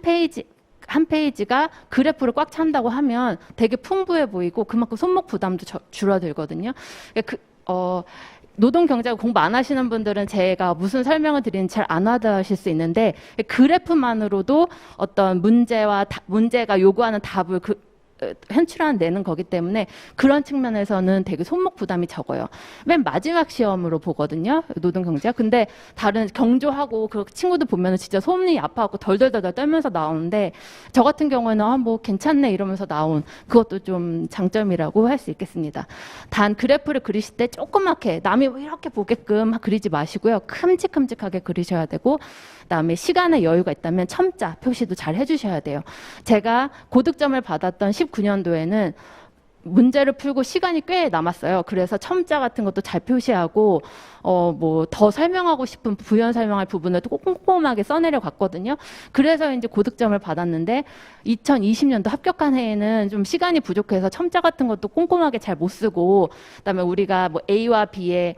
페이지가 그래프를 꽉 찬다고 하면 되게 풍부해 보이고 그만큼 손목 부담도 줄어들거든요. 노동경제학 공부 안 하시는 분들은 제가 무슨 설명을 드리는지 잘 안 와닿으실 수 있는데 그래프만으로도 어떤 문제가 요구하는 답을 현출해내는 거기 때문에 그런 측면에서는 되게 손목 부담이 적어요. 맨 마지막 시험으로 보거든요. 노동경제학. 근데 다른 경조하고 그 친구들 보면은 진짜 손이 아파갖고 덜덜덜 떨면서 나오는데 저 같은 경우에는 뭐 괜찮네 이러면서 나온 그것도 좀 장점이라고 할 수 있겠습니다. 단 그래프를 그리실 때 조그맣게 남이 이렇게 보게끔 그리지 마시고요. 큼직큼직하게 그리셔야 되고 그다음에 시간의 여유가 있다면 첨자 표시도 잘 해주셔야 돼요. 제가 고득점을 받았던 19년도에는 문제를 풀고 시간이 꽤 남았어요. 그래서 첨자 같은 것도 잘 표시하고 뭐 더 설명하고 싶은 부연 설명할 부분을 꼼꼼하게 써내려 갔거든요. 그래서 이제 고득점을 받았는데 2020년도 합격한 해에는 좀 시간이 부족해서 첨자 같은 것도 꼼꼼하게 잘 못 쓰고 그다음에 우리가 뭐 A와 B의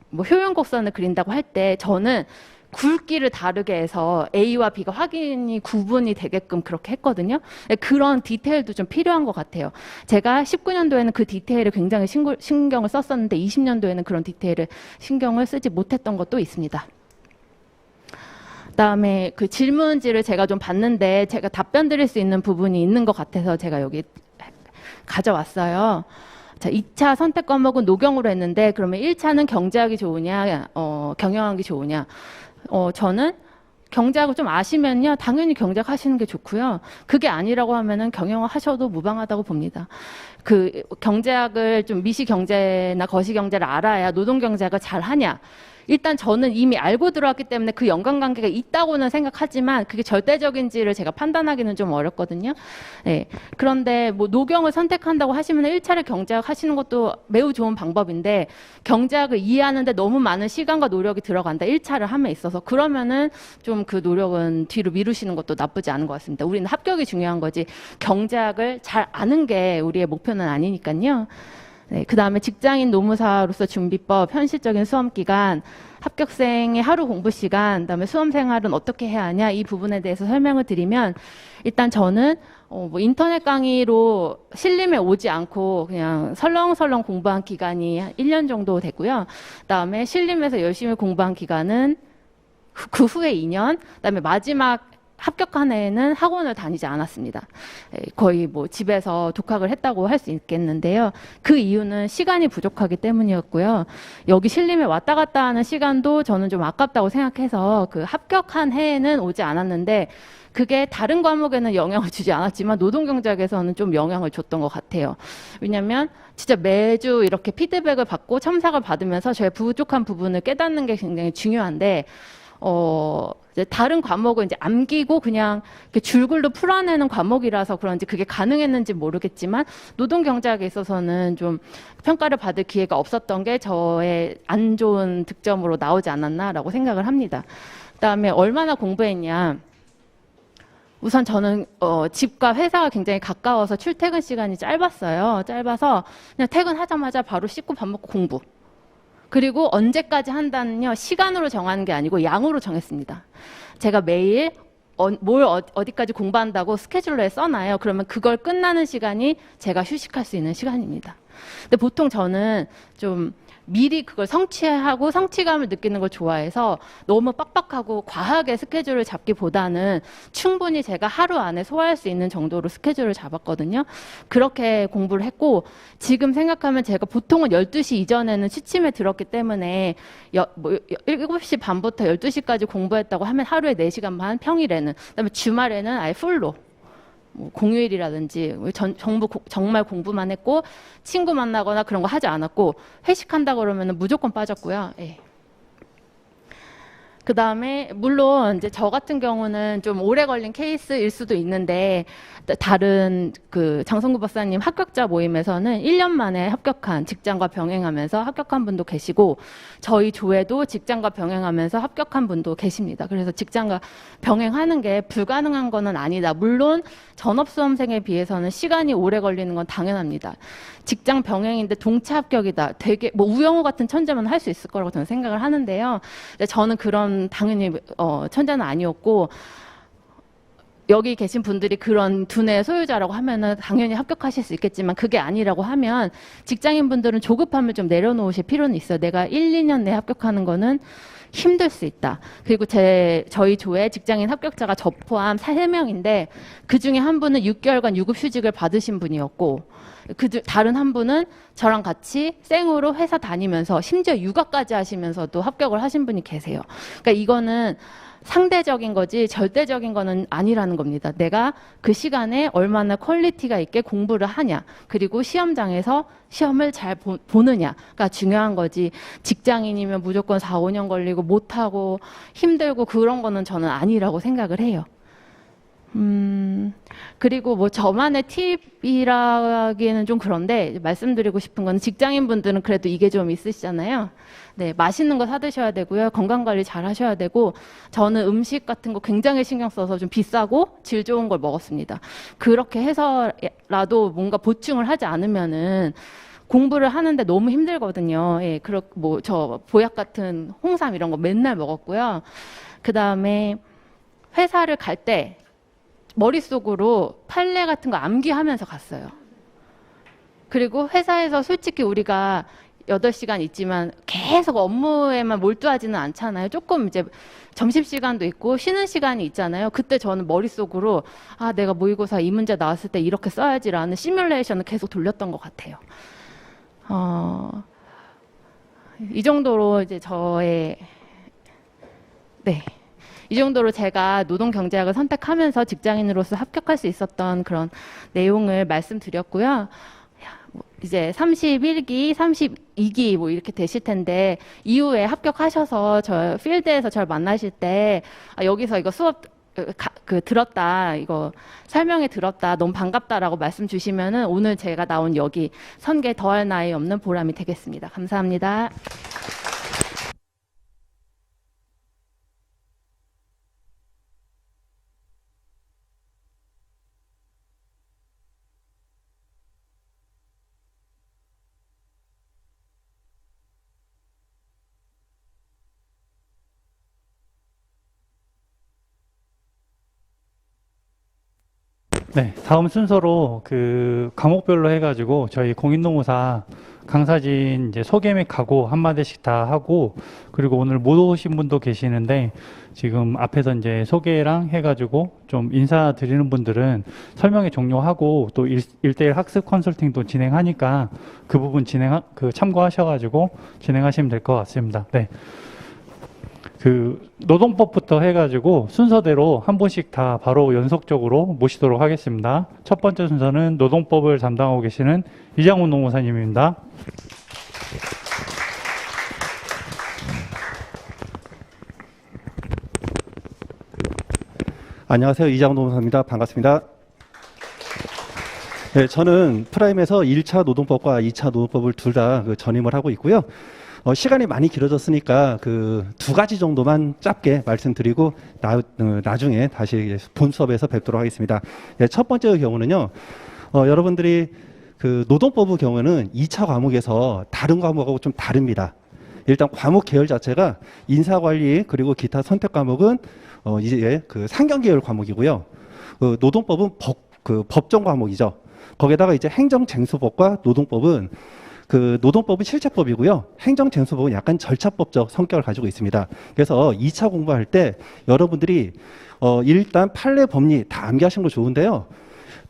뭐 효용 곡선을 그린다고 할 때 저는 굵기를 다르게 해서 A와 B가 확인이 구분이 되게끔 그렇게 했거든요. 그런 디테일도 좀 필요한 것 같아요. 제가 19년도에는 그 디테일을 굉장히 신경을 썼었는데 20년도에는 그런 디테일을 신경을 쓰지 못했던 것도 있습니다. 그다음에 그 질문지를 제가 좀 봤는데 제가 답변 드릴 수 있는 부분이 있는 것 같아서 제가 여기 가져왔어요. 자, 2차 선택 과목은 노경으로 했는데 그러면 1차는 경제학이 좋으냐, 경영학이 좋으냐. 저는 경제학을 좀 아시면요. 당연히 경제학 하시는 게 좋고요. 그게 아니라고 하면은 경영학 하셔도 무방하다고 봅니다. 그 경제학을 좀 미시경제나 거시경제를 알아야 노동경제학을 잘 하냐. 일단 저는 이미 알고 들어왔기 때문에 그 연관관계가 있다고는 생각하지만 그게 절대적인지를 제가 판단하기는 좀 어렵거든요. 네. 그런데 뭐 노경을 선택한다고 하시면 1차를 경제학 하시는 것도 매우 좋은 방법인데 경제학을 이해하는데 너무 많은 시간과 노력이 들어간다. 1차를 함에 있어서 그러면은 좀 그 노력은 뒤로 미루시는 것도 나쁘지 않은 것 같습니다. 우리는 합격이 중요한 거지 경제학을 잘 아는 게 우리의 목표는 아니니까요. 네, 그 다음에 직장인 노무사로서 준비법, 현실적인 수험기간, 합격생의 하루 공부 시간, 그 다음에 수험생활은 어떻게 해야 하냐 이 부분에 대해서 설명을 드리면 일단 저는 뭐 인터넷 강의로 신림에 오지 않고 그냥 설렁설렁 공부한 기간이 한 1년 정도 되고요. 그 다음에 신림에서 열심히 공부한 기간은 그 후에 2년, 그 다음에 마지막 합격한 해에는 학원을 다니지 않았습니다. 거의 뭐 집에서 독학을 했다고 할 수 있겠는데요. 그 이유는 시간이 부족하기 때문이었고요. 여기 신림에 왔다 갔다 하는 시간도 저는 좀 아깝다고 생각해서 그 합격한 해에는 오지 않았는데 그게 다른 과목에는 영향을 주지 않았지만 노동경제학에서는 좀 영향을 줬던 것 같아요. 왜냐하면 진짜 매주 이렇게 피드백을 받고 첨삭을 받으면서 저의 부족한 부분을 깨닫는 게 굉장히 중요한데 이제 다른 과목은 이제 암기고 그냥 이렇게 줄글로 풀어내는 과목이라서 그런지 그게 가능했는지 모르겠지만 노동경제학에 있어서는 좀 평가를 받을 기회가 없었던 게 저의 안 좋은 득점으로 나오지 않았나라고 생각을 합니다. 그다음에 얼마나 공부했냐. 우선 저는 집과 회사가 굉장히 가까워서 출퇴근 시간이 짧았어요. 짧아서 그냥 퇴근하자마자 바로 씻고 밥 먹고 공부. 그리고 언제까지 한다는요, 시간으로 정하는 게 아니고 양으로 정했습니다. 제가 매일 뭘 어디까지 공부한다고 스케줄러에 써놔요. 그러면 그걸 끝나는 시간이 제가 휴식할 수 있는 시간입니다. 근데 보통 저는 좀 미리 그걸 성취하고 성취감을 느끼는 걸 좋아해서 너무 빡빡하고 과하게 스케줄을 잡기보다는 충분히 제가 하루 안에 소화할 수 있는 정도로 스케줄을 잡았거든요. 그렇게 공부를 했고 지금 생각하면 제가 보통은 12시 이전에는 취침에 들었기 때문에 7시 반부터 12시까지 공부했다고 하면 하루에 4시간 반, 평일에는 그다음에 주말에는 아예 풀로 뭐 공휴일이라든지 정부 정말 공부만 했고 친구 만나거나 그런 거 하지 않았고 회식한다 그러면 무조건 빠졌고요. 예. 그 다음에 물론 이제 저 같은 경우는 좀 오래 걸린 케이스일 수도 있는데 다른 그 장성구 박사님 합격자 모임에서는 1년 만에 합격한 직장과 병행하면서 합격한 분도 계시고 저희 조에도 직장과 병행하면서 합격한 분도 계십니다. 그래서 직장과 병행하는 게 불가능한 거는 아니다. 물론 전업수험생에 비해서는 시간이 오래 걸리는 건 당연합니다. 직장 병행인데 동차 합격이다. 되게 뭐 우영우 같은 천재만 할 수 있을 거라고 저는 생각을 하는데요. 근데 저는 그런 당연히 천재는 아니었고 여기 계신 분들이 그런 두뇌의 소유자라고 하면은 당연히 합격하실 수 있겠지만 그게 아니라고 하면 직장인 분들은 조급함을 좀 내려놓으실 필요는 있어요. 내가 1, 2년 내에 합격하는 거는 힘들 수 있다. 그리고 저희 조에 직장인 합격자가 저 포함 3명인데 그 중에 한 분은 6개월간 유급휴직을 받으신 분이었고 다른 한 분은 저랑 같이 생으로 회사 다니면서 심지어 육아까지 하시면서도 합격을 하신 분이 계세요. 그러니까 이거는 상대적인 거지 절대적인 거는 아니라는 겁니다. 내가 그 시간에 얼마나 퀄리티가 있게 공부를 하냐, 그리고 시험장에서 시험을 잘 보느냐가 중요한 거지 직장인이면 무조건 4, 5년 걸리고 못하고 힘들고 그런 거는 저는 아니라고 생각을 해요. 그리고 뭐 저만의 팁이라기에는 좀 그런데 말씀드리고 싶은 건 직장인분들은 그래도 이게 좀 있으시잖아요. 네, 맛있는 거 사 드셔야 되고요. 건강관리 잘 하셔야 되고 저는 음식 같은 거 굉장히 신경 써서 좀 비싸고 질 좋은 걸 먹었습니다. 그렇게 해서라도 뭔가 보충을 하지 않으면은 공부를 하는데 너무 힘들거든요. 예, 뭐 저 보약 같은 홍삼 이런 거 맨날 먹었고요. 그 다음에 회사를 갈 때 머릿속으로 판례 같은 거 암기하면서 갔어요. 그리고 회사에서 솔직히 우리가 8시간 있지만 계속 업무에만 몰두하지는 않잖아요. 조금 이제 점심시간도 있고 쉬는 시간이 있잖아요. 그때 저는 머릿속으로 내가 모의고사 이 문제 나왔을 때 이렇게 써야지라는 시뮬레이션을 계속 돌렸던 것 같아요. 이 정도로 이제 이 정도로 제가 노동경제학을 선택하면서 직장인으로서 합격할 수 있었던 그런 내용을 말씀드렸고요. 이제 31기, 32기 뭐 이렇게 되실 텐데 이후에 합격하셔서 저 필드에서 저를 만나실 때 여기서 이거 수업 들었다, 이거 설명회 들었다, 너무 반갑다라고 말씀 주시면은 오늘 제가 나온 여기 선계 더할 나위 없는 보람이 되겠습니다. 감사합니다. 네, 다음 순서로 그 과목별로 해가지고 저희 공인노무사 강사진 이제 소개 및 각오 한마디씩 다 하고, 그리고 오늘 못 오신 분도 계시는데 지금 앞에서 이제 소개랑 해가지고 좀 인사드리는 분들은 설명회 종료하고 또 1대1 학습 컨설팅도 진행하니까 그 부분 참고하셔가지고 진행하시면 될 것 같습니다. 네. 그 노동법부터 해가지고 순서대로 한 분씩 다 바로 연속적으로 모시도록 하겠습니다. 첫 번째 순서는 노동법을 담당하고 계시는 이장훈 노무사님입니다. 안녕하세요. 이장훈 노무사입니다. 반갑습니다. 네, 저는 프라임에서 1차 노동법과 2차 노동법을 둘 다 전임을 하고 있고요. 시간이 많이 길어졌으니까 그 2가지 정도만 짧게 말씀드리고 나중에 다시 본 수업에서 뵙도록 하겠습니다. 네, 첫 번째 경우는요. 여러분들이 그 노동법의 경우는 2차 과목에서 다른 과목하고 좀 다릅니다. 일단 과목 계열 자체가 인사관리 그리고 기타 선택 과목은 이제 그 상경계열 과목이고요. 노동법은 법정 과목이죠. 거기다가 이제 행정쟁수법과 노동법은 노동법은 실체법이고요. 행정쟁수법은 약간 절차법적 성격을 가지고 있습니다. 그래서 2차 공부할 때 여러분들이 일단 판례 법리 다 암기하시는 거 좋은데요.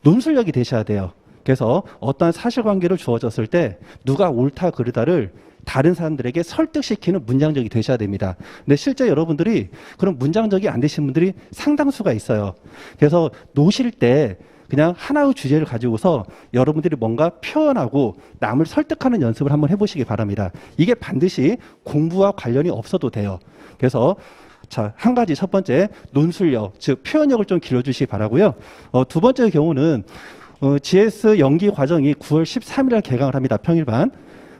논술력이 되셔야 돼요. 그래서 어떠한 사실관계를 주어졌을 때 누가 옳다 그르다를 다른 사람들에게 설득시키는 문장적이 되셔야 됩니다. 근데 실제 여러분들이 그런 문장적이 안 되신 분들이 상당수가 있어요. 그래서 노실 때 그냥 하나의 주제를 가지고서 여러분들이 뭔가 표현하고 남을 설득하는 연습을 한번 해보시기 바랍니다. 이게 반드시 공부와 관련이 없어도 돼요. 그래서 자, 한 가지 첫 번째 논술력, 즉 표현력을 좀 길러주시기 바라고요. 두 번째 경우는 GS 연기 과정이 9월 13일에 개강을 합니다. 평일반.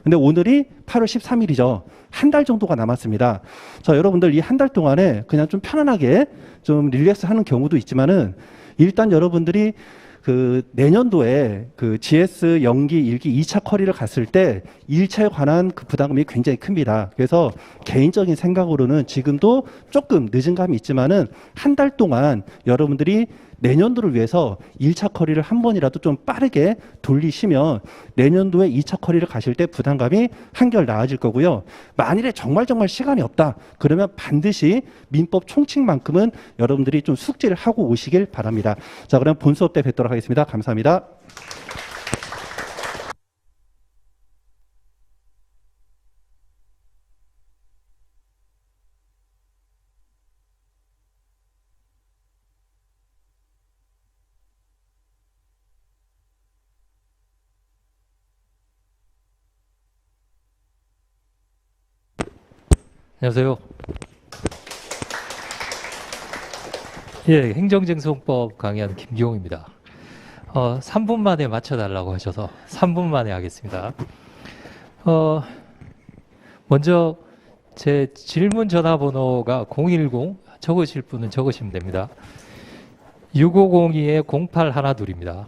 근데 오늘이 8월 13일이죠. 한 달 정도가 남았습니다. 자, 여러분들 이 한 달 동안에 그냥 좀 편안하게 좀 릴렉스 하는 경우도 있지만은 일단 여러분들이 그 내년도에 그 GS 연기 1기 2차 쿼리를 갔을 때 1차에 관한 그 부담감이 굉장히 큽니다. 그래서 개인적인 생각으로는 지금도 조금 늦은 감이 있지만은 한 달 동안 여러분들이 내년도를 위해서 1차 쿼리를 한 번이라도 좀 빠르게 돌리시면 내년도에 2차 쿼리를 가실 때 부담감이 한결 나아질 거고요. 만일에 정말 시간이 없다. 그러면 반드시 민법 총칙만큼은 여러분들이 좀 숙지를 하고 오시길 바랍니다. 자, 그럼 본 수업 때 뵙도록 하겠습니다. 감사합니다. 안녕하세요. 예, 행정쟁송법 강의하는 김기용입니다. 3분 만에 맞춰달라고 하셔서 3분 만에 하겠습니다. 먼저 제 질문 전화번호가 010, 적으실 분은 적으시면 됩니다. 6502에 0812입니다.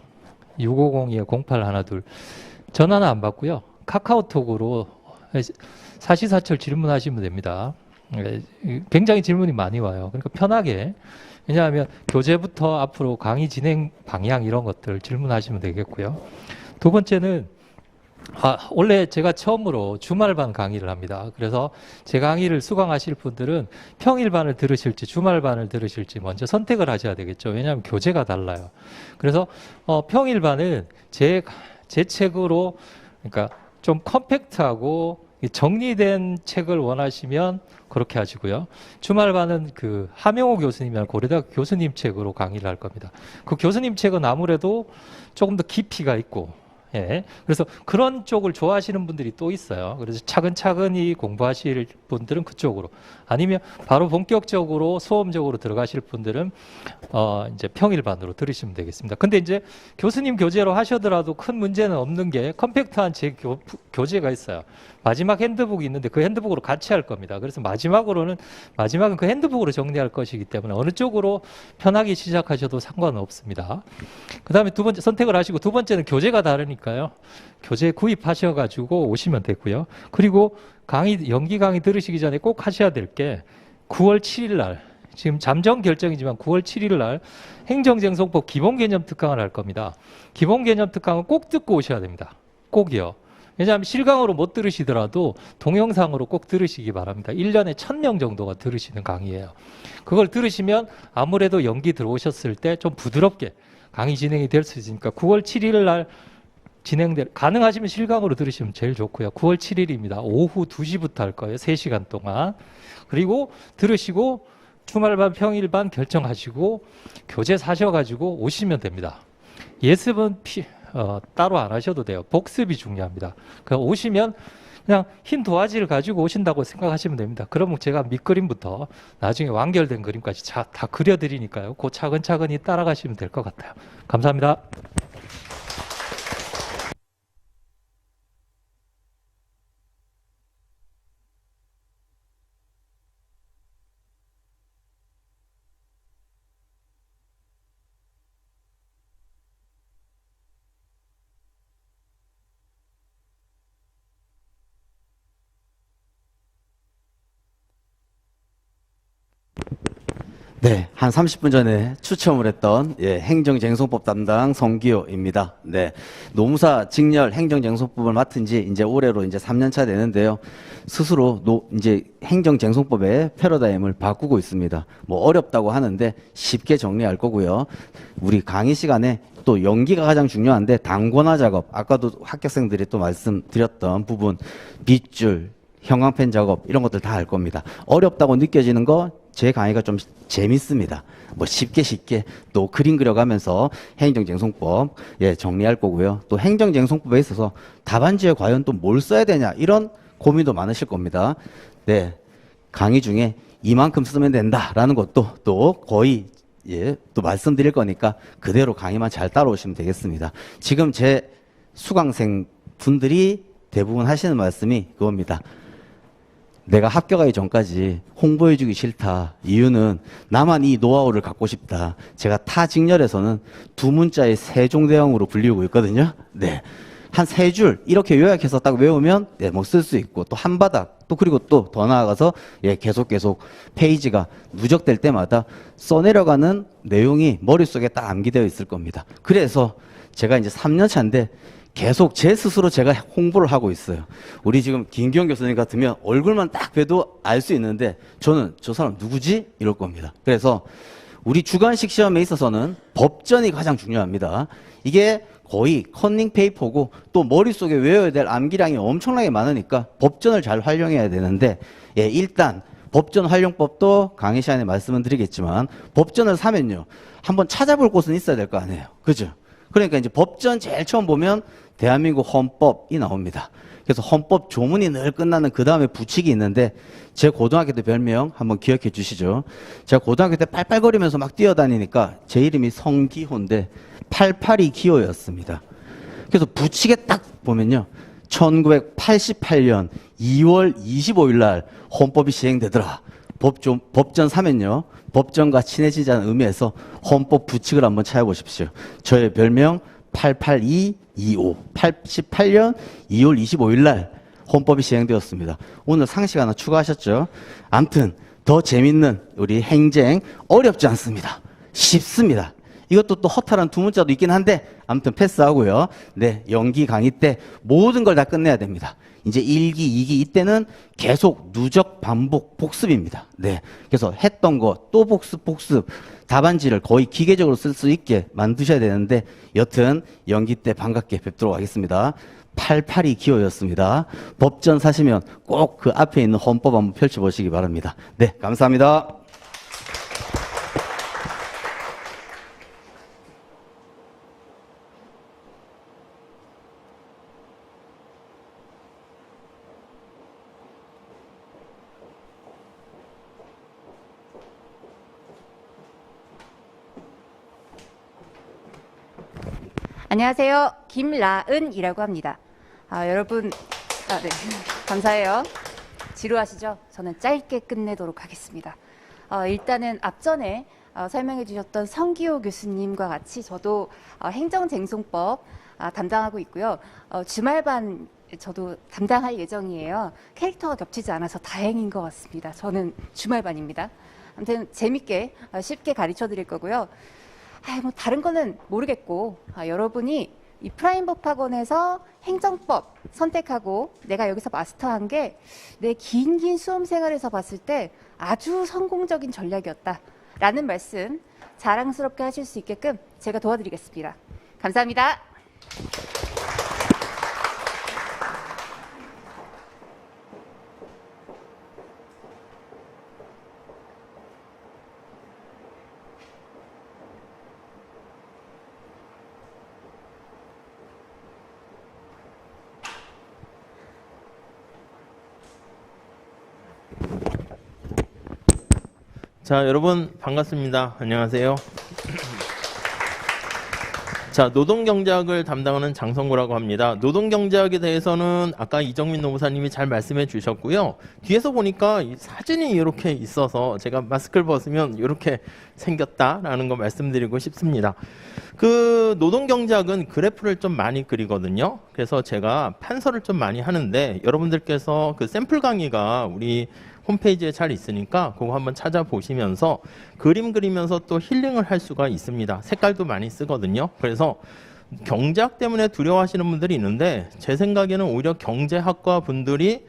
6502에 0812. 전화는 안 받고요. 카카오톡으로 사시사철 질문하시면 됩니다. 굉장히 질문이 많이 와요. 그러니까 편하게. 왜냐하면 교재부터 앞으로 강의 진행 방향 이런 것들 질문하시면 되겠고요. 두 번째는 원래 제가 처음으로 주말반 강의를 합니다. 그래서 제 강의를 수강하실 분들은 평일반을 들으실지 주말반을 들으실지 먼저 선택을 하셔야 되겠죠. 왜냐하면 교재가 달라요. 그래서 평일반은 제 책으로 그러니까 좀 컴팩트하고 정리된 책을 원하시면 그렇게 하시고요. 주말반은 그 하명호 교수님이나 고려대학 교수님 책으로 강의를 할 겁니다. 그 교수님 책은 아무래도 조금 더 깊이가 있고, 예. 그래서 그런 쪽을 좋아하시는 분들이 또 있어요. 그래서 차근차근히 공부하실 분들은 그쪽으로, 아니면 바로 본격적으로 수험적으로 들어가실 분들은 이제 평일반으로 들으시면 되겠습니다. 근데 이제 교수님 교재로 하셔더라도 큰 문제는 없는 게 컴팩트한 제 교재가 있어요. 마지막 핸드북이 있는데 그 핸드북으로 같이 할 겁니다. 그래서 마지막은 그 핸드북으로 정리할 것이기 때문에 어느 쪽으로 편하게 시작하셔도 상관은 없습니다. 그 다음에 두 번째 선택을 하시고, 두 번째는 교재가 다르니까요. 교재 구입하셔가지고 오시면 되고요. 그리고 연기 강의 들으시기 전에 꼭 하셔야 될 게 9월 7일 날, 지금 잠정 결정이지만 9월 7일 날 행정쟁송법 기본개념 특강을 할 겁니다. 기본개념 특강은 꼭 듣고 오셔야 됩니다. 꼭이요. 왜냐하면 실강으로 못 들으시더라도 동영상으로 꼭 들으시기 바랍니다. 1년에 1000명 정도가 들으시는 강의예요. 그걸 들으시면 아무래도 연기 들어오셨을 때 좀 부드럽게 강의 진행이 될 수 있으니까 9월 7일 날 가능하시면 실강으로 들으시면 제일 좋고요. 9월 7일입니다. 오후 2시부터 할 거예요. 3시간 동안. 그리고 들으시고 주말반 평일반 결정하시고 교재 사셔가지고 오시면 됩니다. 예습은 따로 안 하셔도 돼요. 복습이 중요합니다. 그냥 오시면 그냥 흰 도화지를 가지고 오신다고 생각하시면 됩니다. 그러면 제가 밑그림부터 나중에 완결된 그림까지 다 그려드리니까요. 그 차근차근히 따라가시면 될 것 같아요. 감사합니다. 네, 한 30분 전에 추첨을 했던 행정쟁송법 담당 성기호입니다. 네, 노무사 직렬 행정쟁송법을 맡은 지 이제 올해로 이제 3년차 되는데요. 스스로 이제 행정쟁송법의 패러다임을 바꾸고 있습니다. 뭐 어렵다고 하는데 쉽게 정리할 거고요. 우리 강의 시간에 또 연기가 가장 중요한데 단권화 작업, 아까도 합격생들이 또 말씀드렸던 부분, 빗줄, 형광펜 작업 이런 것들 다 할 겁니다. 어렵다고 느껴지는 거 제 강의가 좀 재밌습니다. 뭐 쉽게 또 그림 그려가면서 행정쟁송법 정리할 거고요. 또 행정쟁송법에 있어서 답안지에 과연 또 뭘 써야 되냐 이런 고민도 많으실 겁니다. 네, 강의 중에 이만큼 쓰면 된다라는 것도 또 거의 또 말씀드릴 거니까 그대로 강의만 잘 따라오시면 되겠습니다. 지금 제 수강생 분들이 대부분 하시는 말씀이 그겁니다. 내가 합격하기 전까지 홍보해주기 싫다. 이유는 나만 이 노하우를 갖고 싶다. 제가 타 직렬에서는 두 문자의 세종대왕으로 불리고 있거든요. 네. 한 세 줄 이렇게 요약해서 딱 외우면 뭐 쓸 수 있고 또 한 바닥 또 그리고 또 더 나아가서 계속 페이지가 누적될 때마다 써내려가는 내용이 머릿속에 딱 암기되어 있을 겁니다. 그래서 제가 이제 3년 차인데 계속 제 스스로 제가 홍보를 하고 있어요. 우리 지금 김기현 교수님 같으면 얼굴만 딱 봬도 알 수 있는데 저는 저 사람 누구지? 이럴 겁니다. 그래서 우리 주관식 시험에 있어서는 법전이 가장 중요합니다. 이게 거의 컨닝 페이퍼고 또 머릿속에 외워야 될 암기량이 엄청나게 많으니까 법전을 잘 활용해야 되는데 일단 법전 활용법도 강의 시간에 말씀을 드리겠지만 법전을 사면요. 한번 찾아볼 곳은 있어야 될 거 아니에요. 그죠? 그러니까 이제 법전 제일 처음 보면 대한민국 헌법이 나옵니다. 그래서 헌법 조문이 늘 끝나는 그 다음에 부칙이 있는데 제 고등학교 때 별명 한번 기억해 주시죠. 제가 고등학교 때 빨빨거리면서 막 뛰어다니니까 제 이름이 성기호인데 88이 기호였습니다. 그래서 부칙에 딱 보면요. 1988년 2월 25일 날 헌법이 시행되더라. 법전 사면요. 법전과 친해지자는 의미에서 헌법 부칙을 한번 찾아보십시오. 저의 별명 88225. 88년 2월 25일 날 헌법이 시행되었습니다. 오늘 상식 하나 추가하셨죠? 아무튼 더 재밌는 우리 행쟁 어렵지 않습니다. 쉽습니다. 이것도 또 허탈한 두 문자도 있긴 한데 아무튼 패스하고요. 네, 연기 강의 때 모든 걸 다 끝내야 됩니다. 이제 1기, 2기 이때는 계속 누적 반복 복습입니다. 네. 그래서 했던 거 또 복습 답안지를 거의 기계적으로 쓸 수 있게 만드셔야 되는데 여튼 연기 때 반갑게 뵙도록 하겠습니다. 88이 기호였습니다. 법전 사시면 꼭 그 앞에 있는 헌법 한번 펼쳐보시기 바랍니다. 네, 감사합니다. 안녕하세요. 김라은이라고 합니다. 여러분, 네, 감사해요. 지루하시죠? 저는 짧게 끝내도록 하겠습니다. 일단은 앞전에 설명해 주셨던 성기호 교수님과 같이 저도 행정쟁송법 담당하고 있고요. 주말반 저도 담당할 예정이에요. 캐릭터가 겹치지 않아서 다행인 것 같습니다. 저는 주말반입니다. 아무튼 재밌게 쉽게 가르쳐 드릴 거고요. 뭐 다른 거는 모르겠고 여러분이 이 프라임법학원에서 행정법 선택하고 내가 여기서 마스터한 게 내 긴 수험 생활에서 봤을 때 아주 성공적인 전략이었다라는 말씀 자랑스럽게 하실 수 있게끔 제가 도와드리겠습니다. 감사합니다. 자, 여러분 반갑습니다. 안녕하세요. 자, 노동경제학을 담당하는 장성구라고 합니다. 노동경제학에 대해서는 아까 이정민 노무사님이 잘 말씀해 주셨고요. 뒤에서 보니까 이 사진이 이렇게 있어서 제가 마스크를 벗으면 이렇게 생겼다라는 거 말씀드리고 싶습니다. 그 노동경제학은 그래프를 좀 많이 그리거든요. 그래서 제가 판서를 좀 많이 하는데 여러분들께서 그 샘플 강의가 우리 홈페이지에 잘 있으니까 그거 한번 찾아보시면서 그림 그리면서 또 힐링을 할 수가 있습니다. 색깔도 많이 쓰거든요. 그래서 경제학 때문에 두려워하시는 분들이 있는데 제 생각에는 오히려 경제학과 분들이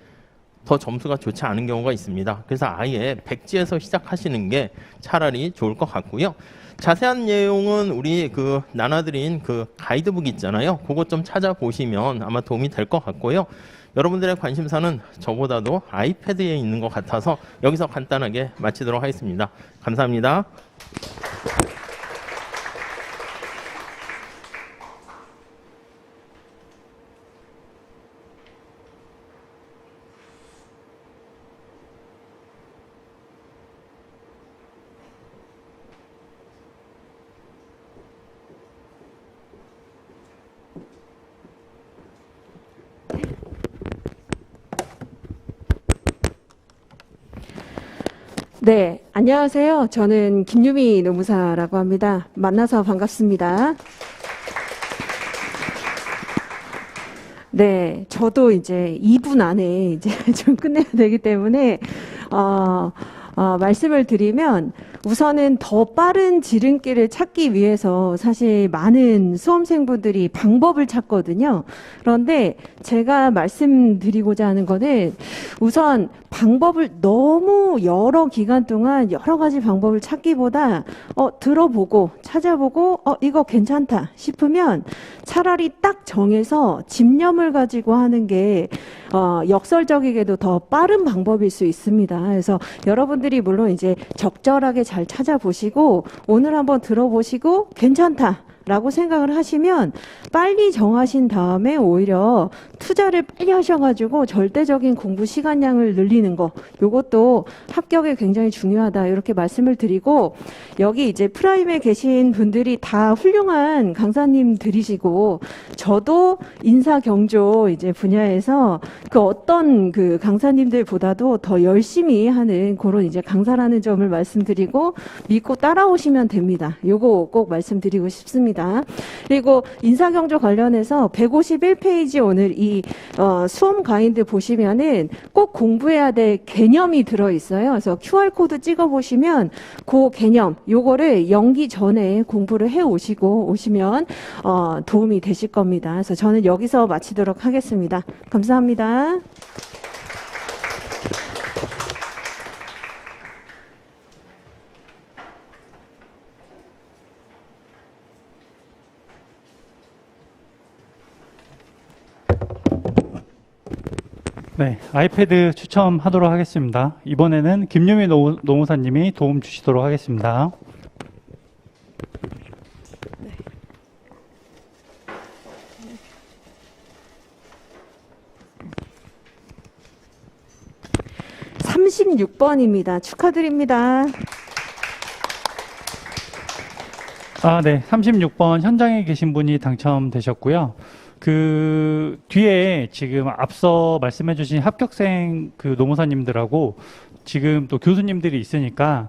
더 점수가 좋지 않은 경우가 있습니다. 그래서 아예 백지에서 시작하시는 게 차라리 좋을 것 같고요. 자세한 내용은 우리 그 나눠드린 그 가이드북 있잖아요. 그거 좀 찾아보시면 아마 도움이 될 것 같고요. 여러분들의 관심사는 저보다도 아이패드에 있는 것 같아서 여기서 간단하게 마치도록 하겠습니다. 감사합니다. 네, 안녕하세요. 저는 김유미 노무사라고 합니다. 만나서 반갑습니다. 네, 저도 이제 2분 안에 이제 좀 끝내야 되기 때문에, 말씀을 드리면 우선은 더 빠른 지름길을 찾기 위해서 사실 많은 수험생분들이 방법을 찾거든요. 그런데 제가 말씀드리고자 하는 거는 우선 방법을 너무 여러 기간 동안 여러 가지 방법을 찾기보다 들어보고 찾아보고 이거 괜찮다 싶으면 차라리 딱 정해서 집념을 가지고 하는 게 역설적이게도 더 빠른 방법일 수 있습니다. 그래서 여러분들이 물론 이제 적절하게 잘 찾아보시고 오늘 한번 들어보시고 괜찮다 라고 생각을 하시면 빨리 정하신 다음에 오히려 투자를 빨리 하셔가지고 절대적인 공부 시간량을 늘리는 거, 요것도 합격에 굉장히 중요하다 이렇게 말씀을 드리고, 여기 이제 프라임에 계신 분들이 다 훌륭한 강사님들이시고 저도 인사 경조 이제 분야에서 그 어떤 그 강사님들보다도 더 열심히 하는 그런 이제 강사라는 점을 말씀드리고 믿고 따라오시면 됩니다. 요거 꼭 말씀드리고 싶습니다. 그리고 인사경조 관련해서 151페이지 오늘 이 수험 가이드 보시면은 꼭 공부해야 될 개념이 들어있어요. 그래서 QR코드 찍어보시면 그 개념 요거를 연기 전에 공부를 해오시고 오시면 도움이 되실 겁니다. 그래서 저는 여기서 마치도록 하겠습니다. 감사합니다. 네, 아이패드 추첨하도록 하겠습니다. 이번에는 김유미 노무사님이 도움 주시도록 하겠습니다. 네. 36번입니다. 축하드립니다. 네, 36번 현장에 계신 분이 당첨되셨고요. 그 뒤에 지금 앞서 말씀해주신 합격생 그 노무사님들하고 지금 또 교수님들이 있으니까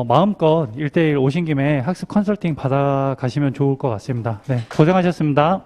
마음껏 1대1 오신 김에 학습 컨설팅 받아 가시면 좋을 것 같습니다. 네, 고생하셨습니다.